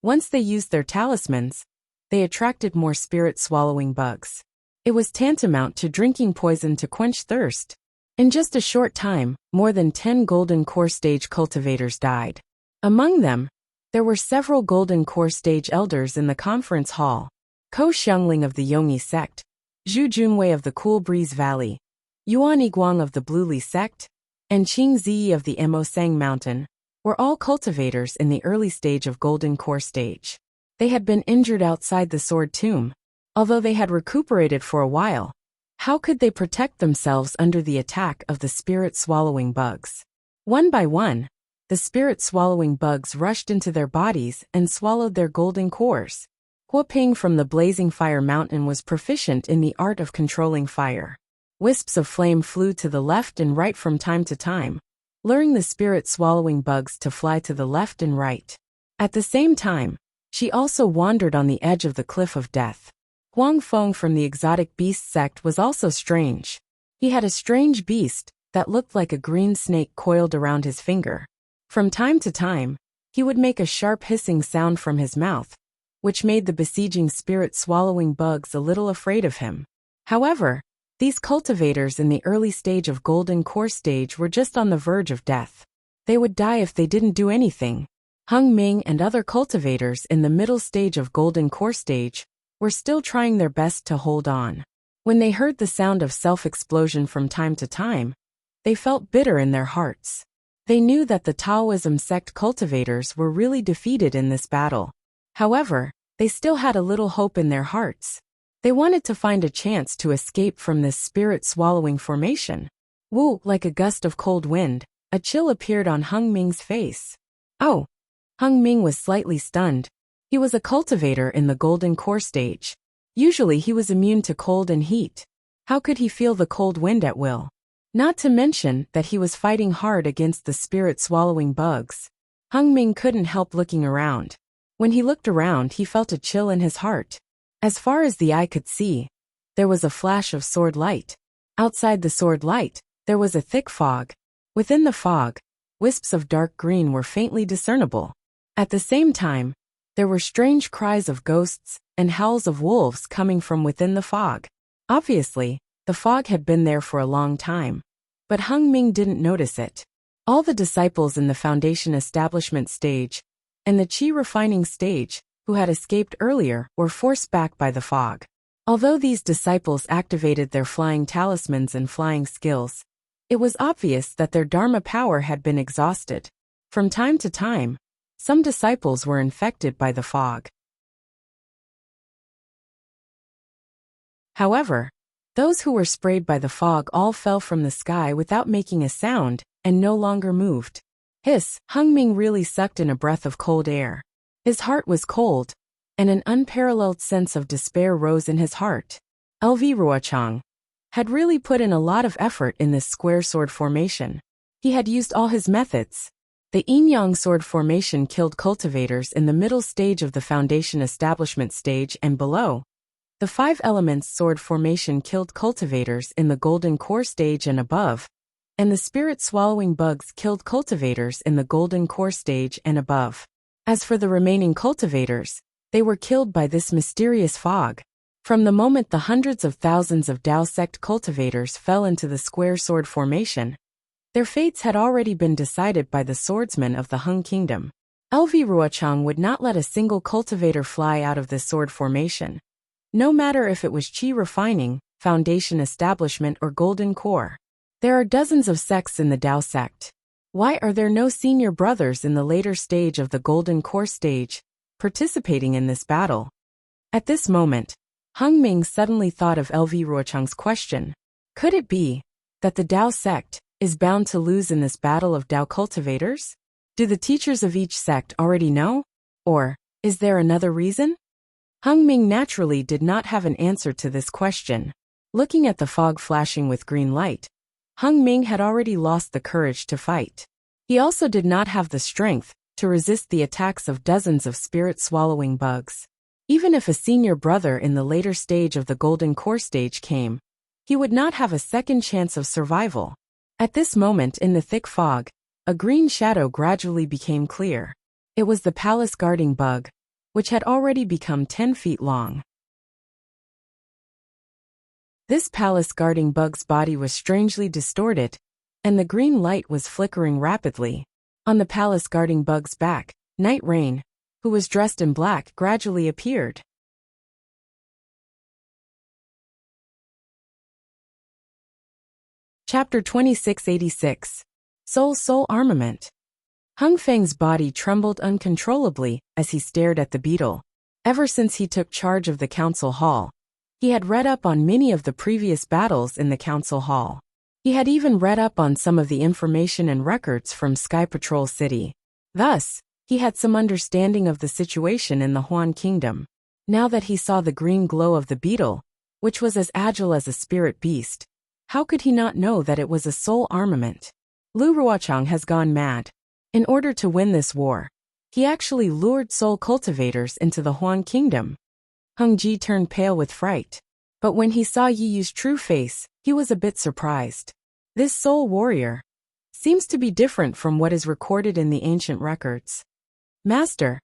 once they used their talismans, they attracted more spirit-swallowing bugs. It was tantamount to drinking poison to quench thirst. In just a short time, more than 10 golden core stage cultivators died. Among them, there were several golden core stage elders in the conference hall. Ko Xiangling of the Yongyi sect, Zhu Junwei of the Cool Breeze Valley, Yuan Yiguang of the Bluely sect, and Qing Ziyi of the Emosang Mountain were all cultivators in the early stage of golden core stage. They had been injured outside the sword tomb. Although they had recuperated for a while, how could they protect themselves under the attack of the spirit-swallowing bugs? One by one, the spirit-swallowing bugs rushed into their bodies and swallowed their golden cores. Huoping from the Blazing Fire Mountain was proficient in the art of controlling fire. Wisps of flame flew to the left and right from time to time, luring the spirit-swallowing bugs to fly to the left and right. At the same time, she also wandered on the edge of the cliff of death. Huang Feng from the exotic beast sect was also strange. He had a strange beast that looked like a green snake coiled around his finger. From time to time, he would make a sharp hissing sound from his mouth, which made the besieging spirit-swallowing bugs a little afraid of him. However, these cultivators in the early stage of Golden Core stage were just on the verge of death. They would die if they didn't do anything. Hung Ming and other cultivators in the middle stage of Golden Core stage were still trying their best to hold on. When they heard the sound of self-explosion from time to time, they felt bitter in their hearts. They knew that the Taoism sect cultivators were really defeated in this battle. However, they still had a little hope in their hearts. They wanted to find a chance to escape from this spirit-swallowing formation. Woo, like a gust of cold wind, a chill appeared on Hung Ming's face. Oh! Hung Ming was slightly stunned. He was a cultivator in the Golden Core stage. Usually he was immune to cold and heat. How could he feel the cold wind at will? Not to mention that he was fighting hard against the spirit-swallowing bugs. Hung Ming couldn't help looking around. When he looked around, he felt a chill in his heart. As far as the eye could see, there was a flash of sword light. Outside the sword light, there was a thick fog. Within the fog, wisps of dark green were faintly discernible. At the same time, there were strange cries of ghosts and howls of wolves coming from within the fog. Obviously, the fog had been there for a long time, but Hung Ming didn't notice it. All the disciples in the Foundation establishment stage and the Qi refining stage, who had escaped earlier, were forced back by the fog. Although these disciples activated their flying talismans and flying skills, it was obvious that their Dharma power had been exhausted. From time to time, some disciples were infected by the fog. However, those who were sprayed by the fog all fell from the sky without making a sound and no longer moved. Hiss! Hung Ming really sucked in a breath of cold air. His heart was cold, and an unparalleled sense of despair rose in his heart. LV Ruochang had really put in a lot of effort in this square sword formation. He had used all his methods. The yin-yang sword formation killed cultivators in the middle stage of the Foundation establishment stage and below. The 5 elements sword formation killed cultivators in the Golden Core stage and above, and the spirit-swallowing bugs killed cultivators in the Golden Core stage and above. As for the remaining cultivators, they were killed by this mysterious fog. From the moment the hundreds of thousands of Dao sect cultivators fell into the square sword formation, their fates had already been decided by the swordsmen of the Hung Kingdom. LV Ruochang would not let a single cultivator fly out of this sword formation, no matter if it was Qi refining, Foundation establishment or Golden Core. There are dozens of sects in the Dao sect. Why are there no senior brothers in the later stage of the Golden Core stage, participating in this battle? At this moment, Hung Ming suddenly thought of LV Ruochang's question. Could it be that the Dao sect is bound to lose in this battle of Dao cultivators? Do the teachers of each sect already know? Or is there another reason? Hung Ming naturally did not have an answer to this question. Looking at the fog flashing with green light, Hung Ming had already lost the courage to fight. He also did not have the strength to resist the attacks of dozens of spirit-swallowing bugs. Even if a senior brother in the later stage of the Golden Core stage came, he would not have a second chance of survival. At this moment in the thick fog, a green shadow gradually became clear. It was the palace guarding bug, which had already become 10 feet long. This palace guarding bug's body was strangely distorted, and the green light was flickering rapidly. On the palace guarding bug's back, Night Rain, who was dressed in black, gradually appeared. Chapter 2686. Soul Armament. Hung Feng's body trembled uncontrollably as he stared at the beetle. Ever since he took charge of the council hall, he had read up on many of the previous battles in the council hall. He had even read up on some of the information and records from Sky Patrol City. Thus, he had some understanding of the situation in the Huan Kingdom. Now that he saw the green glow of the beetle, which was as agile as a spirit beast, how could he not know that it was a soul armament? Lu Ruochang has gone mad. In order to win this war, he actually lured soul cultivators into the Huan Kingdom. Hung Ji turned pale with fright. But when he saw Yi Yu's true face, he was a bit surprised. This soul warrior seems to be different from what is recorded in the ancient records. Master.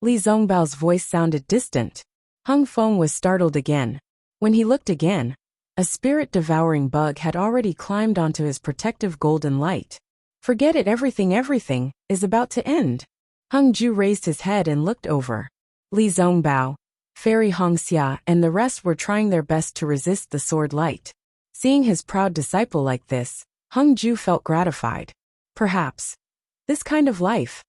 Li Zongbao's voice sounded distant. Hung Feng was startled again. When he looked again, a spirit-devouring bug had already climbed onto his protective golden light. Forget it, everything is about to end. Hung Ju raised his head and looked over. Li Zongbao, Fairy Hongxia, and the rest were trying their best to resist the sword light. Seeing his proud disciple like this, Hung Ju felt gratified. Perhaps this kind of life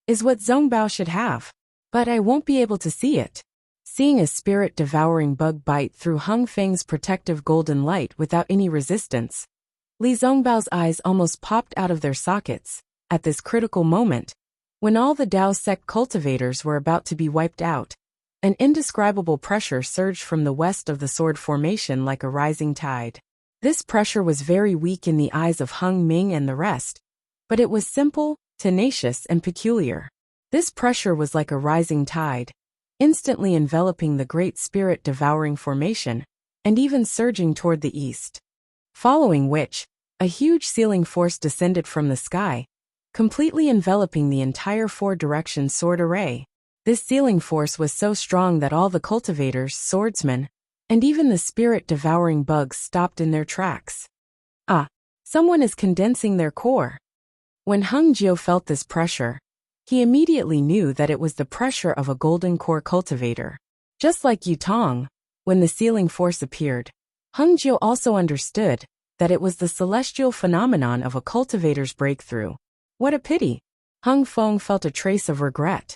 is what Zongbao should have. But I won't be able to see it. Seeing a spirit-devouring bug bite through Hung Feng's protective golden light without any resistance, Li Zongbao's eyes almost popped out of their sockets. At this critical moment, when all the Dao sect cultivators were about to be wiped out, an indescribable pressure surged from the west of the sword formation like a rising tide. This pressure was very weak in the eyes of Hung Ming and the rest, but it was simple, tenacious, and peculiar. This pressure was like a rising tide, instantly enveloping the great spirit-devouring formation, and even surging toward the east. Following which, a huge sealing force descended from the sky, completely enveloping the entire four-direction sword array. This sealing force was so strong that all the cultivators, swordsmen, and even the spirit-devouring bugs stopped in their tracks. Ah, someone is condensing their core. When Hung Jiu felt this pressure, he immediately knew that it was the pressure of a golden core cultivator. Just like Yu Tong, when the sealing force appeared, Hung Jiu also understood that it was the celestial phenomenon of a cultivator's breakthrough. What a pity! Hung Feng felt a trace of regret.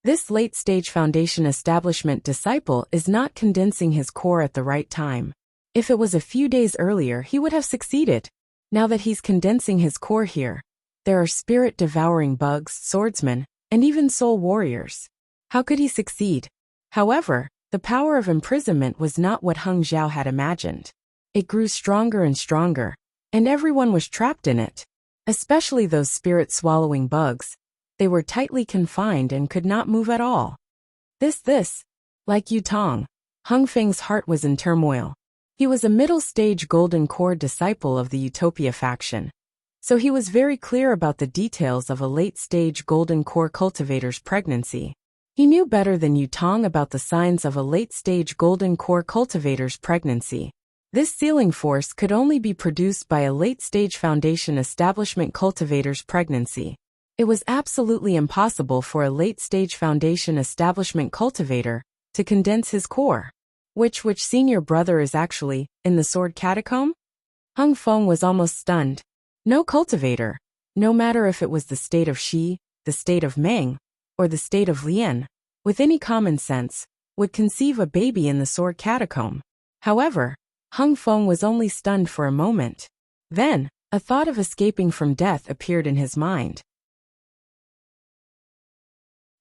This late-stage foundation establishment disciple is not condensing his core at the right time. If it was a few days earlier, he would have succeeded. Now that he's condensing his core here, there are spirit-devouring bugs, swordsmen, and even soul warriors. How could he succeed? However, the power of imprisonment was not what Hung Zhao had imagined. It grew stronger and stronger, and everyone was trapped in it. Especially those spirit-swallowing bugs. They were tightly confined and could not move at all. Like Yu Tong, Hung Feng's heart was in turmoil. He was a middle-stage golden core disciple of the Utopia faction, so he was very clear about the details of a late-stage golden core cultivator's pregnancy. He knew better than Yu Tong about the signs of a late-stage golden core cultivator's pregnancy. This sealing force could only be produced by a late-stage foundation establishment cultivator's pregnancy. It was absolutely impossible for a late-stage foundation establishment cultivator to condense his core. Which senior brother is actually in the sword catacomb? Hung Feng was almost stunned. No cultivator, no matter if it was the state of Shi, the state of Meng, or the state of Lian, with any common sense, would conceive a baby in the sword catacomb. However, Hung Feng was only stunned for a moment. Then, a thought of escaping from death appeared in his mind.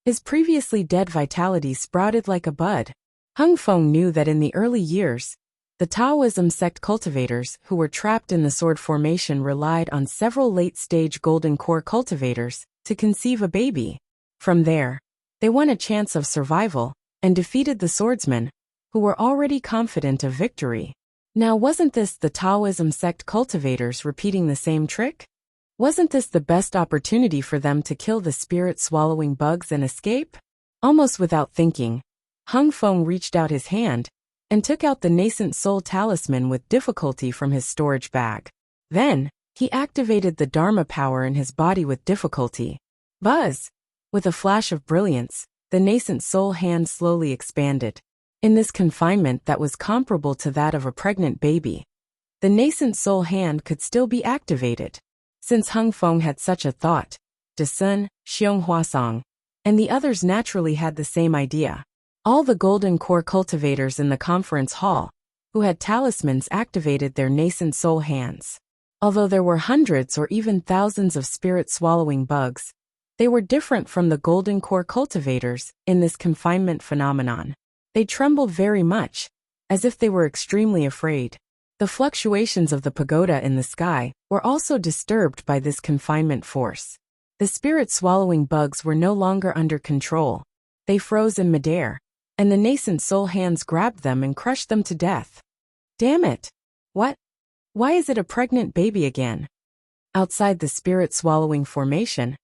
His previously dead vitality sprouted like a bud. Hung Feng knew that in the early years, the Taoism sect cultivators who were trapped in the sword formation relied on several late-stage golden core cultivators to conceive a baby. From there, they won a chance of survival and defeated the swordsmen, who were already confident of victory. Now, wasn't this the Taoism sect cultivators repeating the same trick? Wasn't this the best opportunity for them to kill the spirit-swallowing bugs and escape? Almost without thinking, Hung Feng reached out his hand and took out the nascent soul talisman with difficulty from his storage bag. Then, he activated the Dharma power in his body with difficulty. Buzz! With a flash of brilliance, the nascent soul hand slowly expanded. In this confinement that was comparable to that of a pregnant baby, the nascent soul hand could still be activated. Since Hung Feng had such a thought, De Sun, Xiong Huasong, and the others naturally had the same idea. All the golden core cultivators in the conference hall, who had talismans, activated their nascent soul hands. Although there were hundreds or even thousands of spirit-swallowing bugs, they were different from the golden core cultivators in this confinement phenomenon. They trembled very much, as if they were extremely afraid. The fluctuations of the pagoda in the sky were also disturbed by this confinement force. The spirit-swallowing bugs were no longer under control. They froze in midair, and the nascent soul hands grabbed them and crushed them to death. Damn it! What? Why is it a pregnant baby again? Outside the spirit-swallowing formation,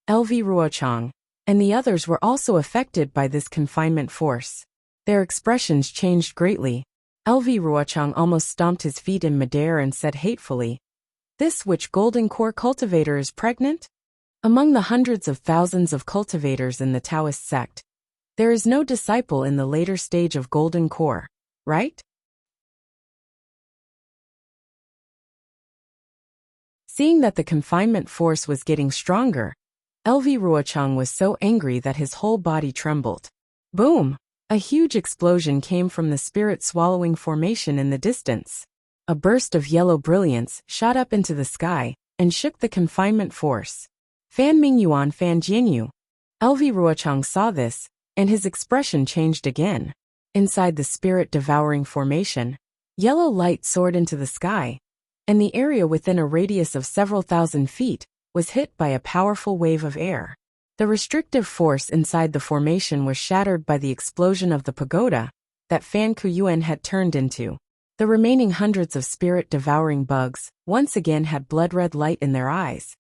LV Ruochang and the others were also affected by this confinement force. Their expressions changed greatly. LV Ruochang almost stomped his feet in midair and said hatefully, "This which golden core cultivator is pregnant?" Among the hundreds of thousands of cultivators in the Taoist sect, there is no disciple in the later stage of golden core, right? Seeing that the confinement force was getting stronger, LV Ruochang was so angry that his whole body trembled. Boom! A huge explosion came from the spirit-swallowing formation in the distance. A burst of yellow brilliance shot up into the sky and shook the confinement force. Fan Mingyuan Fan Jianyu. LV Ruochang saw this, and his expression changed again. Inside the spirit-devouring formation, yellow light soared into the sky, and the area within a radius of several thousand feet was hit by a powerful wave of air. The restrictive force inside the formation was shattered by the explosion of the pagoda that Fan Kuyuan had turned into. The remaining hundreds of spirit-devouring bugs once again had blood-red light in their eyes,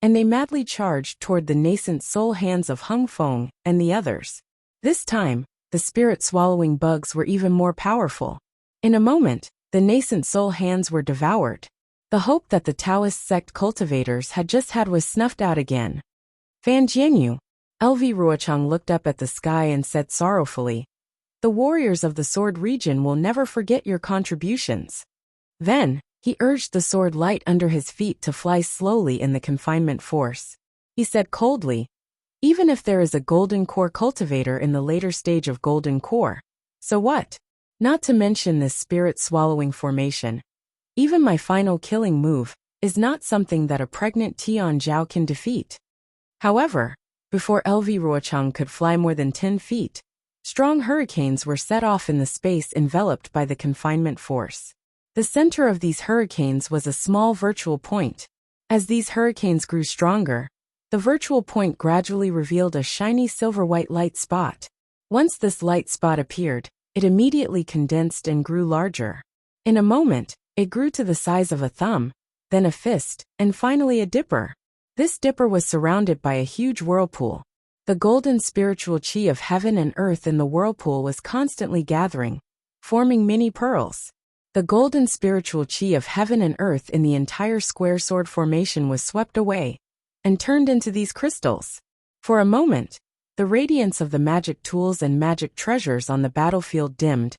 and they madly charged toward the nascent soul hands of Hung Feng and the others. This time, the spirit-swallowing bugs were even more powerful. In a moment, the nascent soul hands were devoured. The hope that the Taoist sect cultivators had just had was snuffed out again. Fan Jianyu, LV Ruochang looked up at the sky and said sorrowfully, "The warriors of the sword region will never forget your contributions." Then, he urged the sword light under his feet to fly slowly in the confinement force. He said coldly, "Even if there is a golden core cultivator in the later stage of golden core, so what? Not to mention this spirit-swallowing formation. Even my final killing move is not something that a pregnant Tian Zhao can defeat." However, before LV Ruochang could fly more than 10 feet, strong hurricanes were set off in the space enveloped by the confinement force. The center of these hurricanes was a small virtual point. As these hurricanes grew stronger, the virtual point gradually revealed a shiny silver-white light spot. Once this light spot appeared, it immediately condensed and grew larger. In a moment, it grew to the size of a thumb, then a fist, and finally a dipper. This dipper was surrounded by a huge whirlpool. The golden spiritual chi of heaven and earth in the whirlpool was constantly gathering, forming mini pearls. The golden spiritual chi of heaven and earth in the entire square sword formation was swept away and turned into these crystals. For a moment, the radiance of the magic tools and magic treasures on the battlefield dimmed,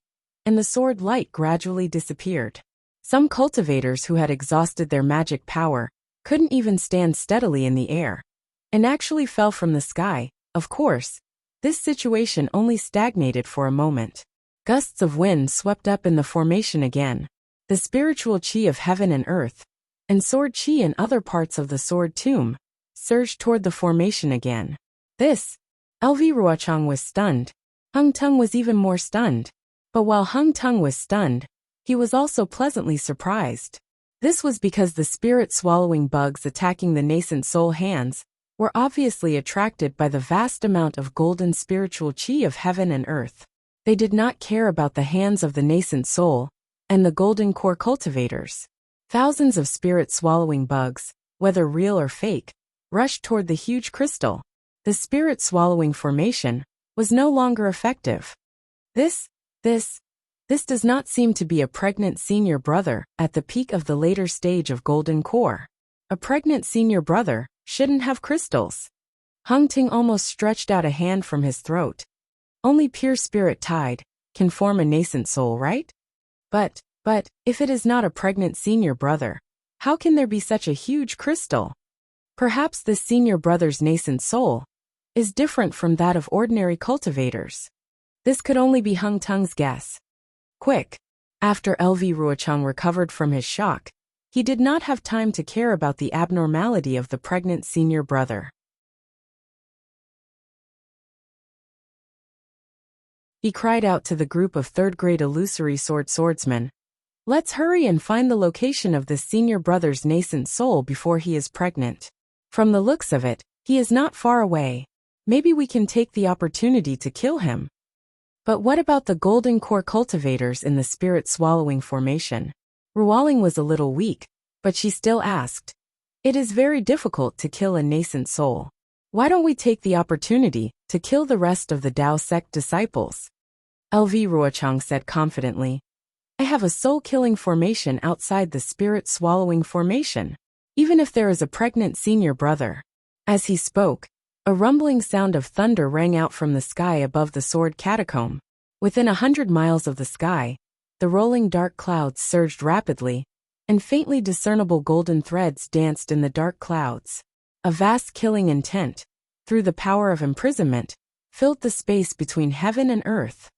and the sword light gradually disappeared. Some cultivators who had exhausted their magic power couldn't even stand steadily in the air, and actually fell from the sky. Of course, this situation only stagnated for a moment. Gusts of wind swept up in the formation again. The spiritual chi of heaven and earth, and sword chi in other parts of the sword tomb, surged toward the formation again. This, LV Ruochang was stunned. Hung Tung was even more stunned. But while Hung Tung was stunned, he was also pleasantly surprised. This was because the spirit-swallowing bugs attacking the nascent soul hands were obviously attracted by the vast amount of golden spiritual chi of heaven and earth. They did not care about the hands of the nascent soul and the golden core cultivators. Thousands of spirit-swallowing bugs, whether real or fake, rushed toward the huge crystal. The spirit-swallowing formation was no longer effective. This does not seem to be a pregnant senior brother at the peak of the later stage of golden core. A pregnant senior brother shouldn't have crystals. Hung Ting almost stretched out a hand from his throat. Only pure spirit tide can form a nascent soul, right? But, if it is not a pregnant senior brother, how can there be such a huge crystal? Perhaps this senior brother's nascent soul is different from that of ordinary cultivators. This could only be Hung Tung's guess. Quick! After LV Ruochang recovered from his shock, he did not have time to care about the abnormality of the pregnant senior brother. He cried out to the group of third-grade illusory swordsmen, "Let's hurry and find the location of this senior brother's nascent soul before he is pregnant. From the looks of it, he is not far away. Maybe we can take the opportunity to kill him." But what about the golden core cultivators in the spirit-swallowing formation? Ruoling was a little weak, but she still asked. It is very difficult to kill a nascent soul. Why don't we take the opportunity to kill the rest of the Tao sect disciples? LV Ruochang said confidently. I have a soul-killing formation outside the spirit-swallowing formation, even if there is a pregnant senior brother. As he spoke, a rumbling sound of thunder rang out from the sky above the sword catacomb. Within 100 miles of the sky, the rolling dark clouds surged rapidly, and faintly discernible golden threads danced in the dark clouds. A vast killing intent, through the power of imprisonment, filled the space between heaven and earth.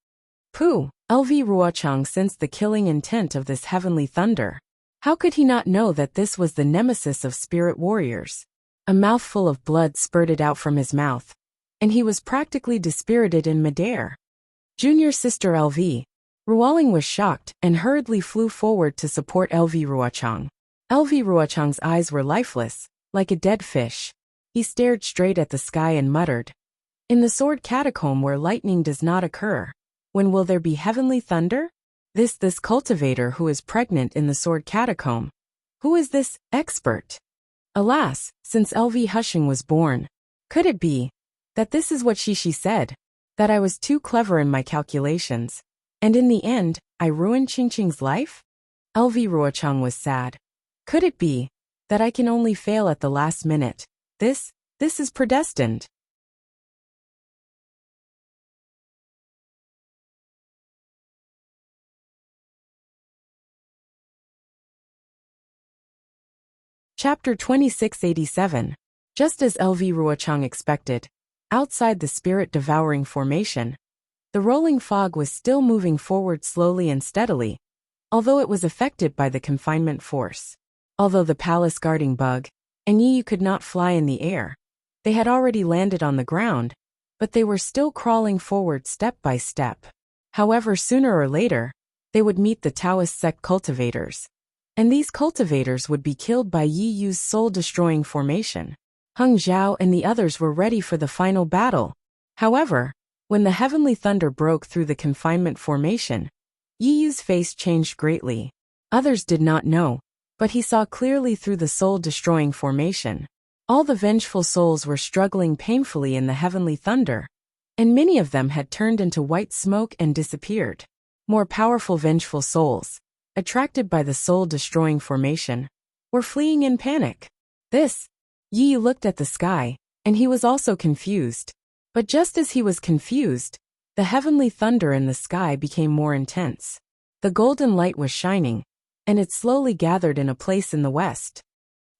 Pooh! LV Ruochang sensed the killing intent of this heavenly thunder. How could he not know that this was the nemesis of spirit warriors? A mouthful of blood spurted out from his mouth, and he was practically dispirited in midair. Junior sister LV Ruoling was shocked and hurriedly flew forward to support LV Ruochang. LV Ruochang's eyes were lifeless, like a dead fish. He stared straight at the sky and muttered, "In the sword catacomb where lightning does not occur, when will there be heavenly thunder? This cultivator who is pregnant in the sword catacomb. Who is this expert?" Alas, since LV Hushing was born, could it be that this is what she said, that I was too clever in my calculations, and in the end, I ruined Qingqing's life? LV Ruochang was sad. Could it be that I can only fail at the last minute? This is predestined. Chapter 2687. Just as LV Ruochang expected, outside the spirit-devouring formation, the rolling fog was still moving forward slowly and steadily, although it was affected by the confinement force. Although the palace-guarding bug and Yi could not fly in the air, they had already landed on the ground, but they were still crawling forward step by step. However, sooner or later, they would meet the Taoist sect cultivators, and these cultivators would be killed by Yi Yu's soul-destroying formation. Heng Zhao and the others were ready for the final battle. However, when the heavenly thunder broke through the confinement formation, Yi Yu's face changed greatly. Others did not know, but he saw clearly through the soul-destroying formation. All the vengeful souls were struggling painfully in the heavenly thunder, and many of them had turned into white smoke and disappeared. More powerful vengeful souls, attracted by the soul-destroying formation, were fleeing in panic. Yi looked at the sky, and he was also confused. But just as he was confused, the heavenly thunder in the sky became more intense. The golden light was shining, and it slowly gathered in a place in the west.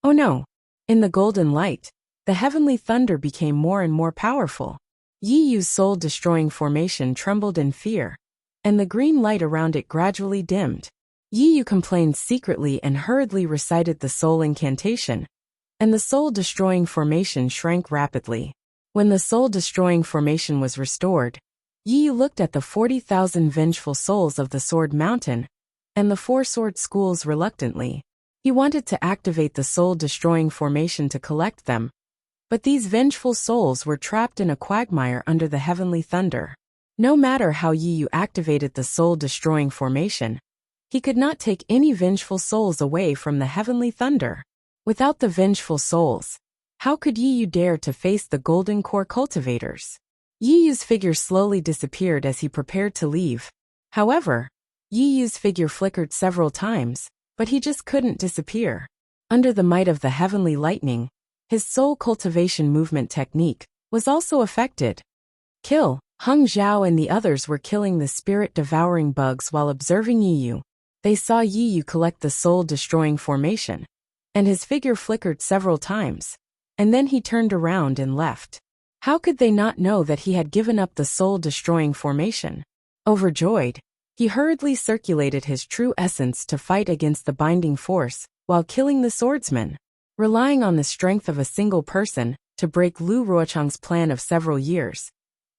Oh no! In the golden light, the heavenly thunder became more and more powerful. Yi Yu's soul-destroying formation trembled in fear, and the green light around it gradually dimmed. Yi Yu complained secretly and hurriedly recited the soul incantation, and the soul-destroying formation shrank rapidly. When the soul-destroying formation was restored, Yi Yu looked at the 40,000 vengeful souls of the Sword Mountain and the 4 sword schools reluctantly. He wanted to activate the soul-destroying formation to collect them, but these vengeful souls were trapped in a quagmire under the heavenly thunder. No matter how Yi Yu activated the soul-destroying formation, he could not take any vengeful souls away from the heavenly thunder. Without the vengeful souls, how could Yi Yu dare to face the golden core cultivators? Yi Yu's figure slowly disappeared as he prepared to leave. However, Yi Yu's figure flickered several times, but he just couldn't disappear. Under the might of the heavenly lightning, his soul cultivation movement technique was also affected. Kill! Heng Zhao and the others were killing the spirit-devouring bugs while observing Yi Yu. They saw Yi Yu collect the soul-destroying formation, and his figure flickered several times, and then he turned around and left. How could they not know that he had given up the soul-destroying formation? Overjoyed, he hurriedly circulated his true essence to fight against the binding force while killing the swordsman. Relying on the strength of a single person to break Lu Ruochang's plan of several years.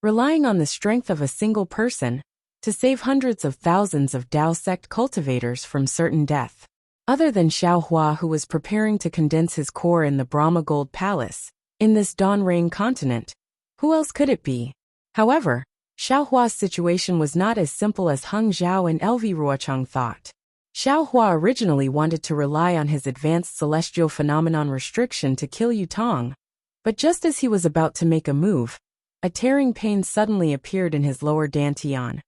Relying on the strength of a single person to save hundreds of thousands of Tao sect cultivators from certain death. Other than Xiao Hua, who was preparing to condense his core in the Brahma Gold Palace, in this Dawn Rain continent, who else could it be? However, Xiao Hua's situation was not as simple as Heng Zhao and LV Ruochang thought. Xiao Hua originally wanted to rely on his advanced celestial phenomenon restriction to kill Yu Tong, But just as he was about to make a move, a tearing pain suddenly appeared in his lower dantian,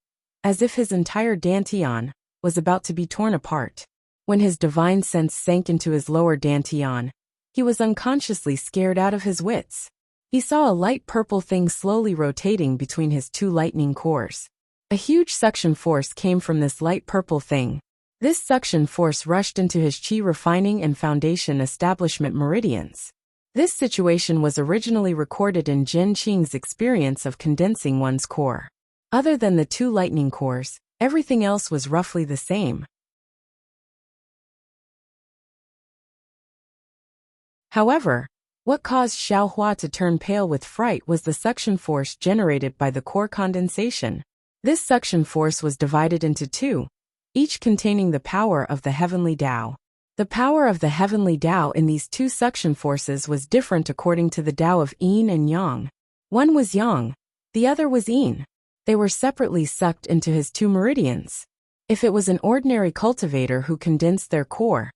as if his entire dantian was about to be torn apart. When his divine sense sank into his lower dantian, he was unconsciously scared out of his wits. He saw a light purple thing slowly rotating between his two lightning cores. A huge suction force came from this light purple thing. This suction force rushed into his qi refining and foundation establishment meridians. This situation was originally recorded in Jin Qing's experience of condensing one's core. Other than the two lightning cores, everything else was roughly the same. However, what caused Xiaohua to turn pale with fright was the suction force generated by the core condensation. This suction force was divided into two, each containing the power of the heavenly Tao. The power of the heavenly Tao in these two suction forces was different according to the Tao of Yin and Yang. One was Yang, the other was Yin. They were separately sucked into his two meridians. If it was an ordinary cultivator who condensed their core,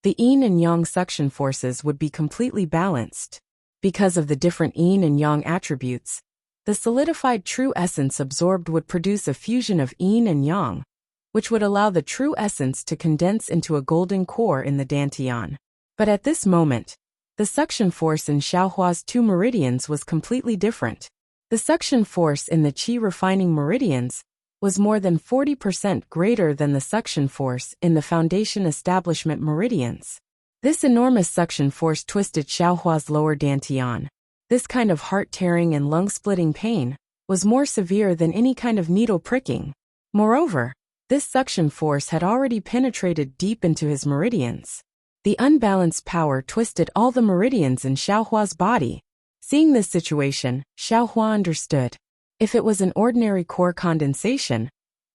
the Yin and Yang suction forces would be completely balanced. Because of the different Yin and Yang attributes, the solidified true essence absorbed would produce a fusion of Yin and Yang, which would allow the true essence to condense into a golden core in the dantian. But at this moment, the suction force in Xiaohua's two meridians was completely different. The suction force in the qi refining meridians was more than 40% greater than the suction force in the foundation establishment meridians. This enormous suction force twisted Xiaohua's lower dantian. This kind of heart-tearing and lung-splitting pain was more severe than any kind of needle pricking. Moreover, this suction force had already penetrated deep into his meridians. The unbalanced power twisted all the meridians in Xiaohua's body. Seeing this situation, Xiaohua understood. If it was an ordinary core condensation,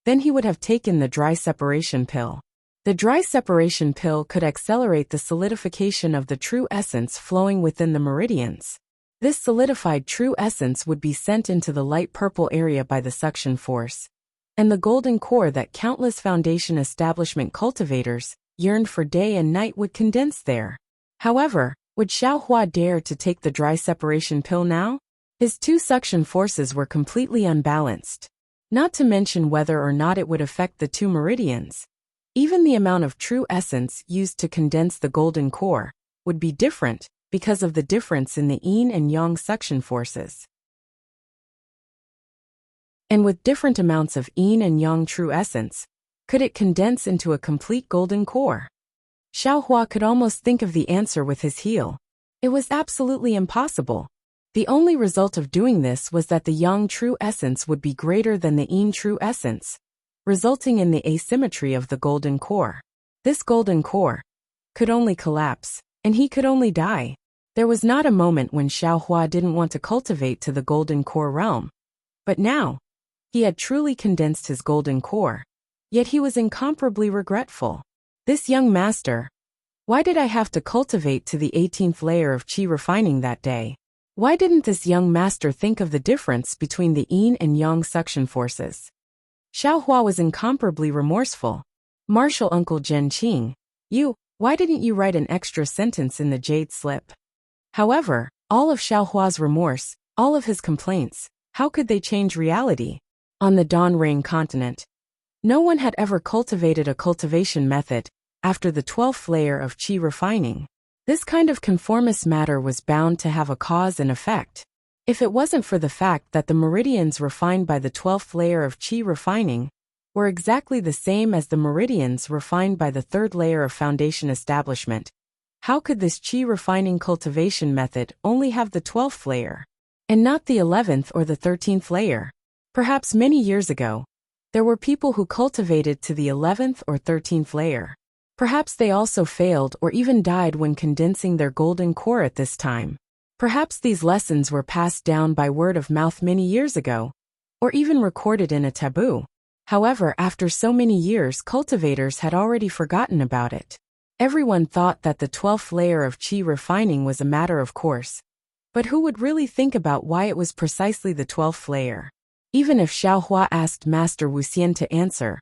then he would have taken the dry separation pill. The dry separation pill could accelerate the solidification of the true essence flowing within the meridians. This solidified true essence would be sent into the light purple area by the suction force, and the golden core that countless foundation establishment cultivators yearned for day and night would condense there. However, would Xiaohua dare to take the dry separation pill now? His two suction forces were completely unbalanced. Not to mention whether or not it would affect the two meridians. Even the amount of true essence used to condense the golden core would be different because of the difference in the yin and yang suction forces. And with different amounts of yin and yang true essence, could it condense into a complete golden core? Xiaohua could almost think of the answer with his heel. It was absolutely impossible. The only result of doing this was that the yang true essence would be greater than the yin true essence, resulting in the asymmetry of the golden core. This golden core could only collapse, and he could only die. There was not a moment when Xiaohua didn't want to cultivate to the golden core realm. But now, he had truly condensed his golden core. Yet he was incomparably regretful. This young master, why did I have to cultivate to the 18th layer of qi refining that day? Why didn't this young master think of the difference between the yin and yang suction forces? Xiaohua was incomparably remorseful. Martial Uncle Jin Qing, why didn't you write an extra sentence in the jade slip? However, all of Xiaohua's remorse, all of his complaints, how could they change reality? On the Dawn Rain continent, no one had ever cultivated a cultivation method after the 12th layer of qi refining. This kind of conformist matter was bound to have a cause and effect. If it wasn't for the fact that the meridians refined by the 12th layer of qi refining were exactly the same as the meridians refined by the 3rd layer of foundation establishment, how could this qi refining cultivation method only have the 12th layer, and not the 11th or the 13th layer? Perhaps many years ago, there were people who cultivated to the 11th or 13th layer. Perhaps they also failed or even died when condensing their golden core at this time. Perhaps these lessons were passed down by word of mouth many years ago, or even recorded in a taboo. However, after so many years, cultivators had already forgotten about it. Everyone thought that the 12th layer of qi refining was a matter of course. But who would really think about why it was precisely the 12th layer? Even if Xiaohua asked Master Wuxian to answer,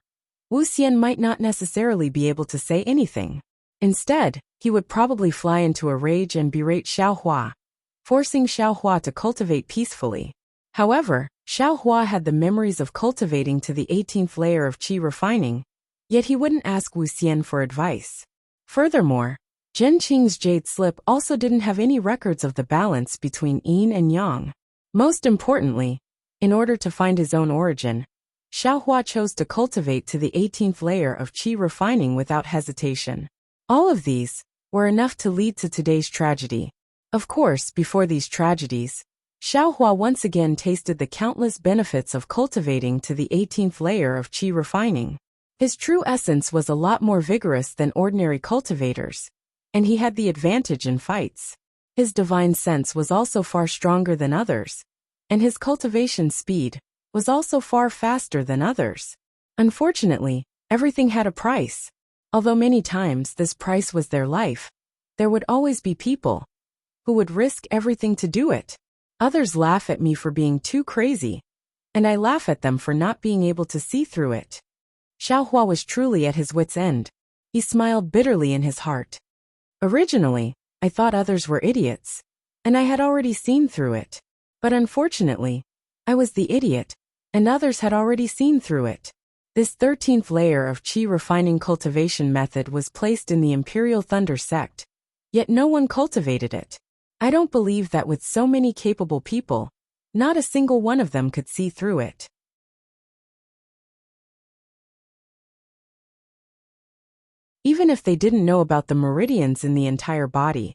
Wuxian might not necessarily be able to say anything. Instead, he would probably fly into a rage and berate Xiaohua. forcing Xiaohua to cultivate peacefully. However, Xiaohua had the memories of cultivating to the 18th layer of qi refining, yet he wouldn't ask Wu Xian for advice. Furthermore, Zhen Qing's jade slip also didn't have any records of the balance between yin and yang. Most importantly, in order to find his own origin, Xiaohua chose to cultivate to the 18th layer of qi refining without hesitation. All of these were enough to lead to today's tragedy. Of course, before these tragedies, Xiaohua once again tasted the countless benefits of cultivating to the 18th layer of qi refining. His true essence was a lot more vigorous than ordinary cultivators, and he had the advantage in fights. His divine sense was also far stronger than others, and his cultivation speed was also far faster than others. Unfortunately, everything had a price. Although many times this price was their life, there would always be people who would risk everything to do it. Others laugh at me for being too crazy, and I laugh at them for not being able to see through it. Xiaohua was truly at his wit's end. He smiled bitterly in his heart. Originally, I thought others were idiots, and I had already seen through it. But unfortunately, I was the idiot, and others had already seen through it. This 13th layer of qi refining cultivation method was placed in the Imperial Thunder sect, yet no one cultivated it. I don't believe that with so many capable people, not a single one of them could see through it. Even if they didn't know about the meridians in the entire body,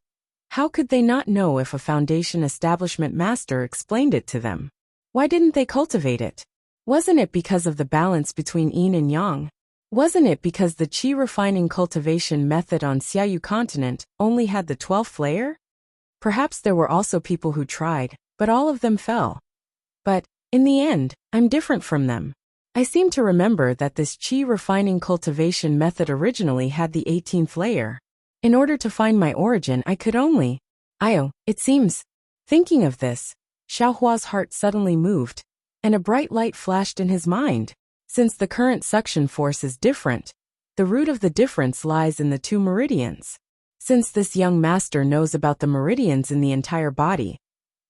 how could they not know if a foundation establishment master explained it to them? Why didn't they cultivate it? Wasn't it because of the balance between yin and yang? Wasn't it because the qi refining cultivation method on Xiaoyu continent only had the 12th layer? Perhaps there were also people who tried, but all of them fell. But, in the end, I'm different from them. I seem to remember that this qi refining cultivation method originally had the 18th layer. In order to find my origin, I could only... it seems. Thinking of this, Xiaohua's heart suddenly moved, and a bright light flashed in his mind. Since the current suction force is different, the root of the difference lies in the two meridians. Since this young master knows about the meridians in the entire body,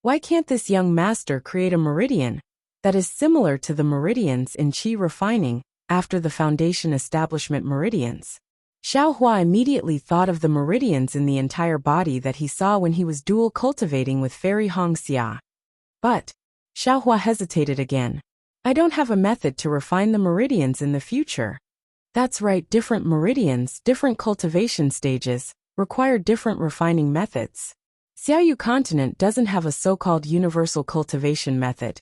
why can't this young master create a meridian that is similar to the meridians in qi refining after the foundation establishment meridians? Xiaohua immediately thought of the meridians in the entire body that he saw when he was dual cultivating with Fairy Hongxia. But Xiaohua hesitated again. I don't have a method to refine the meridians in the future. That's right, different meridians, different cultivation stages, require different refining methods. Xiaoyu continent doesn't have a so-called universal cultivation method,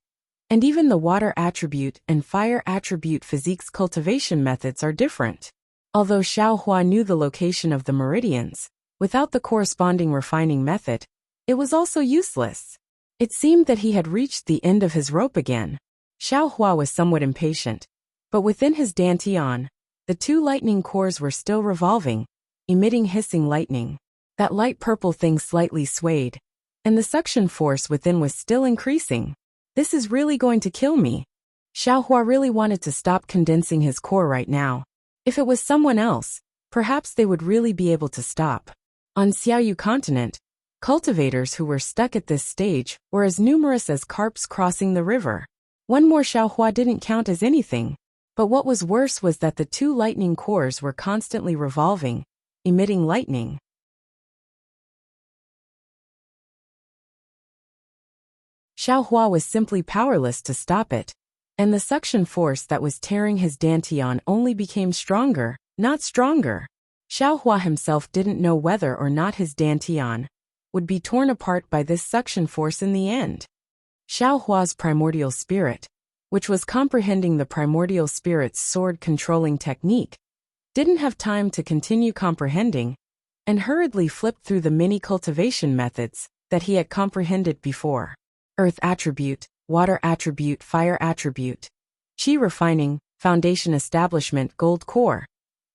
and even the water attribute and fire attribute physiques cultivation methods are different. Although Xiaohua knew the location of the meridians, without the corresponding refining method, it was also useless. It seemed that he had reached the end of his rope again. Xiaohua was somewhat impatient, but within his dantian, the two lightning cores were still revolving, emitting hissing lightning. That light purple thing slightly swayed, and the suction force within was still increasing. This is really going to kill me. Xiaohua really wanted to stop condensing his core right now. If it was someone else, perhaps they would really be able to stop. On Xiaoyu continent, cultivators who were stuck at this stage were as numerous as carps crossing the river. One more Xiaohua didn't count as anything, but what was worse was that the two lightning cores were constantly revolving, emitting lightning. Xiaohua was simply powerless to stop it, and the suction force that was tearing his dantian only became stronger, not stronger. Xiaohua himself didn't know whether or not his dantian would be torn apart by this suction force in the end. Xiaohua's primordial spirit, which was comprehending the primordial spirit's sword-controlling technique, didn't have time to continue comprehending, and hurriedly flipped through the many cultivation methods that he had comprehended before. Earth attribute, water attribute, fire attribute, qi refining, foundation establishment, gold core.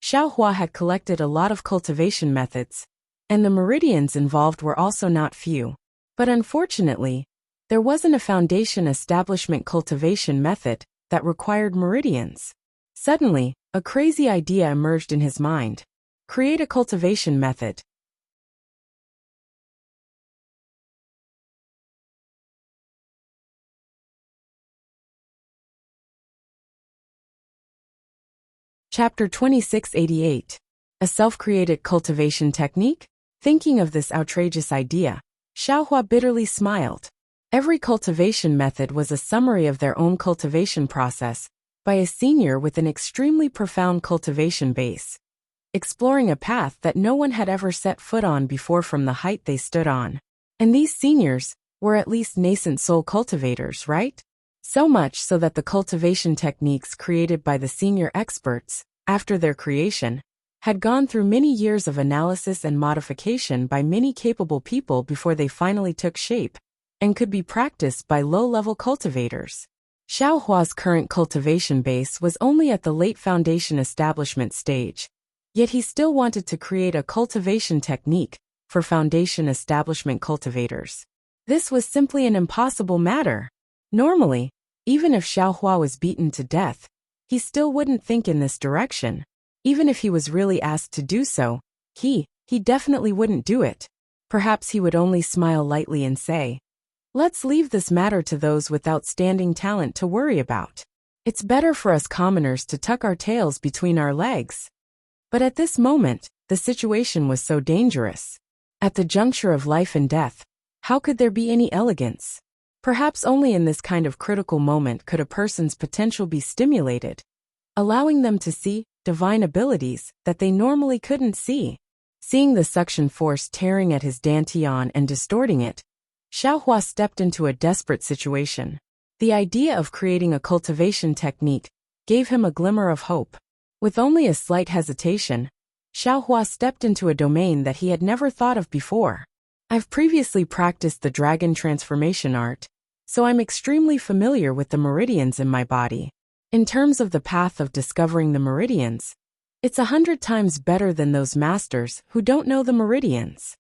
Xiaohua had collected a lot of cultivation methods, and the meridians involved were also not few. But unfortunately, there wasn't a foundation establishment cultivation method that required meridians. Suddenly, a crazy idea emerged in his mind. Create a cultivation method. Chapter 2688. A self-created cultivation technique? Thinking of this outrageous idea, Xiaohua bitterly smiled. Every cultivation method was a summary of their own cultivation process, by a senior with an extremely profound cultivation base, exploring a path that no one had ever set foot on before from the height they stood on. And these seniors were at least nascent soul cultivators, right? So much so that the cultivation techniques created by the senior experts, after their creation, had gone through many years of analysis and modification by many capable people before they finally took shape, and could be practiced by low-level cultivators. Xiaohua's current cultivation base was only at the late foundation establishment stage, yet he still wanted to create a cultivation technique for foundation establishment cultivators. This was simply an impossible matter. Normally, even if Xiaohua was beaten to death, he still wouldn't think in this direction. Even if he was really asked to do so, he definitely wouldn't do it. Perhaps he would only smile lightly and say, "Let's leave this matter to those with outstanding talent to worry about. It's better for us commoners to tuck our tails between our legs." But at this moment, the situation was so dangerous. At the juncture of life and death, how could there be any elegance? Perhaps only in this kind of critical moment could a person's potential be stimulated, allowing them to see divine abilities that they normally couldn't see. Seeing the suction force tearing at his dantian and distorting it, Xiaohua stepped into a desperate situation. The idea of creating a cultivation technique gave him a glimmer of hope. With only a slight hesitation, Xiaohua stepped into a domain that he had never thought of before. I've previously practiced the dragon transformation art, so I'm extremely familiar with the meridians in my body. In terms of the path of discovering the meridians, it's 100 times better than those masters who don't know the meridians.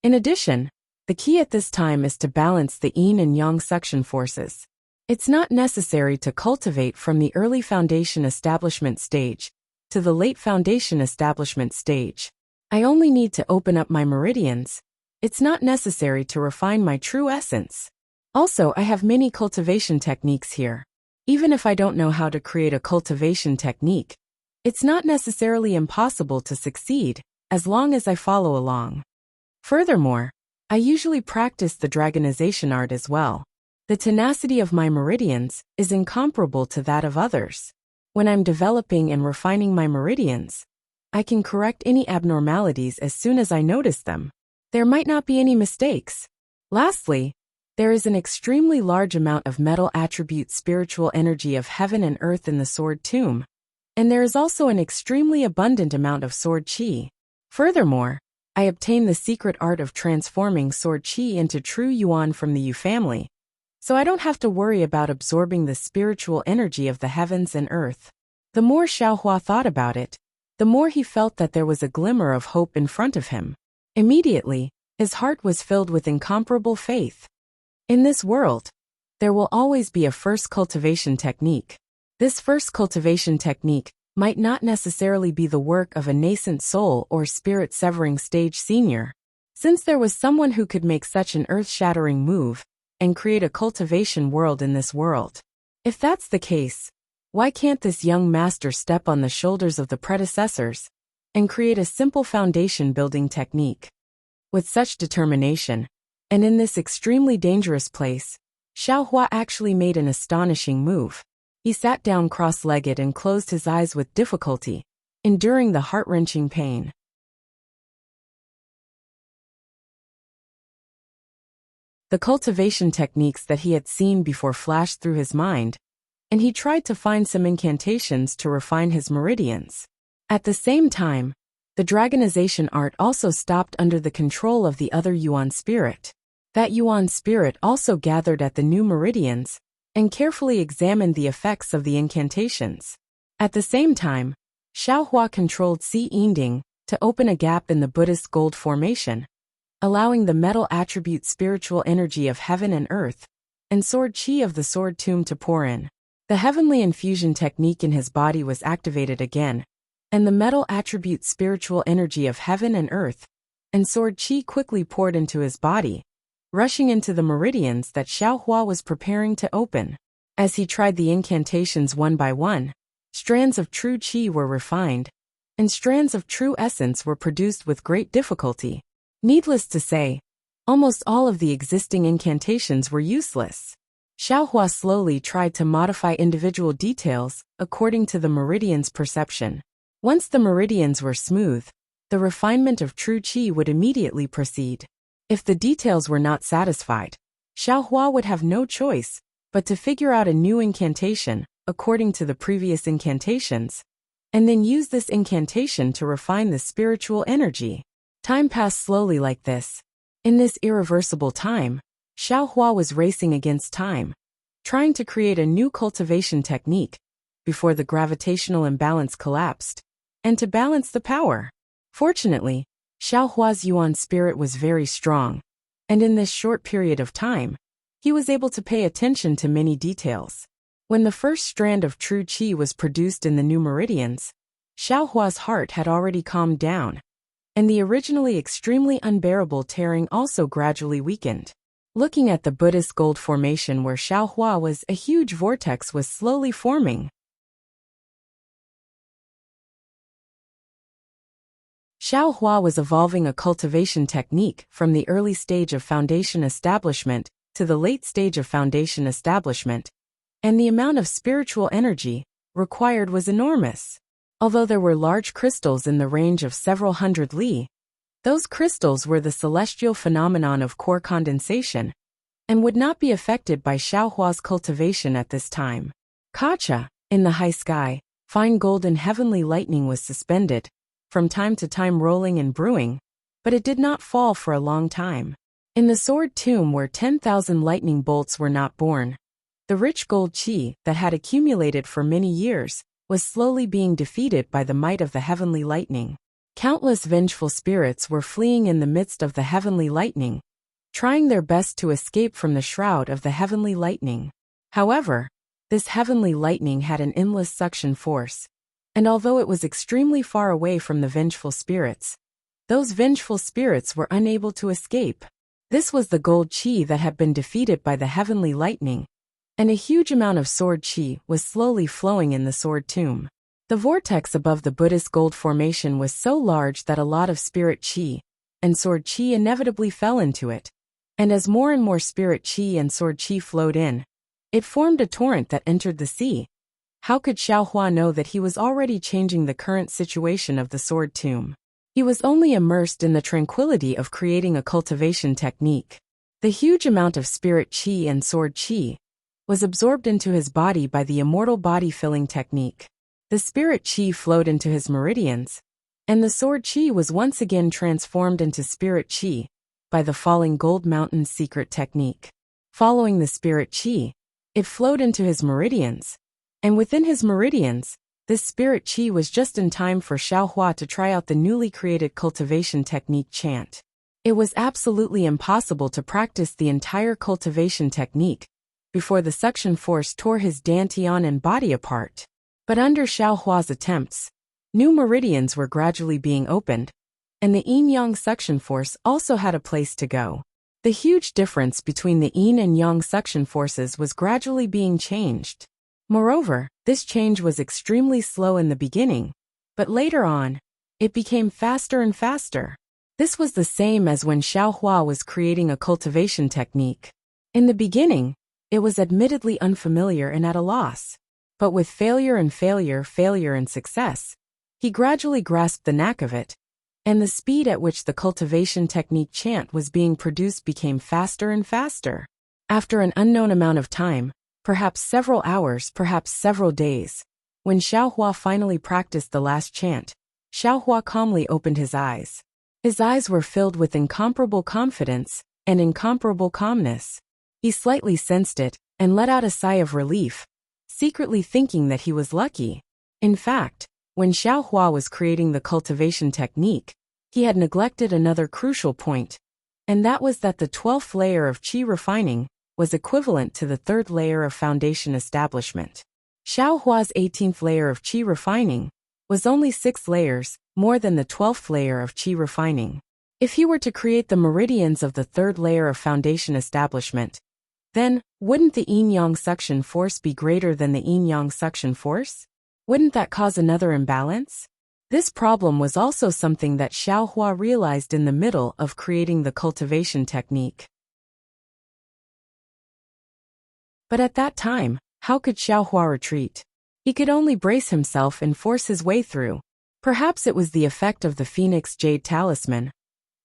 In addition, the key at this time is to balance the yin and yang suction forces. It's not necessary to cultivate from the early foundation establishment stage to the late foundation establishment stage. I only need to open up my meridians. It's not necessary to refine my true essence. Also, I have many cultivation techniques here. Even if I don't know how to create a cultivation technique, it's not necessarily impossible to succeed, as long as I follow along. Furthermore, I usually practice the dragonization art as well. The tenacity of my meridians is incomparable to that of others. When I'm developing and refining my meridians, I can correct any abnormalities as soon as I notice them. There might not be any mistakes. Lastly, there is an extremely large amount of metal attribute spiritual energy of heaven and earth in the sword tomb, and there is also an extremely abundant amount of sword qi. Furthermore, I obtain the secret art of transforming sword qi into true yuan from the Yu family, so I don't have to worry about absorbing the spiritual energy of the heavens and earth. The more Xiaohua thought about it, the more he felt that there was a glimmer of hope in front of him. Immediately, his heart was filled with incomparable faith. In this world, there will always be a first cultivation technique. This first cultivation technique might not necessarily be the work of a nascent soul or spirit-severing stage senior. Since there was someone who could make such an earth-shattering move and create a cultivation world in this world. If that's the case, why can't this young master step on the shoulders of the predecessors and create a simple foundation-building technique? With such determination, and in this extremely dangerous place, Xiaohua actually made an astonishing move. He sat down cross-legged and closed his eyes with difficulty, enduring the heart-wrenching pain. The cultivation techniques that he had seen before flashed through his mind, and he tried to find some incantations to refine his meridians. At the same time, the dragonization art also stopped under the control of the other Yuan spirit. That Yuan spirit also gathered at the new meridians and carefully examined the effects of the incantations. At the same time, Xiaohua controlled Si Yinding to open a gap in the Buddhist gold formation, allowing the metal attribute spiritual energy of heaven and earth and sword qi of the sword tomb to pour in. The heavenly infusion technique in his body was activated again, and the metal attribute spiritual energy of heaven and earth and sword qi quickly poured into his body, rushing into the meridians that Xiaohua was preparing to open. As he tried the incantations one by one, Strands of true qi were refined, and strands of true essence were produced with great difficulty. Needless to say, almost all of the existing incantations were useless. Xiaohua slowly tried to modify individual details according to the meridian's perception. Once the meridians were smooth, the refinement of true qi would immediately proceed. If the details were not satisfied, Xiaohua would have no choice but to figure out a new incantation according to the previous incantations, and then use this incantation to refine the spiritual energy. Time passed slowly like this. In this irreversible time, Xiaohua was racing against time, trying to create a new cultivation technique before the gravitational imbalance collapsed, and to balance the power. Fortunately, Xiaohua's yuan spirit was very strong, and in this short period of time, he was able to pay attention to many details. When the first strand of true qi was produced in the new meridians, Xiaohua's heart had already calmed down, and the originally extremely unbearable tearing also gradually weakened. Looking at the Buddhist gold formation where Xiaohua was, a huge vortex was slowly forming. Xiaohua was evolving a cultivation technique from the early stage of foundation establishment to the late stage of foundation establishment, and the amount of spiritual energy required was enormous. Although there were large crystals in the range of several hundred li, those crystals were the celestial phenomenon of core condensation and would not be affected by Xiaohua's cultivation at this time. Kacha, in the high sky, fine golden heavenly lightning was suspended, from time to time rolling and brewing, but it did not fall for a long time. In the sword tomb where 10,000 lightning bolts were not born, the rich gold qi that had accumulated for many years was slowly being defeated by the might of the heavenly lightning. Countless vengeful spirits were fleeing in the midst of the heavenly lightning, trying their best to escape from the shroud of the heavenly lightning. However, this heavenly lightning had an endless suction force, and although it was extremely far away from the vengeful spirits, those vengeful spirits were unable to escape. This was the gold qi that had been defeated by the heavenly lightning, and a huge amount of sword qi was slowly flowing in the sword tomb. The vortex above the Buddhist gold formation was so large that a lot of spirit qi and sword qi inevitably fell into it, and as more and more spirit qi and sword qi flowed in, it formed a torrent that entered the sea. How could Xiaohua know that he was already changing the current situation of the sword tomb? He was only immersed in the tranquility of creating a cultivation technique. The huge amount of spirit qi and sword qi was absorbed into his body by the immortal body-filling technique. The spirit qi flowed into his meridians, and the sword qi was once again transformed into spirit qi by the falling gold mountain secret technique. Following the spirit qi, it flowed into his meridians, and within his meridians, this spirit qi was just in time for Xiaohua to try out the newly created cultivation technique chant. It was absolutely impossible to practice the entire cultivation technique before the suction force tore his dantian and body apart. But under Xiaohua's attempts, new meridians were gradually being opened, and the yin-yang suction force also had a place to go. The huge difference between the yin and yang suction forces was gradually being changed. Moreover, this change was extremely slow in the beginning, but later on, it became faster and faster. This was the same as when Xiaohua was creating a cultivation technique. In the beginning, it was admittedly unfamiliar and at a loss, but with failure and success, he gradually grasped the knack of it, and the speed at which the cultivation technique chant was being produced became faster and faster. After an unknown amount of time, perhaps several hours, perhaps several days, when Xiaohua finally practiced the last chant, Xiaohua calmly opened his eyes. His eyes were filled with incomparable confidence and incomparable calmness. He slightly sensed it and let out a sigh of relief, secretly thinking that he was lucky. In fact, when Xiaohua was creating the cultivation technique, he had neglected another crucial point, and that was that the 12th layer of qi refining was equivalent to the 3rd layer of foundation establishment. Xiaohua's 18th layer of qi refining was only 6 layers more than the 12th layer of qi refining. If he were to create the meridians of the 3rd layer of foundation establishment, then wouldn't the yin-yang suction force be greater than the yin-yang suction force? Wouldn't that cause another imbalance? This problem was also something that Xiaohua realized in the middle of creating the cultivation technique. But at that time, how could Xiaohua retreat? He could only brace himself and force his way through. Perhaps it was the effect of the Phoenix Jade Talisman.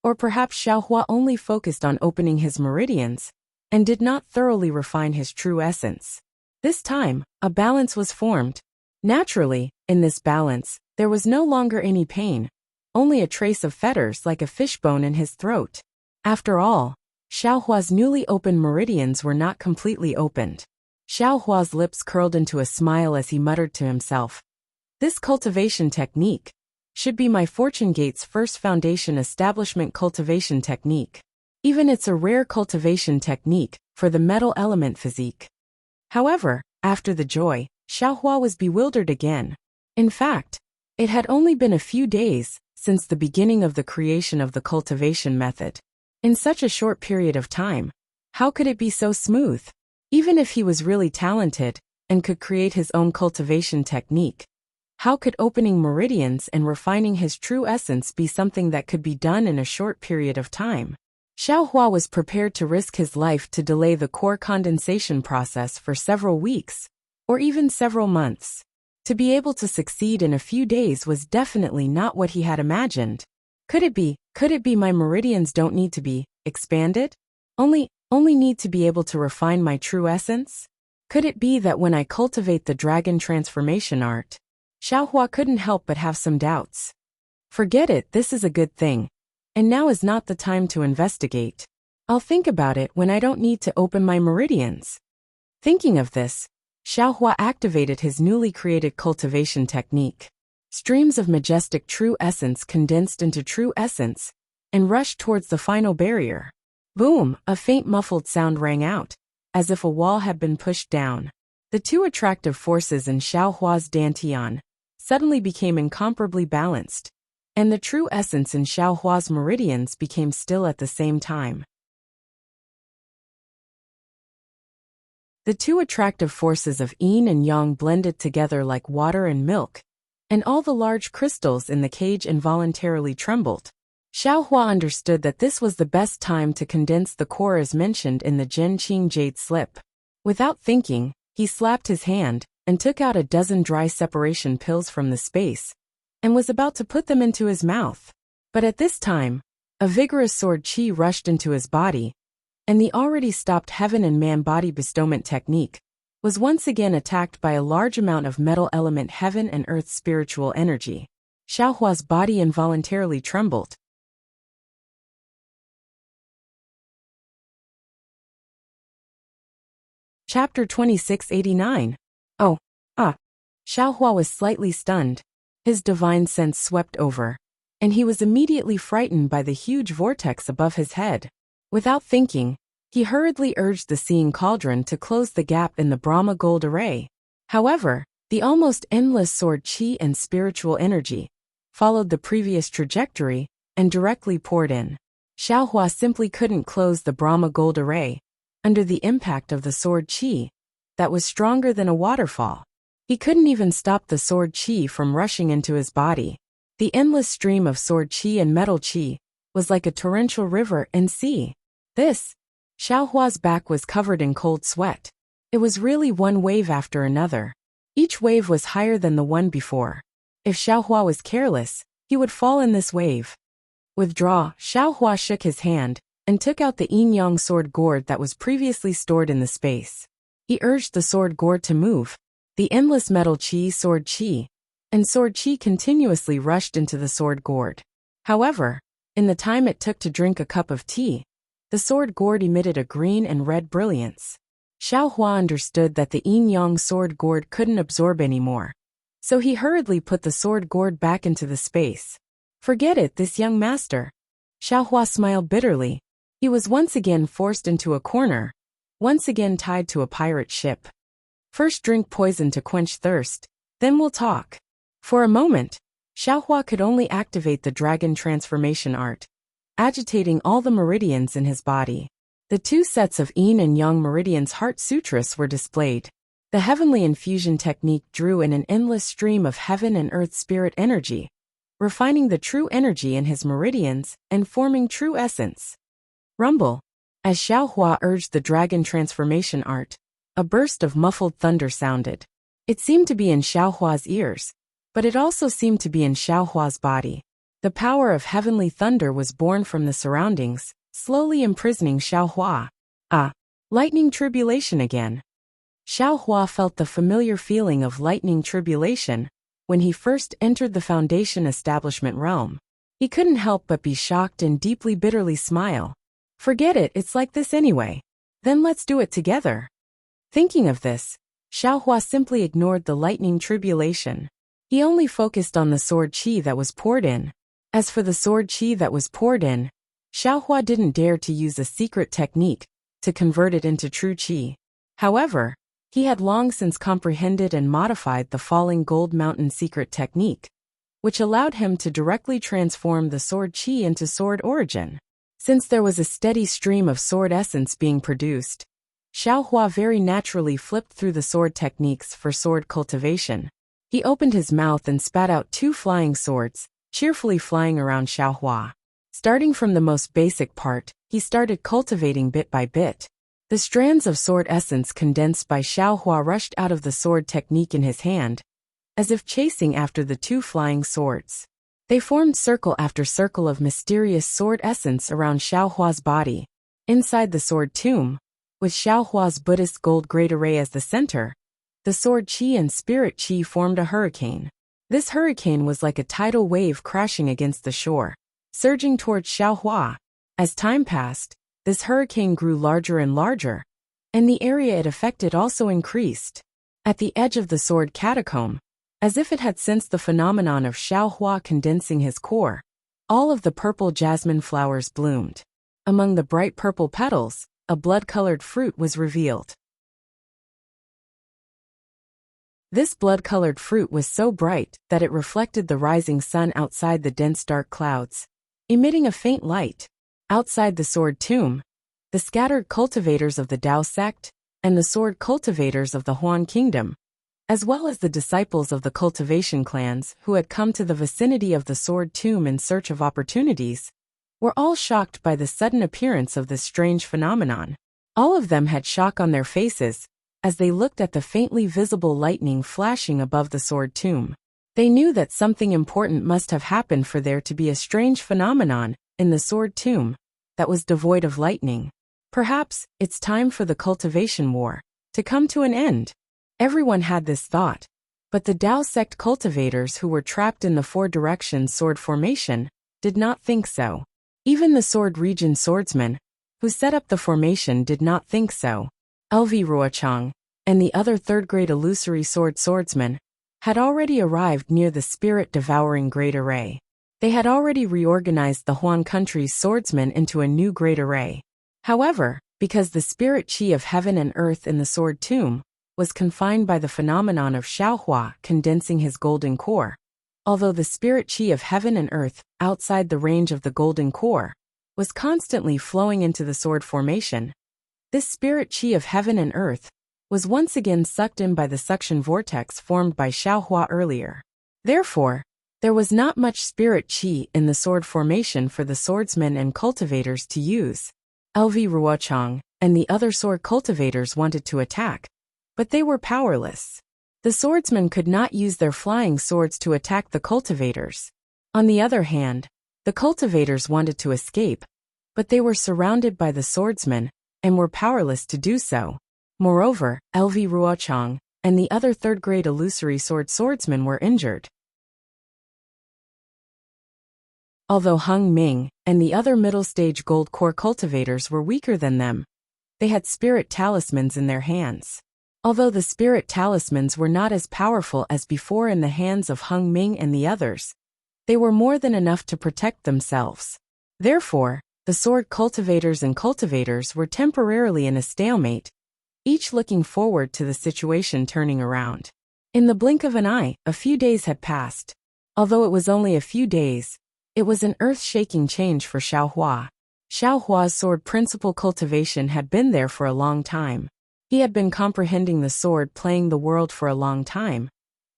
Or perhaps Xiaohua only focused on opening his meridians and did not thoroughly refine his true essence. This time, a balance was formed. Naturally, in this balance, there was no longer any pain, only a trace of fetters like a fishbone in his throat. After all, Xiaohua's newly opened meridians were not completely opened. Xiaohua's lips curled into a smile as he muttered to himself, "This cultivation technique should be my Fortune Gate's first foundation establishment cultivation technique. Even it's a rare cultivation technique for the metal element physique." However, after the joy, Xiaohua was bewildered again. In fact, it had only been a few days since the beginning of the creation of the cultivation method. In such a short period of time, how could it be so smooth? Even if he was really talented and could create his own cultivation technique, how could opening meridians and refining his true essence be something that could be done in a short period of time? Xiaohua was prepared to risk his life to delay the core condensation process for several weeks, or even several months. To be able to succeed in a few days was definitely not what he had imagined. Could it be my meridians don't need to be expanded? Only need to be able to refine my true essence? Could it be that when I cultivate the dragon transformation art, Xiaohua couldn't help but have some doubts. Forget it, this is a good thing. And now is not the time to investigate. I'll think about it when I don't need to open my meridians. Thinking of this, Xiaohua activated his newly created cultivation technique. Streams of majestic true essence condensed into true essence and rushed towards the final barrier. Boom! A faint muffled sound rang out, as if a wall had been pushed down. The two attractive forces in Xiaohua's dantian suddenly became incomparably balanced, and the true essence in Xiaohua's meridians became still at the same time. The two attractive forces of yin and yang blended together like water and milk, and all the large crystals in the cage involuntarily trembled. Xiaohua understood that this was the best time to condense the core as mentioned in the Zhenqing Jade slip. Without thinking, he slapped his hand and took out a dozen dry separation pills from the space, and was about to put them into his mouth. But at this time, a vigorous sword qi rushed into his body, and the already stopped heaven and man body bestowment technique was once again attacked by a large amount of metal element heaven and earth spiritual energy. Xiaohua's body involuntarily trembled. Chapter 2689. Oh, ah. Xiaohua was slightly stunned. His divine sense swept over, and he was immediately frightened by the huge vortex above his head. Without thinking, he hurriedly urged the seeing cauldron to close the gap in the Brahma gold array. However, the almost endless sword qi and spiritual energy followed the previous trajectory and directly poured in. Xiaohua simply couldn't close the Brahma gold array under the impact of the sword qi that was stronger than a waterfall. He couldn't even stop the sword qi from rushing into his body. The endless stream of sword qi and metal qi was like a torrential river and sea. Xiaohua's back was covered in cold sweat. It was really one wave after another. Each wave was higher than the one before. If Xiaohua was careless, he would fall in this wave. Withdraw. Xiaohua shook his hand and took out the yin-yang sword gourd that was previously stored in the space. He urged the sword gourd to move. The endless metal qi, sword qi, and sword qi continuously rushed into the sword gourd. However, in the time it took to drink a cup of tea, the sword gourd emitted a green and red brilliance. Xiaohua understood that the yin-yang sword gourd couldn't absorb anymore, so he hurriedly put the sword gourd back into the space. Forget it, this young master. Xiaohua smiled bitterly. He was once again forced into a corner, once again tied to a pirate ship. First drink poison to quench thirst, then we'll talk. For a moment, Xiaohua could only activate the dragon transformation art, agitating all the meridians in his body. The two sets of yin and yang meridians heart sutras were displayed. The heavenly infusion technique drew in an endless stream of heaven and earth spirit energy, refining the true energy in his meridians and forming true essence. Rumble. As Xiao Hua urged the dragon transformation art, a burst of muffled thunder sounded. It seemed to be in Xiao Hua's ears, but it also seemed to be in Xiao Hua's body. The power of heavenly thunder was born from the surroundings, slowly imprisoning Xiao Hua. Lightning tribulation again. Xiao Hua felt the familiar feeling of lightning tribulation when he first entered the Foundation establishment realm. He couldn't help but be shocked and deeply bitterly smile. Forget it, it's like this anyway. Then let's do it together. Thinking of this, Xiao Hua simply ignored the lightning tribulation. He only focused on the sword qi that was poured in. As for the sword qi that was poured in, Xiao Hua didn't dare to use a secret technique to convert it into true qi. However, he had long since comprehended and modified the falling gold mountain secret technique, which allowed him to directly transform the sword qi into sword origin. Since there was a steady stream of sword essence being produced, Xiao Hua very naturally flipped through the sword techniques for sword cultivation. He opened his mouth and spat out 2 flying swords, cheerfully flying around Xiao Hua. Starting from the most basic part, he started cultivating bit by bit. The strands of sword essence condensed by Xiao Hua rushed out of the sword technique in his hand, as if chasing after the 2 flying swords. They formed circle after circle of mysterious sword essence around Xiao Hua's body. Inside the sword tomb, with Xiao Hua's Buddhist gold great array as the center, the sword qi and spirit qi formed a hurricane. This hurricane was like a tidal wave crashing against the shore, surging towards Xiao Hua. As time passed, this hurricane grew larger and larger, and the area it affected also increased. At the edge of the sword catacomb, as if it had sensed the phenomenon of Xiao Hua condensing his core, all of the purple jasmine flowers bloomed. Among the bright purple petals, a blood-colored fruit was revealed. This blood-colored fruit was so bright that it reflected the rising sun outside the dense dark clouds, emitting a faint light. Outside the sword tomb, the scattered cultivators of the Dao sect and the sword cultivators of the Huan kingdom, as well as the disciples of the cultivation clans who had come to the vicinity of the sword tomb in search of opportunities, were all shocked by the sudden appearance of this strange phenomenon. All of them had shock on their faces as they looked at the faintly visible lightning flashing above the sword tomb. They knew that something important must have happened for there to be a strange phenomenon in the sword tomb that was devoid of lightning. Perhaps it's time for the cultivation war to come to an end. Everyone had this thought, but the Dao sect cultivators who were trapped in the 4 directions sword formation did not think so. Even the sword region swordsmen, who set up the formation, did not think so. LV Ruochang and the other 3rd-grade illusory sword swordsmen had already arrived near the spirit-devouring great array. They had already reorganized the Huan country's swordsmen into a new great array. However, because the spirit qi of heaven and earth in the sword tomb was confined by the phenomenon of Xiao Hua condensing his golden core, although the spirit qi of heaven and earth, outside the range of the golden core, was constantly flowing into the sword formation, this spirit qi of heaven and earth was once again sucked in by the suction vortex formed by Xiao Hua earlier. Therefore, there was not much spirit qi in the sword formation for the swordsmen and cultivators to use. LV Ruochang and the other sword cultivators wanted to attack, but they were powerless. The swordsmen could not use their flying swords to attack the cultivators. On the other hand, the cultivators wanted to escape, but they were surrounded by the swordsmen and were powerless to do so. Moreover, LV Ruochang and the other 3rd-grade illusory sword swordsmen were injured. Although Hung Ming and the other middle-stage gold core cultivators were weaker than them, they had spirit talismans in their hands. Although the spirit talismans were not as powerful as before in the hands of Hung Ming and the others, they were more than enough to protect themselves. Therefore, the sword cultivators and cultivators were temporarily in a stalemate, each looking forward to the situation turning around. In the blink of an eye, a few days had passed. Although it was only a few days, it was an earth-shaking change for Xiao Hua. Xiao Hua's sword principle cultivation had been there for a long time. He had been comprehending the sword playing the world for a long time,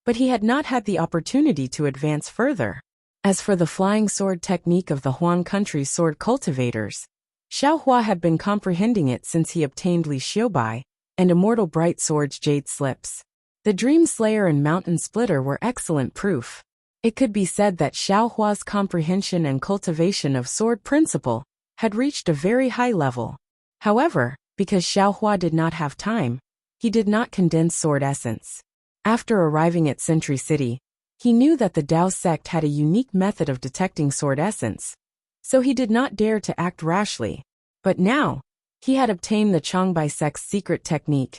but he had not had the opportunity to advance further. As for the flying sword technique of the Huan country's sword cultivators, Xiao Hua had been comprehending it since he obtained Li Xiubai and Immortal Bright Sword's Jade Slips. The Dream Slayer and Mountain Splitter were excellent proof. It could be said that Xiao Hua's comprehension and cultivation of sword principle had reached a very high level. However, because Xiao Hua did not have time, he did not condense sword essence. After arriving at Sentry City, he knew that the Dao sect had a unique method of detecting sword essence, so he did not dare to act rashly. But now, he had obtained the Changbai sect's secret technique,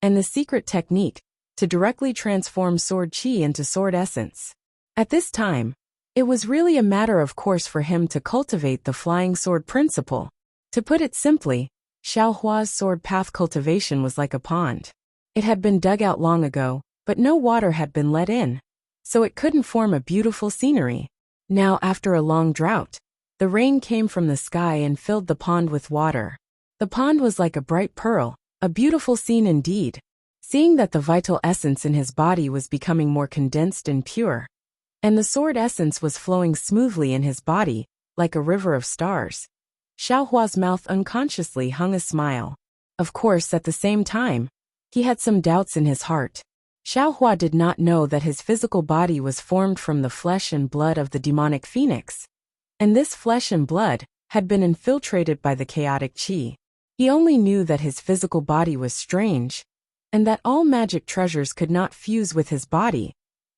and the secret technique to directly transform sword qi into sword essence. At this time, it was really a matter of course for him to cultivate the flying sword principle. To put it simply, Xiao Hua's sword path cultivation was like a pond. It had been dug out long ago, but no water had been let in, so it couldn't form a beautiful scenery. Now, after a long drought, the rain came from the sky and filled the pond with water. The pond was like a bright pearl, a beautiful scene indeed. Seeing that the vital essence in his body was becoming more condensed and pure, and the sword essence was flowing smoothly in his body, like a river of stars, Xiao Hua's mouth unconsciously hung a smile. Of course, at the same time, he had some doubts in his heart. Xiao Hua did not know that his physical body was formed from the flesh and blood of the demonic phoenix, and this flesh and blood had been infiltrated by the chaotic qi. He only knew that his physical body was strange, and that all magic treasures could not fuse with his body,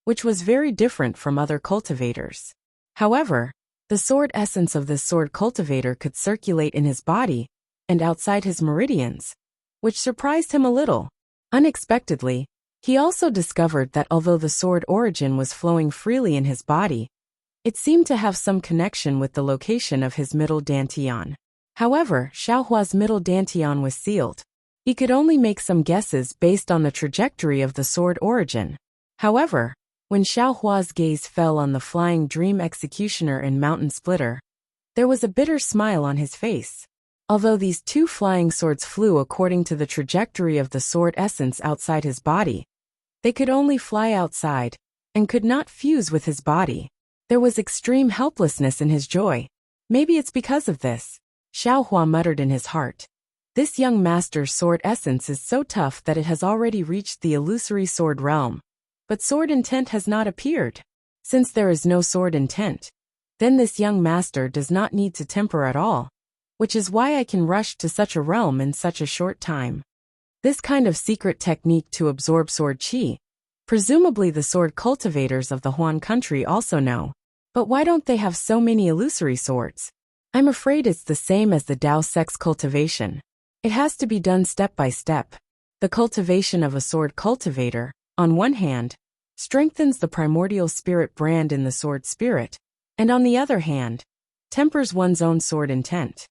which was very different from other cultivators. However, the sword essence of this sword cultivator could circulate in his body and outside his meridians, which surprised him a little. Unexpectedly, he also discovered that although the sword origin was flowing freely in his body, it seemed to have some connection with the location of his middle dantian. However, Xiao Hua's middle dantian was sealed. He could only make some guesses based on the trajectory of the sword origin. However, when Xiao Hua's gaze fell on the flying dream executioner and mountain splitter, there was a bitter smile on his face. Although these two flying swords flew according to the trajectory of the sword essence outside his body, they could only fly outside and could not fuse with his body. There was extreme helplessness in his joy. Maybe it's because of this, Xiao Hua muttered in his heart. This young master's sword essence is so tough that it has already reached the illusory sword realm, but sword intent has not appeared. Since there is no sword intent, then this young master does not need to temper at all, which is why I can rush to such a realm in such a short time. This kind of secret technique to absorb sword qi, presumably the sword cultivators of the Huan country also know. But why don't they have so many illusory swords? I'm afraid it's the same as the Dao sect's cultivation. It has to be done step by step. The cultivation of a sword cultivator, on one hand, strengthens the primordial spirit brand in the sword spirit, and on the other hand, tempers one's own sword intent.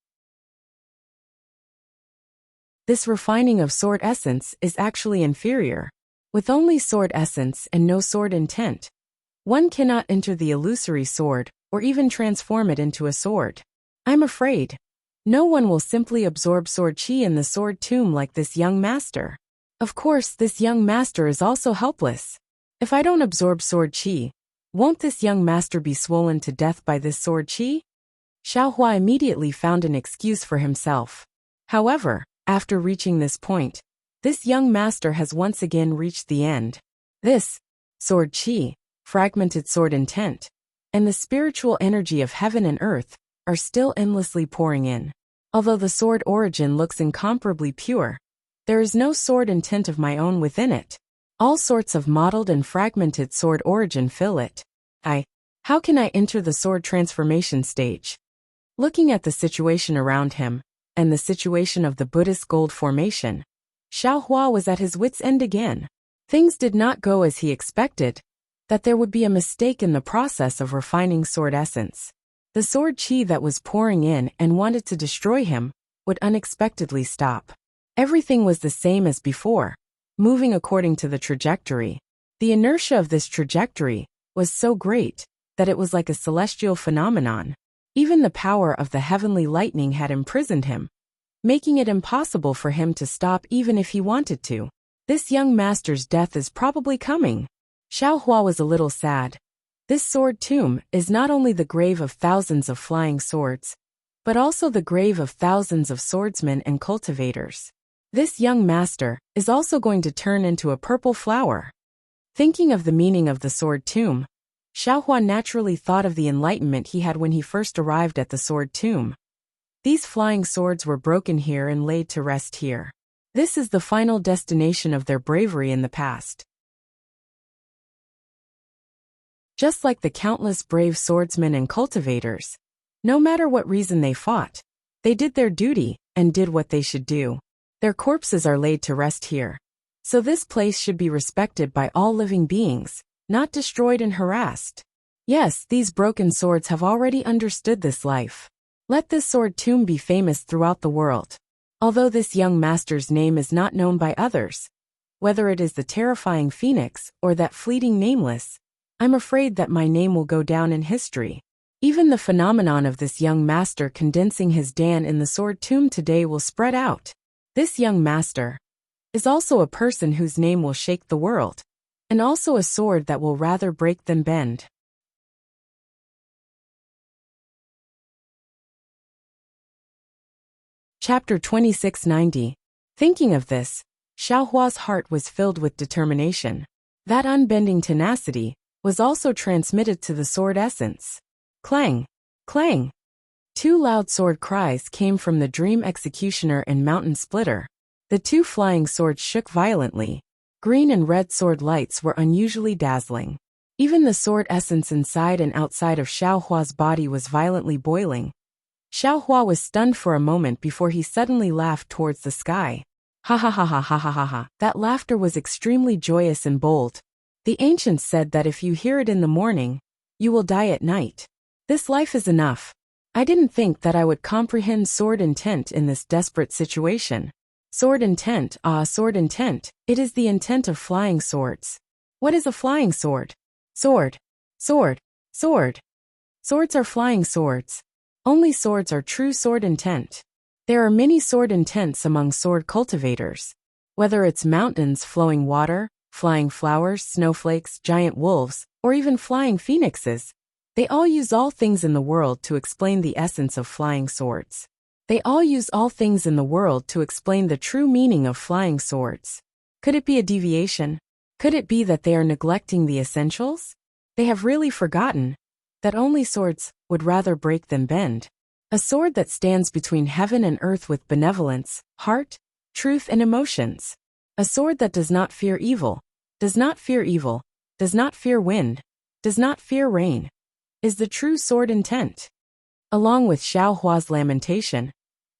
This refining of sword essence is actually inferior. With only sword essence and no sword intent, one cannot enter the illusory sword or even transform it into a sword. I'm afraid no one will simply absorb sword qi in the sword tomb like this young master. Of course, this young master is also helpless. If I don't absorb sword qi, won't this young master be swollen to death by this sword qi? Xiao Hua immediately found an excuse for himself. However, after reaching this point, this young master has once again reached the end. This sword qi, fragmented sword intent, and the spiritual energy of heaven and earth are still endlessly pouring in. Although the sword origin looks incomparably pure, there is no sword intent of my own within it. All sorts of mottled and fragmented sword origin fill it. How can I enter the sword transformation stage? Looking at the situation around him, and the situation of the Buddhist gold formation, Xiao Hua was at his wit's end again. Things did not go as he expected, that there would be a mistake in the process of refining sword essence. The sword qi that was pouring in and wanted to destroy him would unexpectedly stop. Everything was the same as before, moving according to the trajectory. The inertia of this trajectory was so great that it was like a celestial phenomenon. Even the power of the heavenly lightning had imprisoned him, making it impossible for him to stop even if he wanted to. This young master's death is probably coming. Xiao Hua was a little sad. This sword tomb is not only the grave of thousands of flying swords, but also the grave of thousands of swordsmen and cultivators. This young master is also going to turn into a purple flower. Thinking of the meaning of the sword tomb, Xiao Hua naturally thought of the enlightenment he had when he first arrived at the sword tomb. These flying swords were broken here and laid to rest here. This is the final destination of their bravery in the past. Just like the countless brave swordsmen and cultivators, no matter what reason they fought, they did their duty and did what they should do. Their corpses are laid to rest here. So this place should be respected by all living beings, not destroyed and harassed. Yes, these broken swords have already understood this life. Let this sword tomb be famous throughout the world. Although this young master's name is not known by others, whether it is the terrifying phoenix or that fleeting nameless, I'm afraid that my name will go down in history. Even the phenomenon of this young master condensing his Dan in the sword tomb today will spread out. This young master is also a person whose name will shake the world, and also a sword that will rather break than bend. Chapter 2690. Thinking of this, Xiao Hua's heart was filled with determination. That unbending tenacity was also transmitted to the sword essence. Clang! Clang! Two loud sword cries came from the Dream Executioner and Mountain Splitter. The two flying swords shook violently. Green and red sword lights were unusually dazzling. Even the sword essence inside and outside of Xiao Hua's body was violently boiling. Xiao Hua was stunned for a moment before he suddenly laughed towards the sky. Ha ha ha ha ha ha ha ha. That laughter was extremely joyous and bold. The ancients said that if you hear it in the morning, you will die at night. This life is enough. I didn't think that I would comprehend sword intent in this desperate situation. Sword intent, sword intent, it is the intent of flying swords. What is a flying sword? Sword. Sword. Sword. Swords are flying swords. Only swords are true sword intent. There are many sword intents among sword cultivators. Whether it's mountains flowing water, flying flowers, snowflakes, giant wolves, or even flying phoenixes, they all use all things in the world to explain the essence of flying swords. They all use all things in the world to explain the true meaning of flying swords. Could it be a deviation? Could it be that they are neglecting the essentials? They have really forgotten that only swords would rather break than bend. A sword that stands between heaven and earth with benevolence, heart, truth and emotions. A sword that does not fear evil, does not fear evil, does not fear wind, does not fear rain, is the true sword intent. Along with Xiao Hua's lamentation,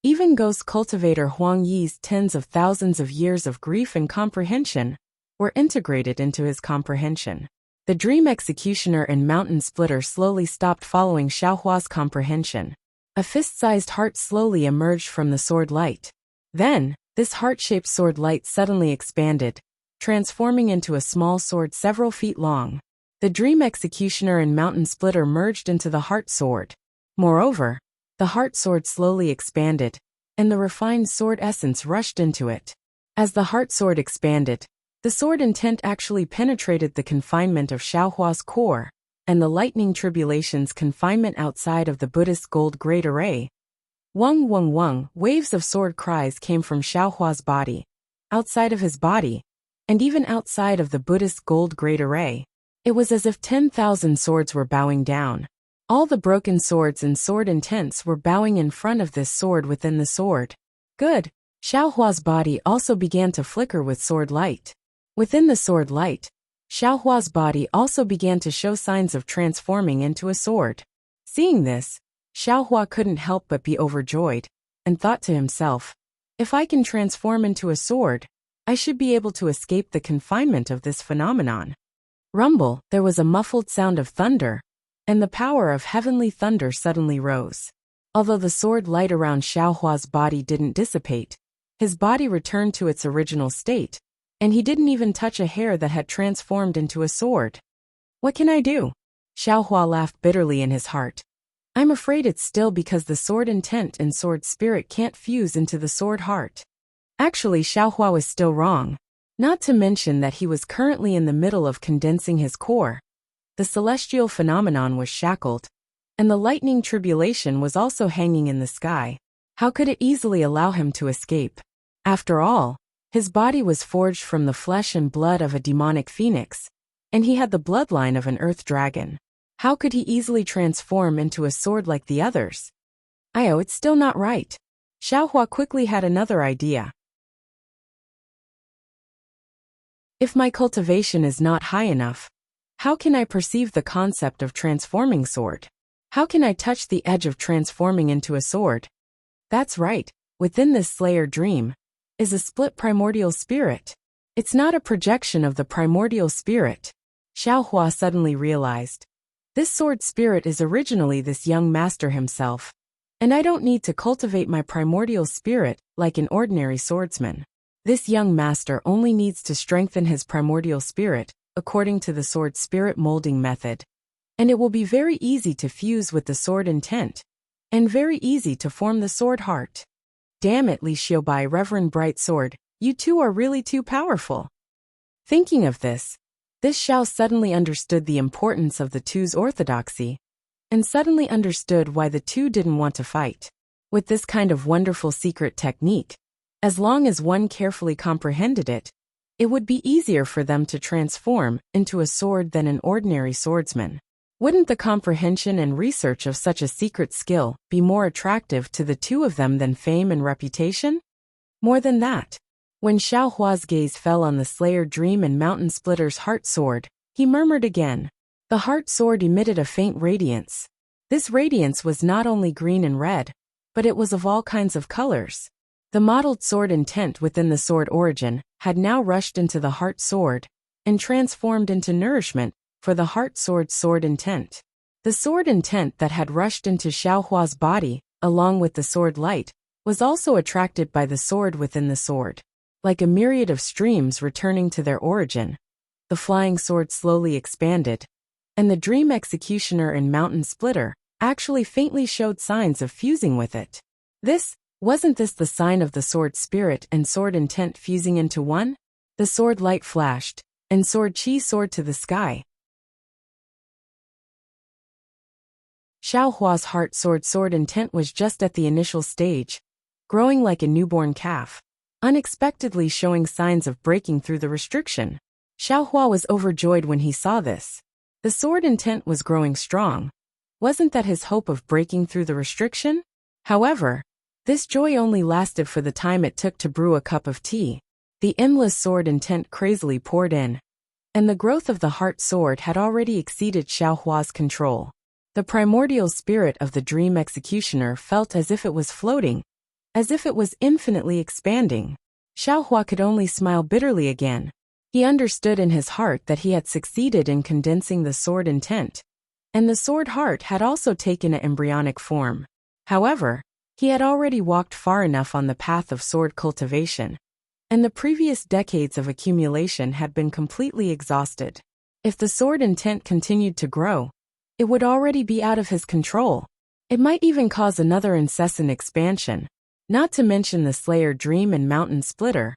even ghost cultivator Huang Yi's tens of thousands of years of grief and comprehension were integrated into his comprehension. The Dream Executioner and Mountain Splitter slowly stopped following Xiao Hua's comprehension. A fist-sized heart slowly emerged from the sword light. Then, this heart-shaped sword light suddenly expanded, transforming into a small sword several feet long. The Dream Executioner and Mountain Splitter merged into the heart sword. Moreover, the heart sword slowly expanded, and the refined sword essence rushed into it. As the heart sword expanded, the sword intent actually penetrated the confinement of Xiao Hua's core, and the lightning tribulation's confinement outside of the Buddhist gold great array. Wung wung wung, waves of sword cries came from Xiao Hua's body, outside of his body, and even outside of the Buddhist gold great array. It was as if 10,000 swords were bowing down. All the broken swords and sword intents were bowing in front of this sword within the sword. Good. Xiao Hua's body also began to flicker with sword light. Within the sword light, Xiao Hua's body also began to show signs of transforming into a sword. Seeing this, Xiao Hua couldn't help but be overjoyed, and thought to himself, if I can transform into a sword, I should be able to escape the confinement of this phenomenon. Rumble, there was a muffled sound of thunder, and the power of heavenly thunder suddenly rose. Although the sword light around Xiao Hua's body didn't dissipate, his body returned to its original state, and he didn't even touch a hair that had transformed into a sword. What can I do? Xiao Hua laughed bitterly in his heart. I'm afraid it's still because the sword intent and sword spirit can't fuse into the sword heart. Actually, Xiaohua was still wrong. Not to mention that he was currently in the middle of condensing his core. The celestial phenomenon was shackled, and the lightning tribulation was also hanging in the sky. How could it easily allow him to escape? After all, his body was forged from the flesh and blood of a demonic phoenix, and he had the bloodline of an earth dragon. How could he easily transform into a sword like the others? It's still not right. Xiaohua quickly had another idea. If my cultivation is not high enough, how can I perceive the concept of transforming sword? How can I touch the edge of transforming into a sword? That's right, within this Slayer dream is a split primordial spirit. It's not a projection of the primordial spirit. Xiaohua suddenly realized. This sword spirit is originally this young master himself, and I don't need to cultivate my primordial spirit like an ordinary swordsman. This young master only needs to strengthen his primordial spirit according to the sword spirit molding method, and it will be very easy to fuse with the sword intent, and very easy to form the sword heart. Damn it, Li Xiaobai, Reverend Bright Sword, you two are really too powerful. Thinking of this Xiao suddenly understood the importance of the two's orthodoxy, and suddenly understood why the two didn't want to fight. With this kind of wonderful secret technique, as long as one carefully comprehended it, it would be easier for them to transform into a sword than an ordinary swordsman. Wouldn't the comprehension and research of such a secret skill be more attractive to the two of them than fame and reputation? More than that, when Xiaohua's gaze fell on the Slayer Dream and Mountain Splitter's heart sword, he murmured again. The heart sword emitted a faint radiance. This radiance was not only green and red, but it was of all kinds of colors. The mottled sword intent within the sword origin had now rushed into the heart sword and transformed into nourishment for the heart sword intent. The sword intent that had rushed into Xiaohua's body, along with the sword light, was also attracted by the sword within the sword. Like a myriad of streams returning to their origin, the flying sword slowly expanded, and the Dream Executioner and Mountain Splitter actually faintly showed signs of fusing with it. Wasn't this the sign of the sword spirit and sword intent fusing into one? The sword light flashed, and sword chi soared to the sky. Xiaohua's heart sword intent was just at the initial stage, growing like a newborn calf, unexpectedly showing signs of breaking through the restriction. Xiaohua was overjoyed when he saw this. The sword intent was growing strong. Wasn't that his hope of breaking through the restriction? However, this joy only lasted for the time it took to brew a cup of tea. The endless sword intent crazily poured in, and the growth of the heart sword had already exceeded Xiaohua's control. The primordial spirit of the Dream Executioner felt as if it was floating, as if it was infinitely expanding. Xiaohua could only smile bitterly again. He understood in his heart that he had succeeded in condensing the sword intent, and the sword heart had also taken an embryonic form. However, he had already walked far enough on the path of sword cultivation, and the previous decades of accumulation had been completely exhausted. If the sword intent continued to grow, it would already be out of his control. It might even cause another incessant expansion. Not to mention the Slayer Dream and Mountain Splitter.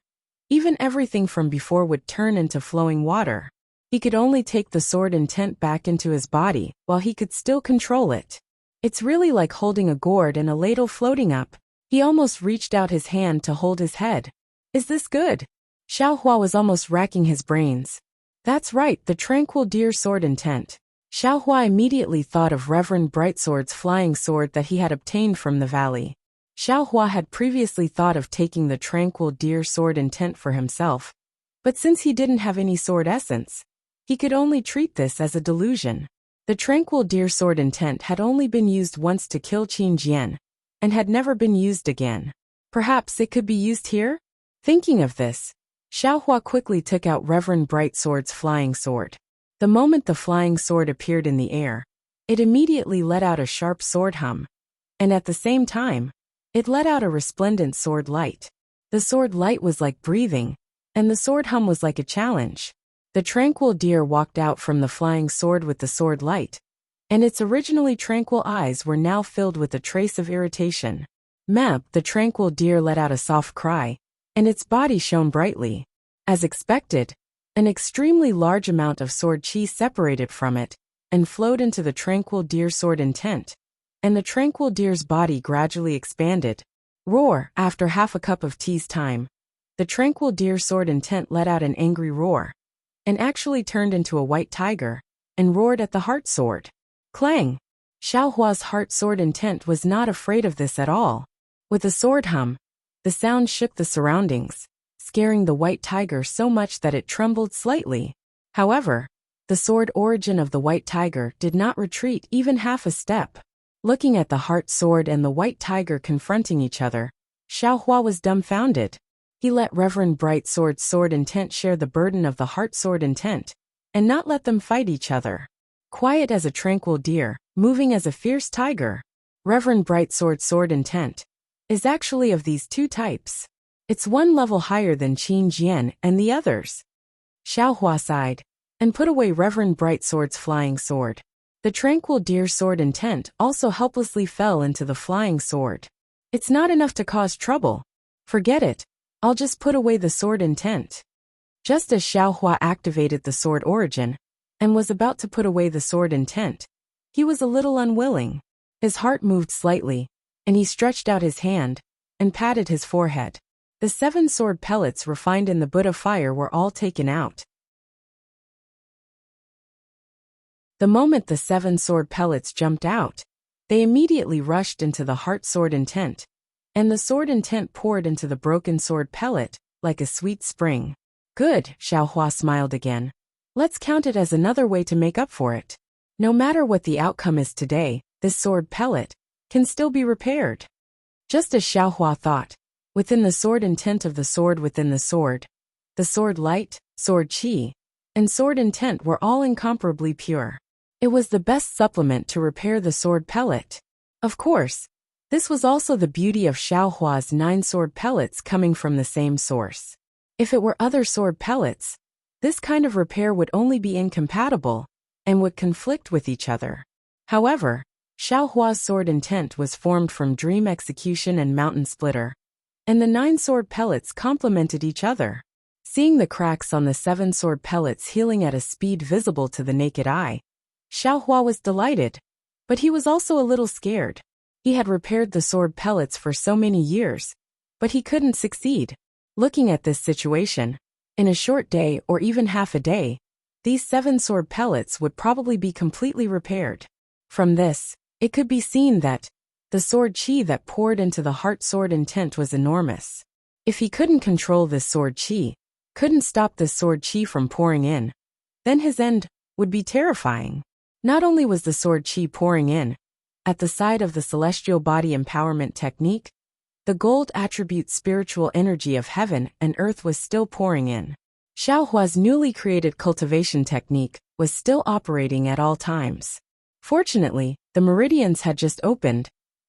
Even everything from before would turn into flowing water. He could only take the sword intent back into his body while he could still control it. It's really like holding a gourd and a ladle floating up. He almost reached out his hand to hold his head. Is this good? Xiaohua was almost racking his brains. That's right, the tranquil deer sword intent. Xiaohua immediately thought of Reverend Brightsword's flying sword that he had obtained from the valley. Xiaohua had previously thought of taking the tranquil deer sword intent for himself, but since he didn't have any sword essence, he could only treat this as a delusion. The tranquil deer sword intent had only been used once to kill Qin Jian, and had never been used again. Perhaps it could be used here? Thinking of this, Xiaohua quickly took out Reverend Brightsword's flying sword. The moment the flying sword appeared in the air, it immediately let out a sharp sword hum, and at the same time, it let out a resplendent sword light. The sword light was like breathing, and the sword hum was like a challenge. The tranquil deer walked out from the flying sword with the sword light, and its originally tranquil eyes were now filled with a trace of irritation. Mab, the tranquil deer, let out a soft cry, and its body shone brightly. As expected, an extremely large amount of sword chi separated from it and flowed into the tranquil deer's sword intent, and the tranquil deer's body gradually expanded. Roar! After half a cup of tea's time, the tranquil deer's sword intent let out an angry roar, and actually turned into a white tiger, and roared at the heart sword. Clang! Xiaohua's heart sword intent was not afraid of this at all. With a sword hum, the sound shook the surroundings, scaring the white tiger so much that it trembled slightly. However, the sword origin of the white tiger did not retreat even half a step. Looking at the heart sword and the white tiger confronting each other, Xiaohua was dumbfounded. He let Reverend Bright Sword's sword intent share the burden of the heart sword intent, and not let them fight each other. Quiet as a tranquil deer, moving as a fierce tiger, Reverend Bright Sword's sword intent is actually of these two types. It's one level higher than Qin Jian and the others. Xiaohua sighed and put away Reverend Bright Sword's flying sword. The tranquil deer sword intent also helplessly fell into the flying sword. It's not enough to cause trouble. Forget it. I'll just put away the sword intent. Just as Xiaohua activated the sword origin and was about to put away the sword intent, he was a little unwilling. His heart moved slightly, and he stretched out his hand and patted his forehead. The 7 sword pellets refined in the Buddha fire were all taken out. The moment the 7 sword pellets jumped out, they immediately rushed into the heart sword intent, and the sword intent poured into the broken sword pellet like a sweet spring. Good, Xiaohua smiled again. Let's count it as another way to make up for it. No matter what the outcome is today, this sword pellet can still be repaired. Just as Xiaohua thought, within the sword intent of the sword within the sword light, sword chi, and sword intent were all incomparably pure. It was the best supplement to repair the sword pellet. Of course, this was also the beauty of Xiaohua's 9 sword pellets coming from the same source. If it were other sword pellets, this kind of repair would only be incompatible and would conflict with each other. However, Xiaohua's sword intent was formed from Dream Execution and Mountain Splitter, and the 9 sword pellets complemented each other. Seeing the cracks on the 7 sword pellets healing at a speed visible to the naked eye, Xiaohua was delighted, but he was also a little scared. He had repaired the sword pellets for so many years, but he couldn't succeed. Looking at this situation, in a short day or even half a day, these 7 sword pellets would probably be completely repaired. From this, it could be seen that the sword chi that poured into the heart sword intent was enormous. If he couldn't control this sword chi, couldn't stop this sword chi from pouring in, then his end would be terrifying. Not only was the sword chi pouring in, at the side of the celestial body empowerment technique, the gold attribute spiritual energy of heaven and earth was still pouring in. Xiaohua's newly created cultivation technique was still operating at all times. Fortunately, the meridians had just opened,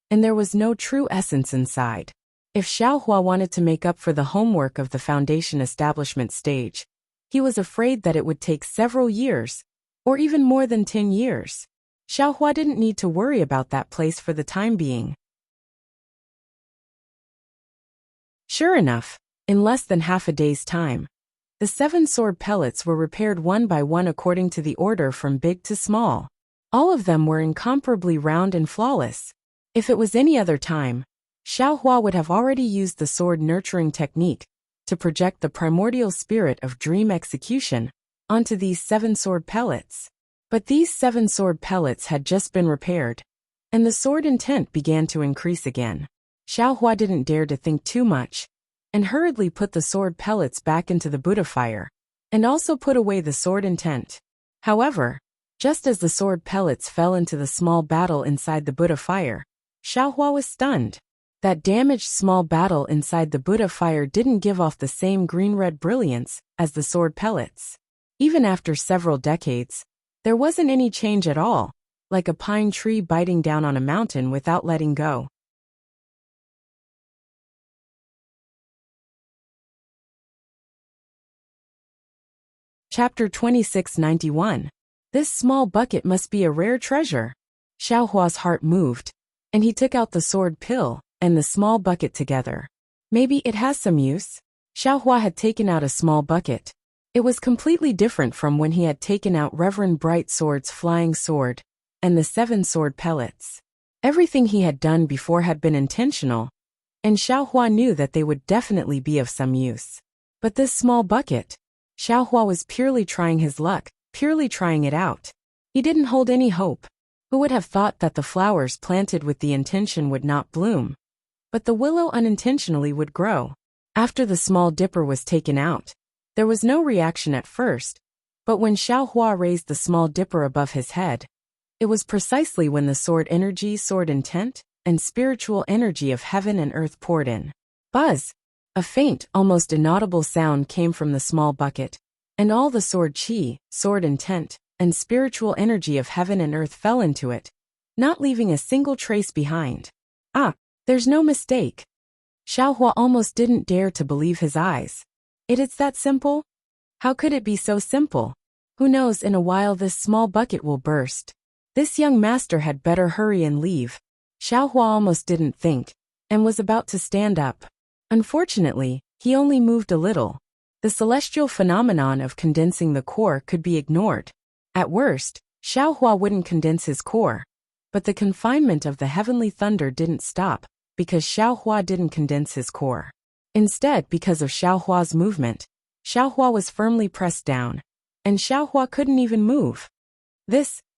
and there was no true essence inside. If Xiaohua wanted to make up for the homework of the foundation establishment stage, he was afraid that it would take several years, or even more than 10 years. Xiaohua didn't need to worry about that place for the time being. Sure enough, in less than half a day's time, the 7 sword pellets were repaired one by one according to the order from big to small. All of them were incomparably round and flawless. If it was any other time, Xiaohua would have already used the sword nurturing technique to project the primordial spirit of dream execution onto these 7 sword pellets. But these 7 sword pellets had just been repaired, and the sword intent began to increase again. Xiaohua didn't dare to think too much, and hurriedly put the sword pellets back into the Buddha fire, and also put away the sword intent. However, just as the sword pellets fell into the small battle inside the Buddha fire, Xiaohua was stunned. That damaged small battle inside the Buddha fire didn't give off the same green-red brilliance as the sword pellets. Even after several decades, there wasn't any change at all, like a pine tree biting down on a mountain without letting go. Chapter 2691. This small bucket must be a rare treasure. Xiaohua's heart moved, and he took out the sword pill and the small bucket together. Maybe it has some use. Xiaohua had taken out a small bucket. It was completely different from when he had taken out Reverend Bright Sword's flying sword and the 7 sword pellets. Everything he had done before had been intentional, and Xiaohua knew that they would definitely be of some use. But this small bucket, Xiaohua was purely trying his luck, purely trying it out. He didn't hold any hope. Who would have thought that the flowers planted with the intention would not bloom? But the willow unintentionally would grow. After the small dipper was taken out, there was no reaction at first, but when Xiaohua raised the small dipper above his head, it was precisely when the sword energy, sword intent, and spiritual energy of heaven and earth poured in. Buzz! A faint, almost inaudible sound came from the small bucket, and all the sword chi, sword intent, and spiritual energy of heaven and earth fell into it, not leaving a single trace behind. Ah, there's no mistake. Xiaohua almost didn't dare to believe his eyes. It's that simple? How could it be so simple? Who knows, in a while this small bucket will burst. This young master had better hurry and leave. Xiaohua almost didn't think, and was about to stand up. Unfortunately, he only moved a little. The celestial phenomenon of condensing the core could be ignored. At worst, Xiaohua wouldn't condense his core. But the confinement of the heavenly thunder didn't stop, because Xiaohua didn't condense his core. Instead, because of Xiaohua's movement, Xiaohua was firmly pressed down, and Xiaohua couldn't even move.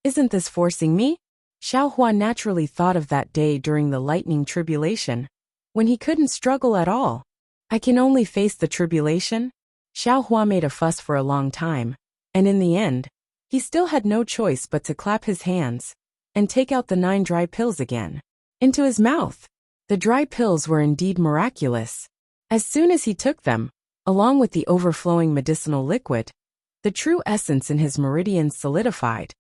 Isn't this forcing me? Xiaohua naturally thought of that day during the lightning tribulation, when he couldn't struggle at all. I can only face the tribulation? Xiaohua made a fuss for a long time, and in the end, he still had no choice but to clap his hands and take out the 9 dry pills again. Into his mouth. The dry pills were indeed miraculous. As soon as he took them, along with the overflowing medicinal liquid, the true essence in his meridians solidified,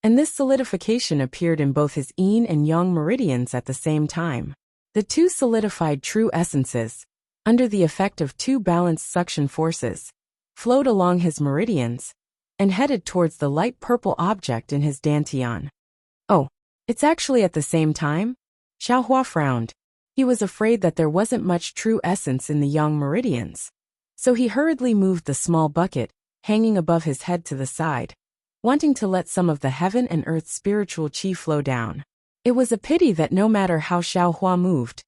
and this solidification appeared in both his yin and yang meridians at the same time. The 2 solidified true essences, under the effect of 2 balanced suction forces, flowed along his meridians and headed towards the light purple object in his dantian. Oh, it's actually at the same time? Xiaohua frowned. He was afraid that there wasn't much true essence in the yang meridians. So he hurriedly moved the small bucket, hanging above his head, to the side, wanting to let some of the heaven and earth spiritual chi flow down. It was a pity that no matter how Xiaohua moved,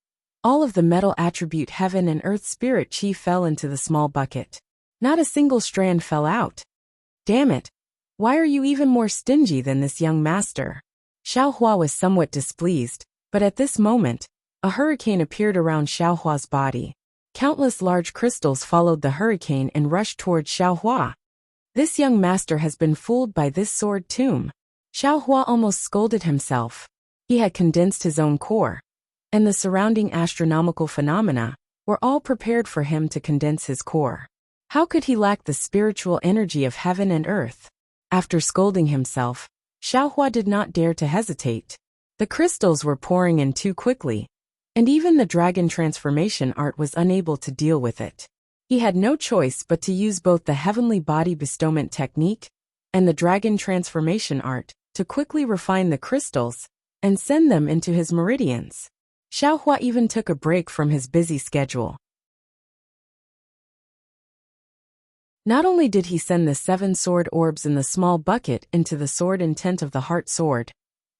all of the metal attribute heaven and earth spirit chi fell into the small bucket. Not a single strand fell out. Damn it! Why are you even more stingy than this young master? Xiaohua was somewhat displeased, but at this moment, a hurricane appeared around Xiaohua's body. Countless large crystals followed the hurricane and rushed towards Xiaohua. This young master has been fooled by this sword tomb. Xiaohua almost scolded himself. He had condensed his own core, and the surrounding astronomical phenomena were all prepared for him to condense his core. How could he lack the spiritual energy of heaven and earth? After scolding himself, Xiaohua did not dare to hesitate. The crystals were pouring in too quickly, and even the dragon transformation art was unable to deal with it. He had no choice but to use both the heavenly body bestowment technique and the dragon transformation art to quickly refine the crystals and send them into his meridians. Xiaohua even took a break from his busy schedule. Not only did he send the 7 sword orbs in the small bucket into the sword intent of the heart sword,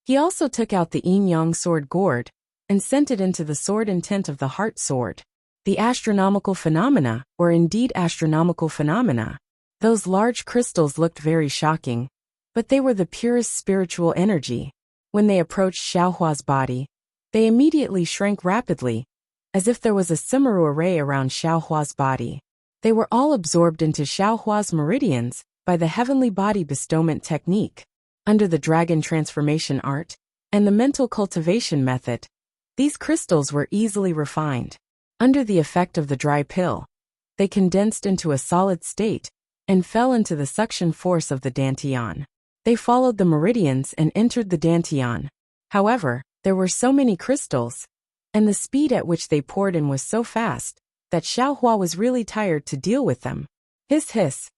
he also took out the yin-yang sword gourd and sent it into the sword intent of the heart sword. The astronomical phenomena were indeed astronomical phenomena. Those large crystals looked very shocking, but they were the purest spiritual energy. When they approached Xiaohua's body, they immediately shrank rapidly, as if there was a Simaru array around Xiaohua's body. They were all absorbed into Xiaohua's meridians by the heavenly body bestowment technique. Under the dragon transformation art and the mental cultivation method, these crystals were easily refined. Under the effect of the dry pill, they condensed into a solid state and fell into the suction force of the dantian. They followed the meridians and entered the dantian. However, there were so many crystals, and the speed at which they poured in was so fast, that Xiaohua was really tired to deal with them. Hiss hiss.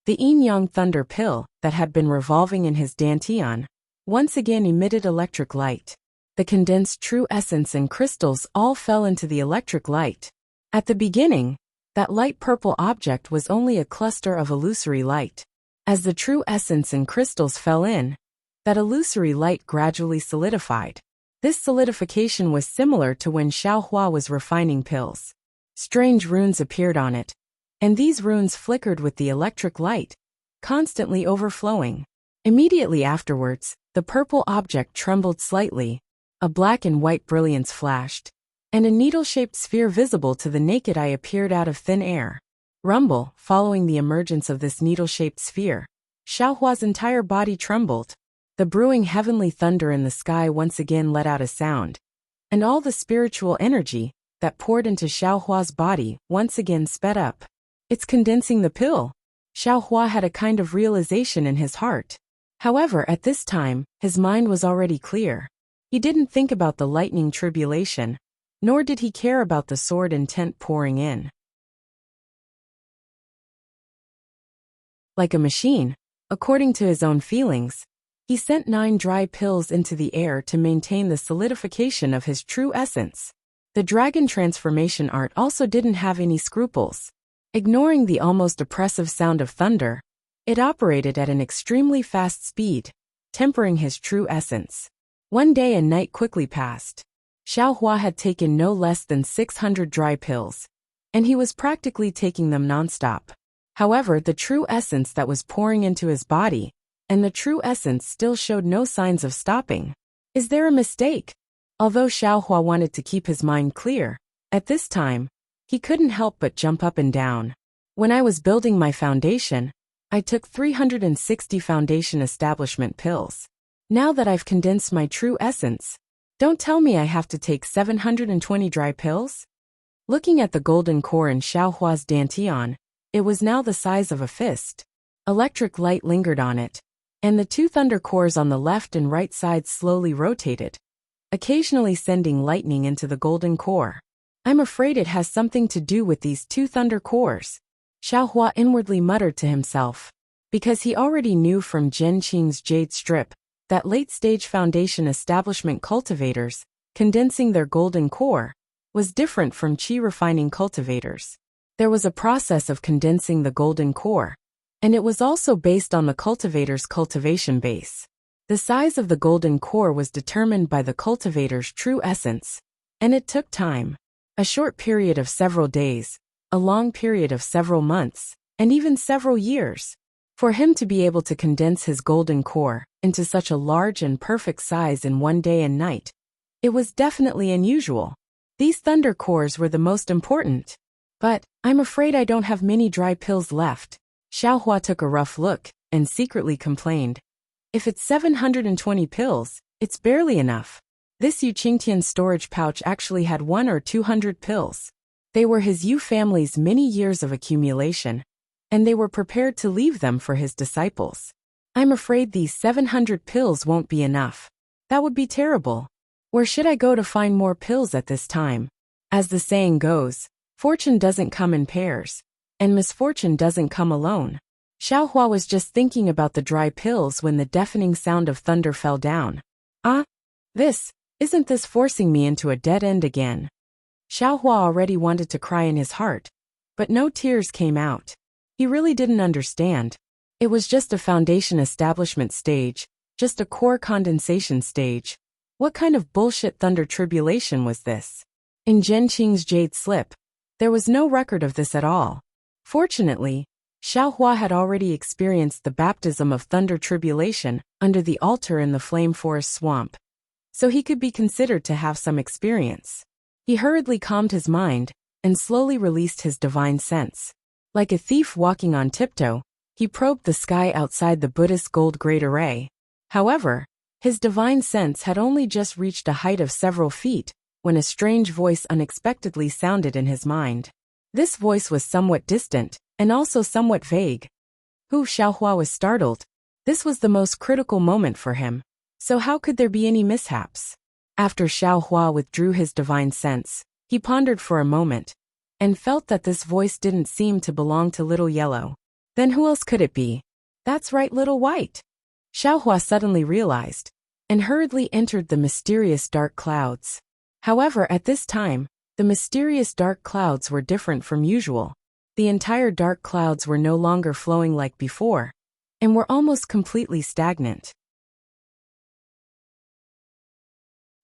The yin-yang thunder pill that had been revolving in his dantian once again emitted electric light. The condensed true essence and crystals all fell into the electric light. At the beginning, that light purple object was only a cluster of illusory light. As the true essence and crystals fell in, that illusory light gradually solidified. This solidification was similar to when Xiaohua was refining pills. Strange runes appeared on it, and these runes flickered with the electric light, constantly overflowing. Immediately afterwards, the purple object trembled slightly, a black and white brilliance flashed, and a needle-shaped sphere visible to the naked eye appeared out of thin air. Rumble, following the emergence of this needle-shaped sphere, Xiaohua's entire body trembled. The brewing heavenly thunder in the sky once again let out a sound, and all the spiritual energy that poured into Xiaohua's body once again sped up. It's condensing the pill. Xiaohua had a kind of realization in his heart. However, at this time, his mind was already clear. He didn't think about the lightning tribulation, nor did he care about the sword intent pouring in. Like a machine, according to his own feelings, he sent 9 dry pills into the air to maintain the solidification of his true essence. The dragon transformation art also didn't have any scruples. Ignoring the almost oppressive sound of thunder, it operated at an extremely fast speed, tempering his true essence. One day and night quickly passed. Xiaohua had taken no less than 600 dry pills, and he was practically taking them nonstop. However, the true essence that was pouring into his body, and the true essence still showed no signs of stopping. Is there a mistake? Although Xiaohua wanted to keep his mind clear, at this time, he couldn't help but jump up and down. When I was building my foundation, I took 360 foundation establishment pills. Now that I've condensed my true essence, don't tell me I have to take 720 dry pills? Looking at the golden core in Xiaohua's dantian, it was now the size of a fist. Electric light lingered on it, and the 2 thunder cores on the left and right sides slowly rotated, occasionally sending lightning into the golden core. I'm afraid it has something to do with these 2 thunder cores, Xiaohua inwardly muttered to himself, because he already knew from Zhenqing's jade strip that late-stage foundation establishment cultivators, condensing their golden core, was different from qi refining cultivators. There was a process of condensing the golden core, and it was also based on the cultivator's cultivation base. The size of the golden core was determined by the cultivator's true essence, and it took time. A short period of several days, a long period of several months, and even several years. For him to be able to condense his golden core into such a large and perfect size in one day and night, it was definitely unusual. These thunder cores were the most important. But, I'm afraid I don't have many dry pills left. Xiaohua took a rough look, and secretly complained. If it's 720 pills, it's barely enough. This Yu Qingtian storage pouch actually had 100 or 200 pills. They were his Yu family's many years of accumulation, and they were prepared to leave them for his disciples. I'm afraid these 700 pills won't be enough. That would be terrible. Where should I go to find more pills at this time? As the saying goes, fortune doesn't come in pairs, and misfortune doesn't come alone. Xiaohua was just thinking about the dry pills when the deafening sound of thunder fell down. Isn't this forcing me into a dead end again? Xiaohua already wanted to cry in his heart, but no tears came out. He really didn't understand. It was just a foundation establishment stage, just a core condensation stage. What kind of bullshit thunder tribulation was this? In Zhenqing's jade slip, there was no record of this at all. Fortunately, Xiaohua had already experienced the baptism of thunder tribulation under the altar in the flame forest swamp, so he could be considered to have some experience. He hurriedly calmed his mind and slowly released his divine sense. Like a thief walking on tiptoe, he probed the sky outside the Buddhist gold great array. However, his divine sense had only just reached a height of several feet when a strange voice unexpectedly sounded in his mind. This voice was somewhat distant and also somewhat vague. Xiaohua was startled. This was the most critical moment for him. So how could there be any mishaps? After Xiaohua withdrew his divine sense, he pondered for a moment, and felt that this voice didn't seem to belong to Little Yellow. Then who else could it be? That's right, Little White. Xiaohua suddenly realized, and hurriedly entered the mysterious dark clouds. However, at this time, the mysterious dark clouds were different from usual. The entire dark clouds were no longer flowing like before, and were almost completely stagnant.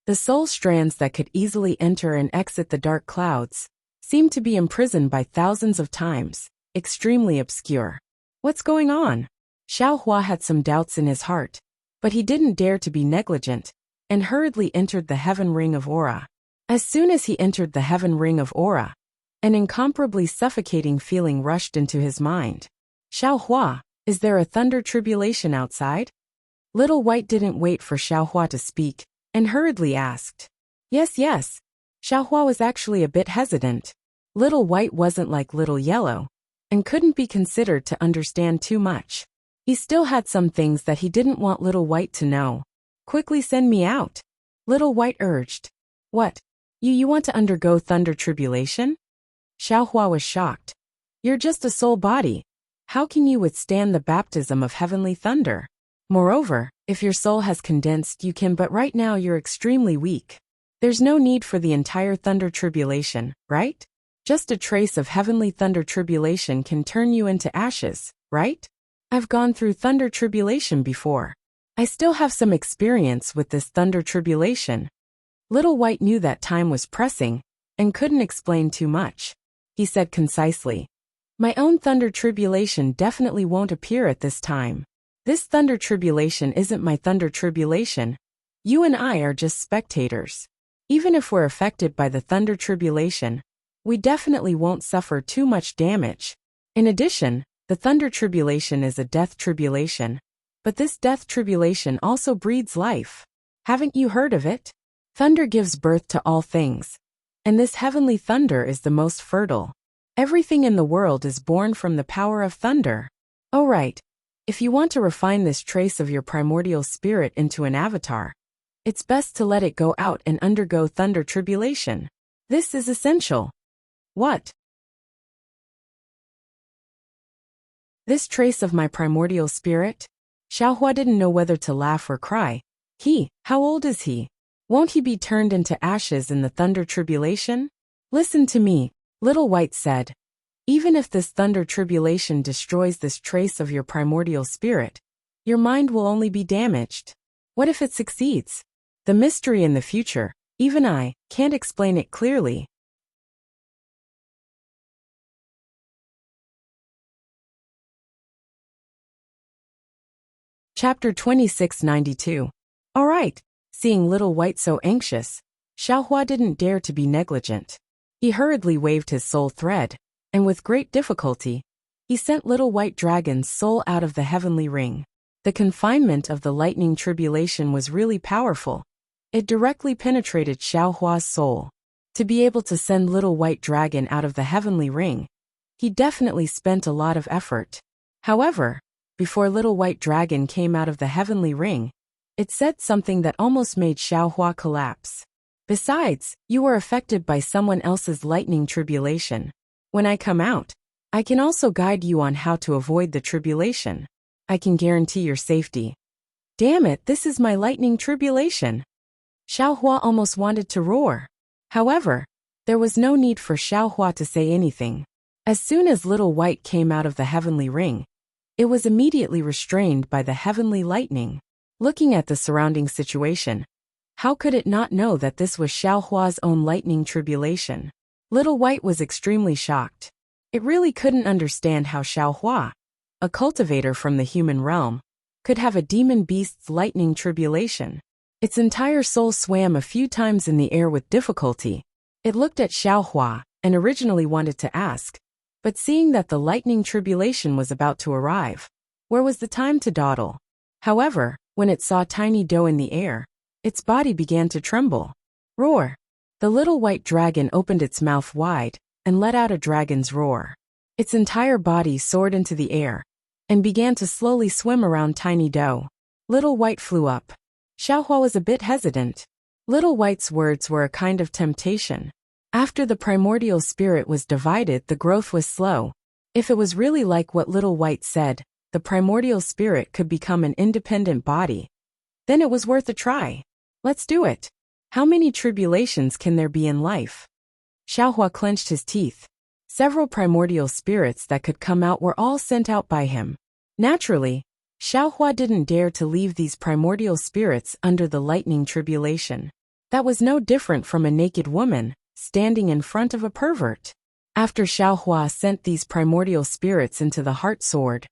The soul strands that could easily enter and exit the dark clouds seemed to be imprisoned by thousands of times, extremely obscure. What's going on? Xiaohua had some doubts in his heart, but he didn't dare to be negligent, and hurriedly entered the heaven ring of aura. As soon as he entered the heaven ring of aura, an incomparably suffocating feeling rushed into his mind. Xiaohua, is there a thunder tribulation outside? Little White didn't wait for Xiaohua to speak, and hurriedly asked. Yes, yes. Xiaohua was actually a bit hesitant. Little White wasn't like Little Yellow, and couldn't be considered to understand too much. He still had some things that he didn't want Little White to know. Quickly send me out. Little White urged. What? You want to undergo thunder tribulation? Xiaohua was shocked. You're just a soul body. How can you withstand the baptism of heavenly thunder? Moreover, if your soul has condensed you can, but right now you're extremely weak. There's no need for the entire thunder tribulation, right? Just a trace of heavenly thunder tribulation can turn you into ashes, right? I've gone through thunder tribulation before. I still have some experience with this thunder tribulation. Little White knew that time was pressing, and couldn't explain too much. He said concisely, my own thunder tribulation definitely won't appear at this time. This thunder tribulation isn't my thunder tribulation. You and I are just spectators. Even if we're affected by the thunder tribulation, we definitely won't suffer too much damage. In addition, the thunder tribulation is a death tribulation. But this death tribulation also breeds life. Haven't you heard of it? Thunder gives birth to all things. And this heavenly thunder is the most fertile. Everything in the world is born from the power of thunder. Oh right. If you want to refine this trace of your primordial spirit into an avatar, it's best to let it go out and undergo thunder tribulation. This is essential. What? This trace of my primordial spirit? Xiaohua didn't know whether to laugh or cry. How old is he? Won't he be turned into ashes in the thunder tribulation? Listen to me, Little White said. Even if this thunder tribulation destroys this trace of your primordial spirit, your mind will only be damaged. What if it succeeds? The mystery in the future, even I, can't explain it clearly. Chapter 2692. All right. Seeing Little White so anxious, Xiaohua didn't dare to be negligent. He hurriedly waved his soul thread, and with great difficulty, he sent Little White Dragon's soul out of the heavenly ring. The confinement of the lightning tribulation was really powerful. It directly penetrated Xiaohua's soul. To be able to send Little White Dragon out of the heavenly ring, he definitely spent a lot of effort. However, before Little White Dragon came out of the heavenly ring, it said something that almost made Xiaohua collapse. Besides, you were affected by someone else's lightning tribulation. When I come out, I can also guide you on how to avoid the tribulation. I can guarantee your safety. Damn it, this is my lightning tribulation. Xiaohua almost wanted to roar. However, there was no need for Xiaohua to say anything. As soon as Little White came out of the heavenly ring, it was immediately restrained by the heavenly lightning. Looking at the surrounding situation, how could it not know that this was Xiaohua's own lightning tribulation? Little White was extremely shocked. It really couldn't understand how Xiaohua, a cultivator from the human realm, could have a demon beast's lightning tribulation. Its entire soul swam a few times in the air with difficulty. It looked at Xiaohua and originally wanted to ask, but seeing that the lightning tribulation was about to arrive, where was the time to dawdle? However, when it saw tiny dough in the air, its body began to tremble. Roar! The Little White Dragon opened its mouth wide and let out a dragon's roar. Its entire body soared into the air and began to slowly swim around tiny dough. Little White flew up. Xiaohua was a bit hesitant. Little White's words were a kind of temptation. After the primordial spirit was divided, the growth was slow. If it was really like what Little White said, the primordial spirit could become an independent body, then it was worth a try. Let's do it. How many tribulations can there be in life? Xiaohua clenched his teeth. Several primordial spirits that could come out were all sent out by him. Naturally, Xiaohua didn't dare to leave these primordial spirits under the lightning tribulation. That was no different from a naked woman standing in front of a pervert. After Xiaohua sent these primordial spirits into the heart sword,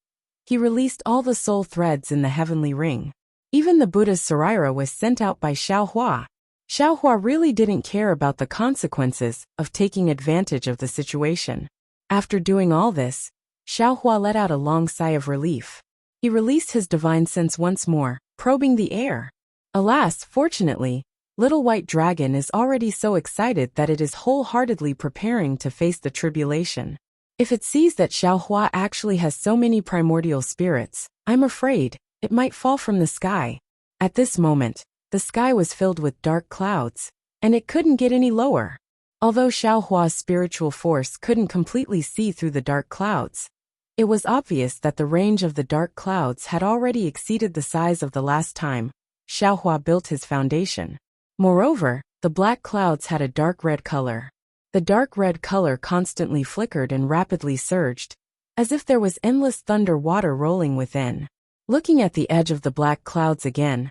he released all the soul threads in the heavenly ring. Even the Buddha's Saraira was sent out by Xiaohua. Xiaohua really didn't care about the consequences of taking advantage of the situation. After doing all this, Xiaohua let out a long sigh of relief. He released his divine sense once more, probing the air. Alas, fortunately, Little White Dragon is already so excited that it is wholeheartedly preparing to face the tribulation. If it sees that Xiaohua actually has so many primordial spirits, I'm afraid it might fall from the sky. At this moment, the sky was filled with dark clouds, and it couldn't get any lower. Although Xiaohua's spiritual force couldn't completely see through the dark clouds, it was obvious that the range of the dark clouds had already exceeded the size of the last time Xiaohua built his foundation. Moreover, the black clouds had a dark red color. The dark red color constantly flickered and rapidly surged, as if there was endless thunder water rolling within. Looking at the edge of the black clouds again,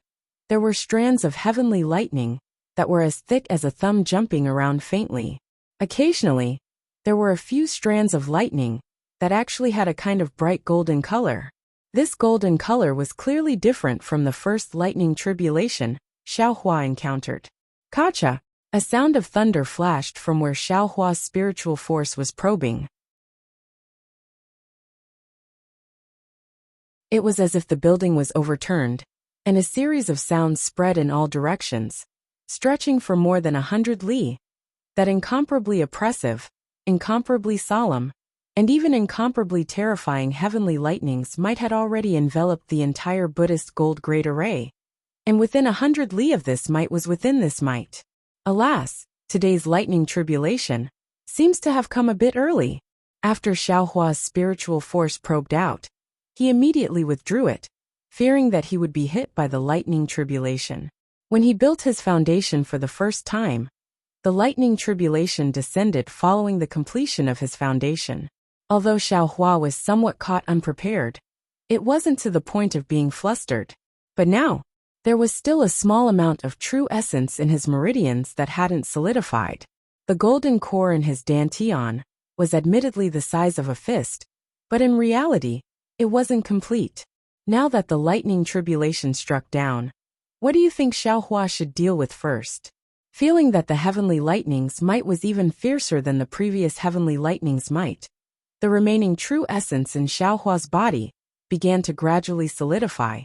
there were strands of heavenly lightning that were as thick as a thumb jumping around faintly. Occasionally, there were a few strands of lightning that actually had a kind of bright golden color. This golden color was clearly different from the first lightning tribulation Xiaohua encountered. Kacha! A sound of thunder flashed from where Xiaohua's spiritual force was probing. It was as if the building was overturned, and a series of sounds spread in all directions, stretching for more than 100 li. That incomparably oppressive, incomparably solemn, and even incomparably terrifying heavenly lightnings might had already enveloped the entire Buddhist gold great array. And within 100 li of this might was within this might. Alas, today's lightning tribulation seems to have come a bit early. After Xiaohua's spiritual force probed out, he immediately withdrew it, fearing that he would be hit by the lightning tribulation. When he built his foundation for the first time, the lightning tribulation descended following the completion of his foundation. Although Xiaohua was somewhat caught unprepared, it wasn't to the point of being flustered. But now, there was still a small amount of true essence in his meridians that hadn't solidified. The golden core in his dantian was admittedly the size of a fist, but in reality, it wasn't complete. Now that the lightning tribulation struck down, what do you think Xiaohua should deal with first? Feeling that the heavenly lightning's might was even fiercer than the previous heavenly lightning's might, the remaining true essence in Xiaohua's body began to gradually solidify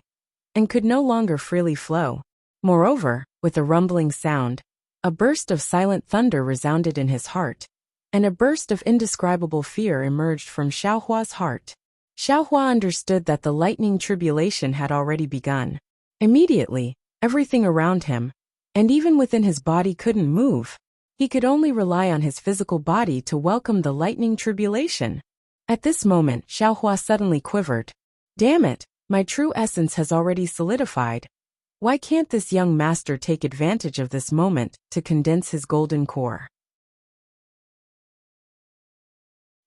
and could no longer freely flow. Moreover, with a rumbling sound, a burst of silent thunder resounded in his heart, and a burst of indescribable fear emerged from Xiaohua's heart. Xiaohua understood that the lightning tribulation had already begun. Immediately, everything around him, and even within his body, couldn't move. He could only rely on his physical body to welcome the lightning tribulation. At this moment, Xiaohua suddenly quivered. Damn it, my true essence has already solidified. Why can't this young master take advantage of this moment to condense his golden core?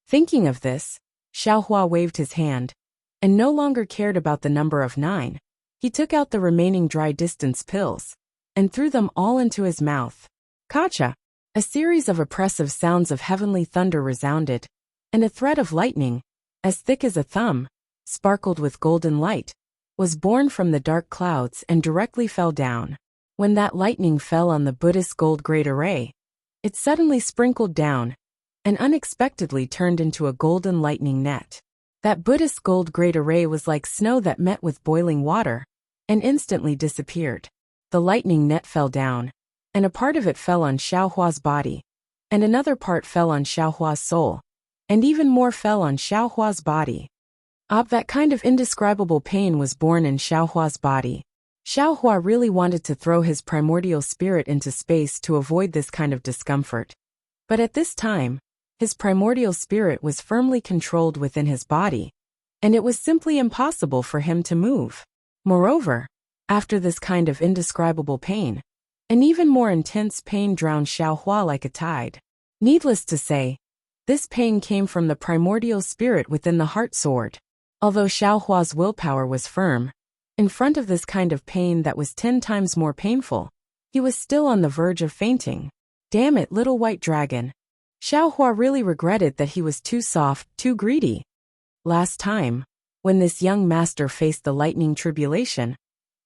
Thinking of this, Xiaohua waved his hand, and no longer cared about the number of 9. He took out the remaining dry distance pills, and threw them all into his mouth. Kacha! A series of oppressive sounds of heavenly thunder resounded, and a thread of lightning, as thick as a thumb, sparkled with golden light, was born from the dark clouds and directly fell down. When that lightning fell on the Buddhist gold great array, it suddenly sprinkled down, and unexpectedly turned into a golden lightning net. That Buddhist gold great array was like snow that met with boiling water, and instantly disappeared. The lightning net fell down, and a part of it fell on Xiaohua's body, and another part fell on Xiaohua's soul, and even more fell on Xiaohua's body. That kind of indescribable pain was born in Xiaohua's body. Xiaohua really wanted to throw his primordial spirit into space to avoid this kind of discomfort. But at this time, His primordial spirit was firmly controlled within his body, and it was simply impossible for him to move. Moreover, after this kind of indescribable pain, an even more intense pain drowned Xiaohua like a tide. Needless to say, this pain came from the primordial spirit within the heart sword. Although Xiaohua's willpower was firm, in front of this kind of pain that was 10 times more painful, he was still on the verge of fainting. Damn it, little white dragon. Xiaohua really regretted that he was too soft, too greedy. Last time, when this young master faced the lightning tribulation,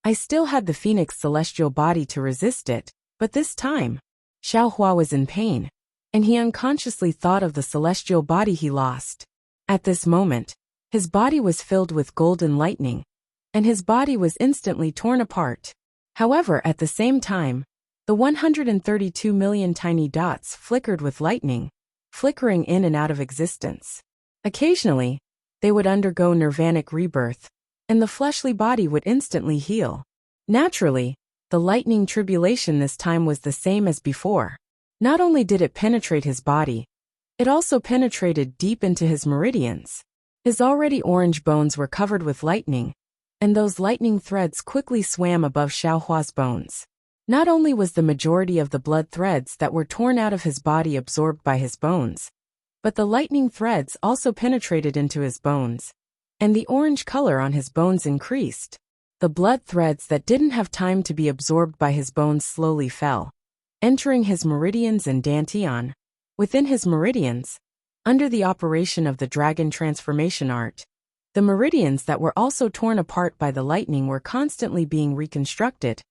I still had the phoenix celestial body to resist it, but this time, Xiaohua was in pain, and he unconsciously thought of the celestial body he lost. At this moment, his body was filled with golden lightning, and his body was instantly torn apart. However, at the same time, the 132 million tiny dots flickered with lightning, flickering in and out of existence. Occasionally, they would undergo nirvanic rebirth, and the fleshly body would instantly heal. Naturally, the lightning tribulation this time was the same as before. Not only did it penetrate his body, it also penetrated deep into his meridians. His already orange bones were covered with lightning, and those lightning threads quickly swam above Xiaohua's bones. Not only was the majority of the blood threads that were torn out of his body absorbed by his bones, but the lightning threads also penetrated into his bones, and the orange color on his bones increased. The blood threads that didn't have time to be absorbed by his bones slowly fell, entering his meridians and dantian. Within his meridians, under the operation of the dragon transformation art, the meridians that were also torn apart by the lightning were constantly being reconstructed,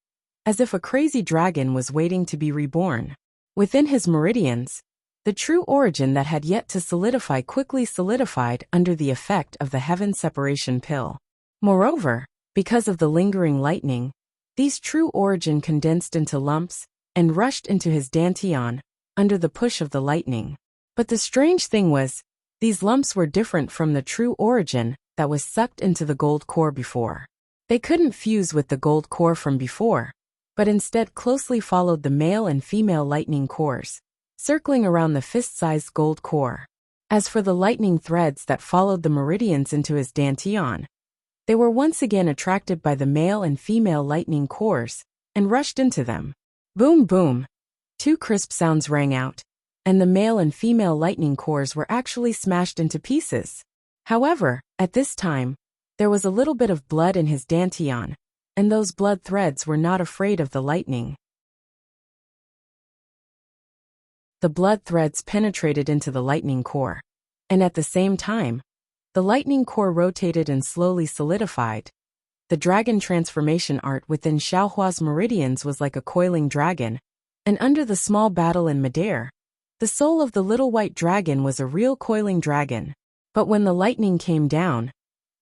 as if a crazy dragon was waiting to be reborn. Within his meridians, the true origin that had yet to solidify quickly solidified under the effect of the heaven separation pill. Moreover, because of the lingering lightning, these true origin condensed into lumps and rushed into his dantian under the push of the lightning. But the strange thing was, these lumps were different from the true origin that was sucked into the gold core before. They couldn't fuse with the gold core from before, but instead closely followed the male and female lightning cores, circling around the fist-sized gold core. As for the lightning threads that followed the meridians into his dantian, they were once again attracted by the male and female lightning cores and rushed into them. Boom boom! 2 crisp sounds rang out, and the male and female lightning cores were actually smashed into pieces. However, at this time, there was a little bit of blood in his dantian, and those blood threads were not afraid of the lightning. The blood threads penetrated into the lightning core, and at the same time, the lightning core rotated and slowly solidified. The dragon transformation art within Xiaohua's meridians was like a coiling dragon, and under the small battle in midair, the soul of the little white dragon was a real coiling dragon. But when the lightning came down,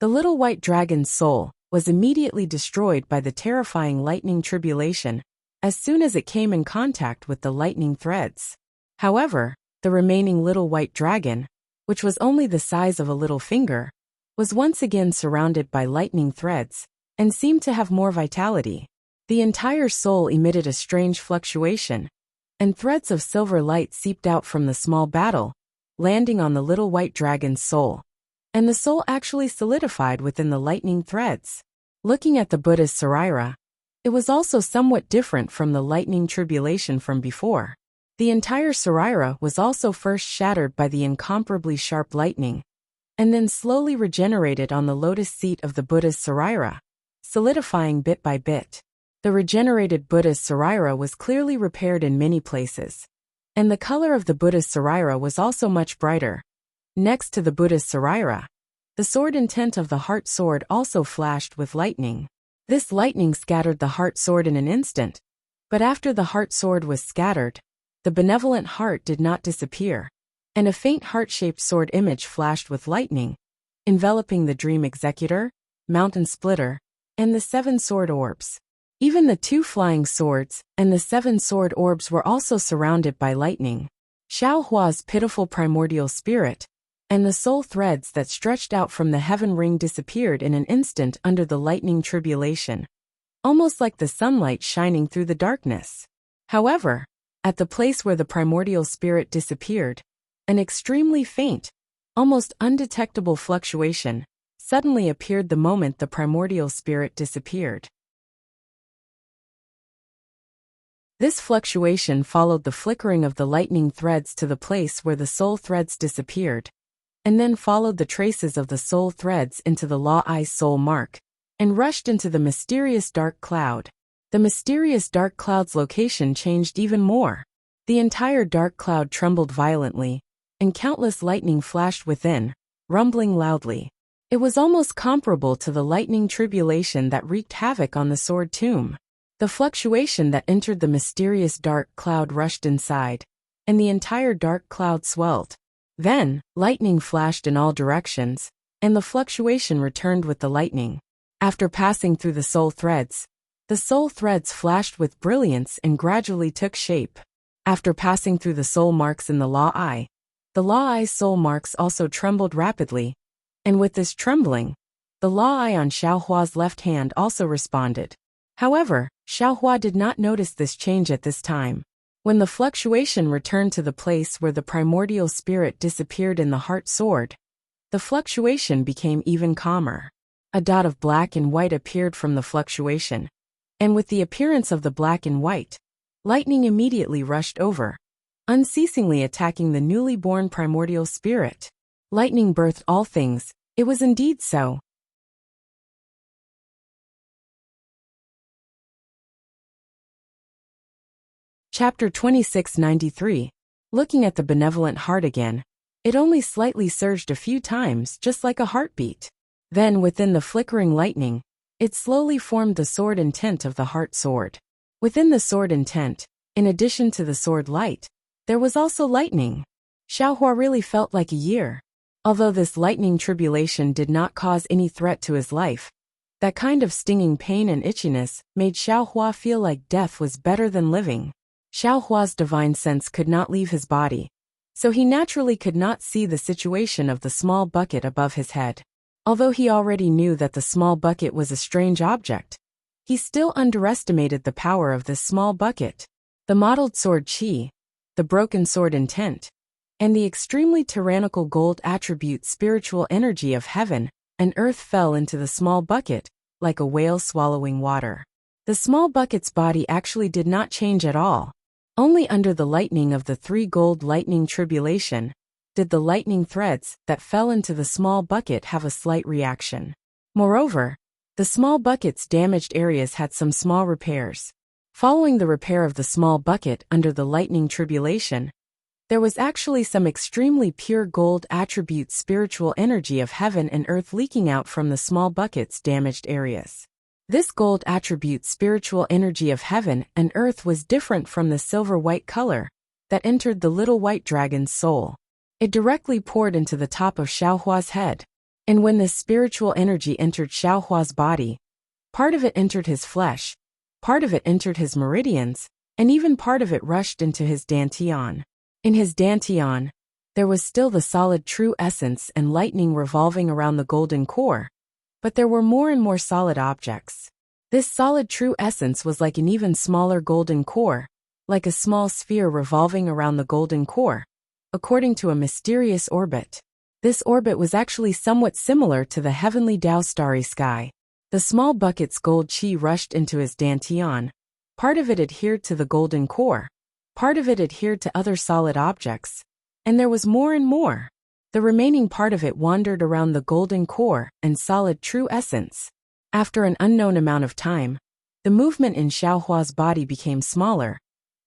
the little white dragon's soul was immediately destroyed by the terrifying lightning tribulation as soon as it came in contact with the lightning threads. However, the remaining little white dragon, which was only the size of a little finger, was once again surrounded by lightning threads and seemed to have more vitality. The entire soul emitted a strange fluctuation, and threads of silver light seeped out from the small battle, landing on the little white dragon's soul, and the soul actually solidified within the lightning threads. Looking at the Buddha's Saraira, it was also somewhat different from the lightning tribulation from before. The entire Saraira was also first shattered by the incomparably sharp lightning, and then slowly regenerated on the lotus seat of the Buddha's Saraira, solidifying bit by bit. The regenerated Buddha's Saraira was clearly repaired in many places, and the color of the Buddha's Saraira was also much brighter. Next to the Buddha's Saraira, the sword intent of the heart sword also flashed with lightning. This lightning scattered the heart sword in an instant, but after the heart sword was scattered, the benevolent heart did not disappear, and a faint heart-shaped sword image flashed with lightning, enveloping the dream executor, mountain splitter, and the 7 sword orbs. Even the 2 flying swords and the 7 sword orbs were also surrounded by lightning. Xiaohua's pitiful primordial spirit and the soul threads that stretched out from the heaven ring disappeared in an instant under the lightning tribulation, almost like the sunlight shining through the darkness. However, at the place where the primordial spirit disappeared, An extremely faint, almost undetectable fluctuation suddenly appeared the moment the primordial spirit disappeared. This fluctuation followed the flickering of the lightning threads to the place where the soul threads disappeared, and then followed the traces of the soul threads into the Law-Eye's soul mark, and rushed into the mysterious dark cloud. The mysterious dark cloud's location changed even more. The entire dark cloud trembled violently, and countless lightning flashed within, rumbling loudly. It was almost comparable to the lightning tribulation that wreaked havoc on the sword tomb. The fluctuation that entered the mysterious dark cloud rushed inside, and the entire dark cloud swelled. Then, lightning flashed in all directions, and the fluctuation returned with the lightning. After passing through the soul threads flashed with brilliance and gradually took shape. After passing through the soul marks in the Law-Eye's soul marks also trembled rapidly, and with this trembling, the Law-Eye on Xiaohua's left hand also responded. However, Xiaohua did not notice this change at this time. When the fluctuation returned to the place where the primordial spirit disappeared in the heart sword, the fluctuation became even calmer. A dot of black and white appeared from the fluctuation, and with the appearance of the black and white, lightning immediately rushed over, unceasingly attacking the newly born primordial spirit. Lightning birthed all things, it was indeed so. Chapter 2693. Looking at the benevolent heart again, it only slightly surged a few times, just like a heartbeat. Then, within the flickering lightning, it slowly formed the sword intent of the heart sword. Within the sword intent, in addition to the sword light, there was also lightning. Xiaohua really felt like a year. Although this lightning tribulation did not cause any threat to his life, that kind of stinging pain and itchiness made Xiaohua feel like death was better than living. Xiaohua's divine sense could not leave his body, so he naturally could not see the situation of the small bucket above his head. Although he already knew that the small bucket was a strange object, he still underestimated the power of this small bucket. The mottled sword qi, the broken sword intent, and the extremely tyrannical gold attribute spiritual energy of heaven and earth fell into the small bucket, like a whale swallowing water. The small bucket's body actually did not change at all. Only under the lightning of the three gold lightning tribulation did the lightning threads that fell into the small bucket have a slight reaction. Moreover, the small bucket's damaged areas had some small repairs. Following the repair of the small bucket under the lightning tribulation, there was actually some extremely pure gold attribute spiritual energy of heaven and earth leaking out from the small bucket's damaged areas. This gold attribute spiritual energy of heaven and earth was different from the silver-white color that entered the little white dragon's soul. It directly poured into the top of Xiaohua's head, and when this spiritual energy entered Xiaohua's body, part of it entered his flesh, part of it entered his meridians, and even part of it rushed into his dantian. In his dantian, there was still the solid true essence and lightning revolving around the golden core, but there were more and more solid objects. This solid true essence was like an even smaller golden core, like a small sphere revolving around the golden core, according to a mysterious orbit. This orbit was actually somewhat similar to the heavenly Tao starry sky. The small bucket's gold qi rushed into his dantian. Part of it adhered to the golden core, part of it adhered to other solid objects, and there was more and more. The remaining part of it wandered around the golden core and solid true essence. After an unknown amount of time, the movement in Xiaohua's body became smaller,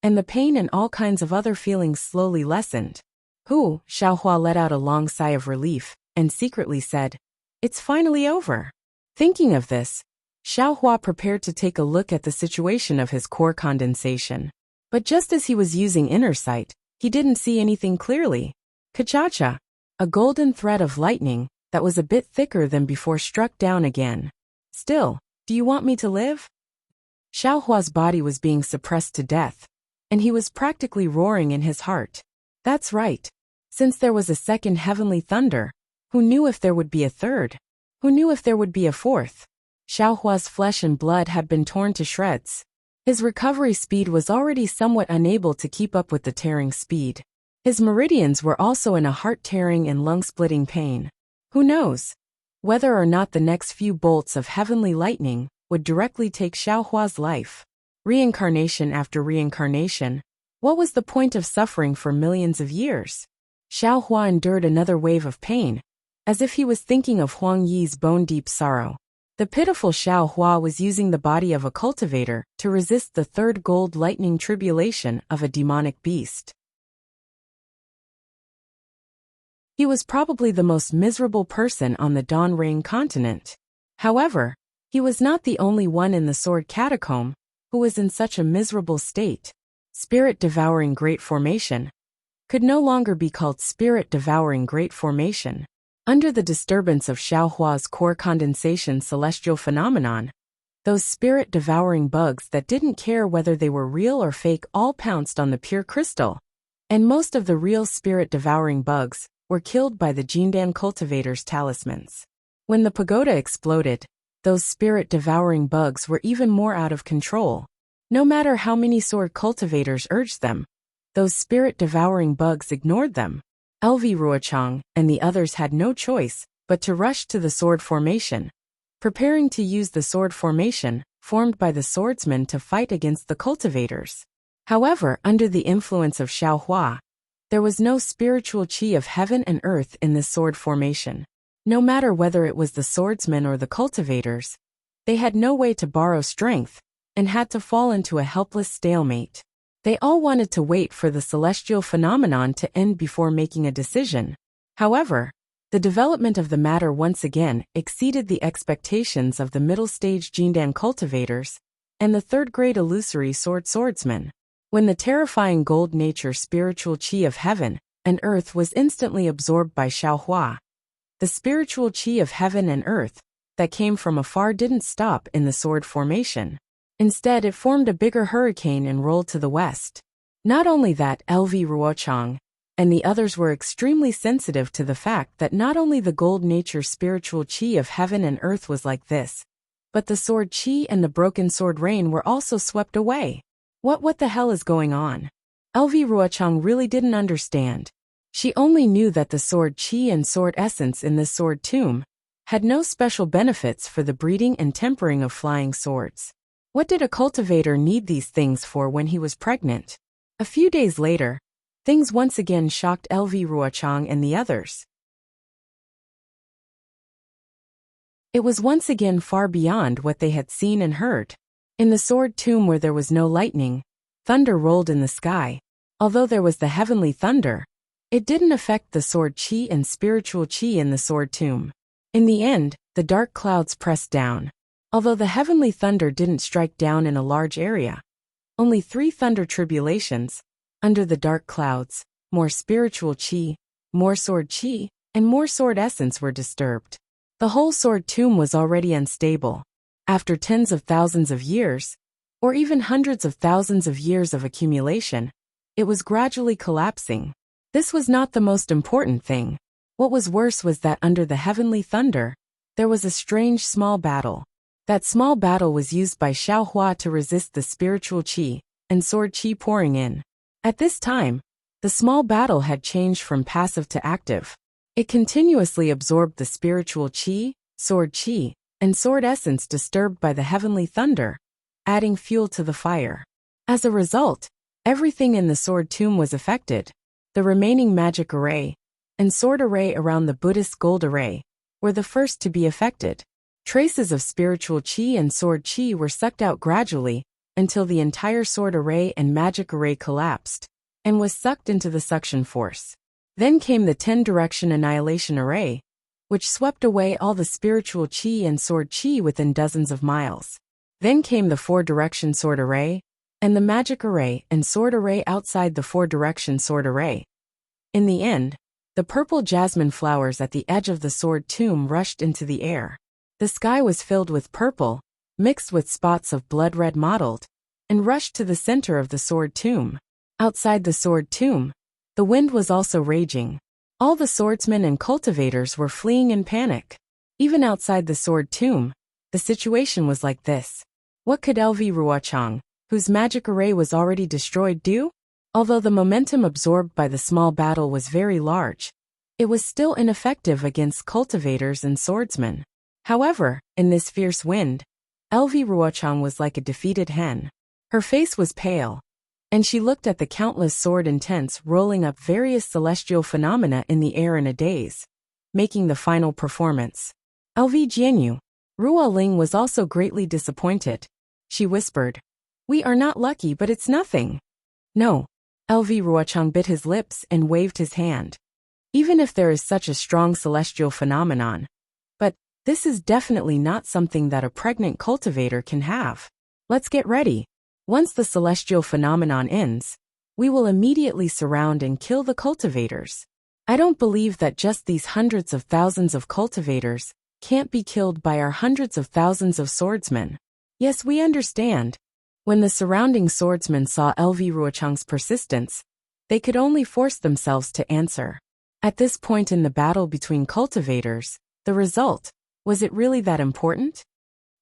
and the pain and all kinds of other feelings slowly lessened. Xiaohua let out a long sigh of relief, and secretly said, "It's finally over." Thinking of this, Xiaohua prepared to take a look at the situation of his core condensation. But just as he was using inner sight, he didn't see anything clearly. Kachacha! A golden thread of lightning that was a bit thicker than before struck down again. "Still, do you want me to live?" Xiaohua's body was being suppressed to death, and he was practically roaring in his heart. That's right. Since there was a second heavenly thunder, who knew if there would be a third? Who knew if there would be a fourth? Xiaohua's flesh and blood had been torn to shreds. His recovery speed was already somewhat unable to keep up with the tearing speed. His meridians were also in a heart-tearing and lung-splitting pain. Who knows whether or not the next few bolts of heavenly lightning would directly take Xiaohua's life. Reincarnation after reincarnation. What was the point of suffering for millions of years? Xiaohua endured another wave of pain, as if he was thinking of Huang Yi's bone-deep sorrow. The pitiful Xiaohua was using the body of a cultivator to resist the third gold lightning tribulation of a demonic beast. He was probably the most miserable person on the Donrain continent. However, he was not the only one in the Sword Catacomb who was in such a miserable state. Spirit-devouring Great Formation could no longer be called Spirit-devouring Great Formation. Under the disturbance of Xiaohua's core condensation celestial phenomenon, those spirit-devouring bugs that didn't care whether they were real or fake all pounced on the pure crystal, and most of the real spirit-devouring bugs were killed by the Jindan cultivator's talismans. When the pagoda exploded, those spirit-devouring bugs were even more out of control. No matter how many sword cultivators urged them, those spirit-devouring bugs ignored them. LV Ruochang and the others had no choice but to rush to the sword formation, preparing to use the sword formation formed by the swordsmen to fight against the cultivators. However, under the influence of Xiaohua, there was no spiritual qi of heaven and earth in this sword formation. No matter whether it was the swordsmen or the cultivators, they had no way to borrow strength and had to fall into a helpless stalemate. They all wanted to wait for the celestial phenomenon to end before making a decision. However, the development of the matter once again exceeded the expectations of the middle-stage Jindan cultivators and the third-grade illusory swordsmen. When the terrifying gold nature spiritual qi of heaven and earth was instantly absorbed by Xiaohua, the spiritual qi of heaven and earth that came from afar didn't stop in the sword formation. Instead, it formed a bigger hurricane and rolled to the west. Not only that, LV Ruochang and the others were extremely sensitive to the fact that not only the gold nature spiritual qi of heaven and earth was like this, but the sword qi and the broken sword rain were also swept away. What the hell is going on? LV Ruochang really didn't understand. She only knew that the sword qi and sword essence in this sword tomb had no special benefits for the breeding and tempering of flying swords. What did a cultivator need these things for when he was pregnant? A few days later, things once again shocked LV Ruochang and the others. It was once again far beyond what they had seen and heard. In the sword tomb where there was no lightning, thunder rolled in the sky. Although there was the heavenly thunder, it didn't affect the sword qi and spiritual qi in the sword tomb. In the end, the dark clouds pressed down. Although the heavenly thunder didn't strike down in a large area, only 3 thunder tribulations, under the dark clouds, more spiritual qi, more sword qi, and more sword essence were disturbed. The whole sword tomb was already unstable. After tens of thousands of years, or even hundreds of thousands of years of accumulation, it was gradually collapsing. This was not the most important thing. What was worse was that under the heavenly thunder, there was a strange small battle. That small battle was used by Xiaohua to resist the spiritual qi and sword qi pouring in. At this time, the small battle had changed from passive to active. It continuously absorbed the spiritual qi, and sword essence disturbed by the heavenly thunder, adding fuel to the fire. As a result, everything in the sword tomb was affected. The remaining magic array and sword array around the Buddhist gold array were the first to be affected. Traces of spiritual qi and sword qi were sucked out gradually until the entire sword array and magic array collapsed and was sucked into the suction force. Then came the 10-direction annihilation array, which swept away all the spiritual qi and sword qi within dozens of miles. Then came the 4-direction sword array and the magic array and sword array outside the 4-direction sword array. In the end, the purple jasmine flowers at the edge of the sword tomb rushed into the air. The sky was filled with purple, mixed with spots of blood red mottled, and rushed to the center of the sword tomb. Outside the sword tomb, the wind was also raging. All the swordsmen and cultivators were fleeing in panic. Even outside the sword tomb, the situation was like this. What could LV Ruochang, whose magic array was already destroyed, do? Although the momentum absorbed by the small battle was very large, it was still ineffective against cultivators and swordsmen. However, in this fierce wind, LV Ruochang was like a defeated hen. Her face was pale, and she looked at the countless sword intents rolling up various celestial phenomena in the air in a daze, making the final performance. LV Jianyu. Ruo Ling was also greatly disappointed. She whispered, "We are not lucky, but it's nothing." No. LV Ruochang bit his lips and waved his hand. Even if there is such a strong celestial phenomenon, but this is definitely not something that a pregnant cultivator can have. Let's get ready. Once the celestial phenomenon ends, we will immediately surround and kill the cultivators. I don't believe that just these hundreds of thousands of cultivators can't be killed by our hundreds of thousands of swordsmen. Yes, we understand. When the surrounding swordsmen saw LV Ruochang's persistence, they could only force themselves to answer. At this point in the battle between cultivators, the result, was it really that important?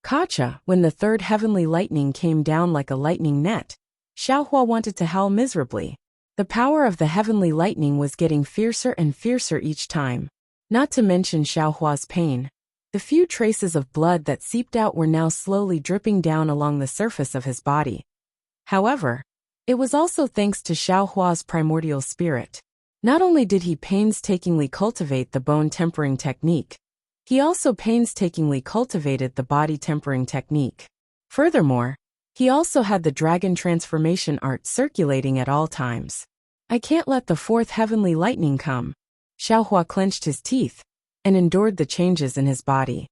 Kacha, when the third heavenly lightning came down like a lightning net, Xiaohua wanted to howl miserably. The power of the heavenly lightning was getting fiercer and fiercer each time. Not to mention Xiaohua's pain. The few traces of blood that seeped out were now slowly dripping down along the surface of his body. However, it was also thanks to Xiaohua's primordial spirit. Not only did he painstakingly cultivate the bone tempering technique, he also painstakingly cultivated the body tempering technique. Furthermore, he also had the dragon transformation art circulating at all times. I can't let the fourth heavenly lightning come. Xiaohua clenched his teeth and endured the changes in his body.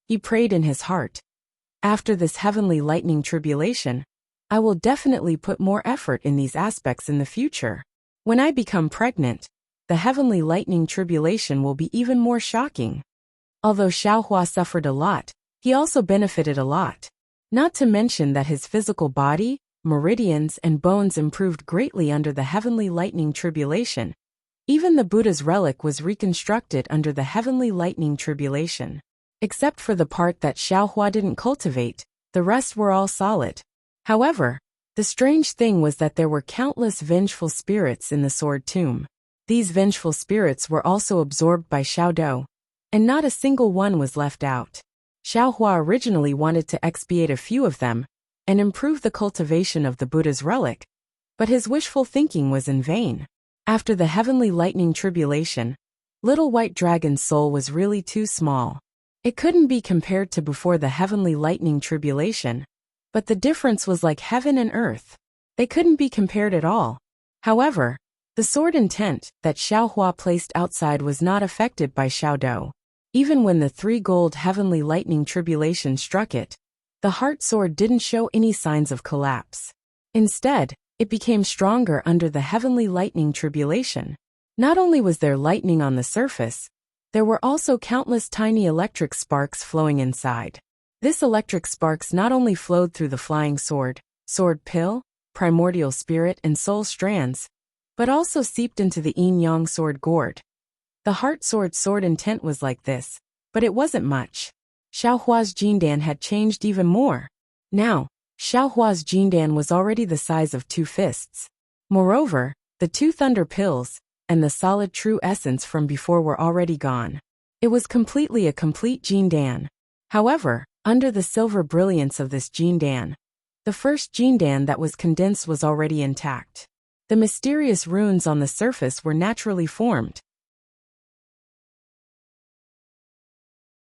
He prayed in his heart, "After this heavenly lightning tribulation, I will definitely put more effort in these aspects in the future. When I become pregnant, the heavenly lightning tribulation will be even more shocking." Although Xiaohua suffered a lot, he also benefited a lot. Not to mention that his physical body, meridians, and bones improved greatly under the heavenly lightning tribulation. Even the Buddha's relic was reconstructed under the heavenly lightning tribulation. Except for the part that Xiaohua didn't cultivate, the rest were all solid. However, the strange thing was that there were countless vengeful spirits in the sword tomb. These vengeful spirits were also absorbed by Xiaodou, and not a single one was left out. Xiaohua originally wanted to expiate a few of them and improve the cultivation of the Buddha's relic, but his wishful thinking was in vain. After the heavenly lightning tribulation, little white dragon's soul was really too small. It couldn't be compared to before the heavenly lightning tribulation, but the difference was like heaven and earth. They couldn't be compared at all. However, the sword intent that Xiaohua placed outside was not affected by Xiaodou. Even when the 3 gold heavenly lightning tribulation struck it, the heart sword didn't show any signs of collapse. Instead, it became stronger under the heavenly lightning tribulation. Not only was there lightning on the surface, there were also countless tiny electric sparks flowing inside. This electric sparks not only flowed through the flying sword, sword pill, primordial spirit, and soul strands, but also seeped into the yin-yang sword gourd. The heart sword intent was like this, but it wasn't much. Xiaohua's Jindan had changed even more. Now, Xiaohua's Jindan was already the size of 2 fists. Moreover, the 2 thunder pills and the solid true essence from before were already gone. It was completely a complete Jindan. However, under the silver brilliance of this Jindan, the first Jindan that was condensed was already intact. The mysterious runes on the surface were naturally formed.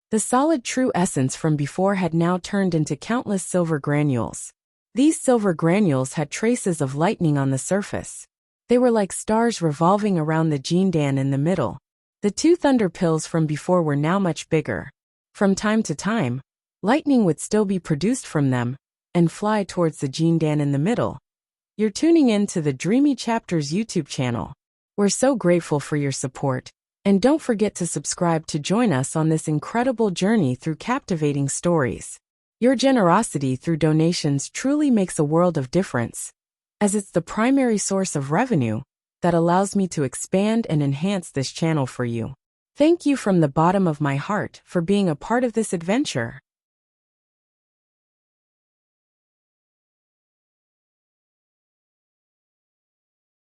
The solid true essence from before had now turned into countless silver granules. These silver granules had traces of lightning on the surface. They were like stars revolving around the Jindan in the middle. The 2 thunder pills from before were now much bigger. From time to time, lightning would still be produced from them and fly towards the Jindan in the middle. You're tuning in to the Dreamy Chapters YouTube channel. We're so grateful for your support. And don't forget to subscribe to join us on this incredible journey through captivating stories. Your generosity through donations truly makes a world of difference, as it's the primary source of revenue that allows me to expand and enhance this channel for you. Thank you from the bottom of my heart for being a part of this adventure.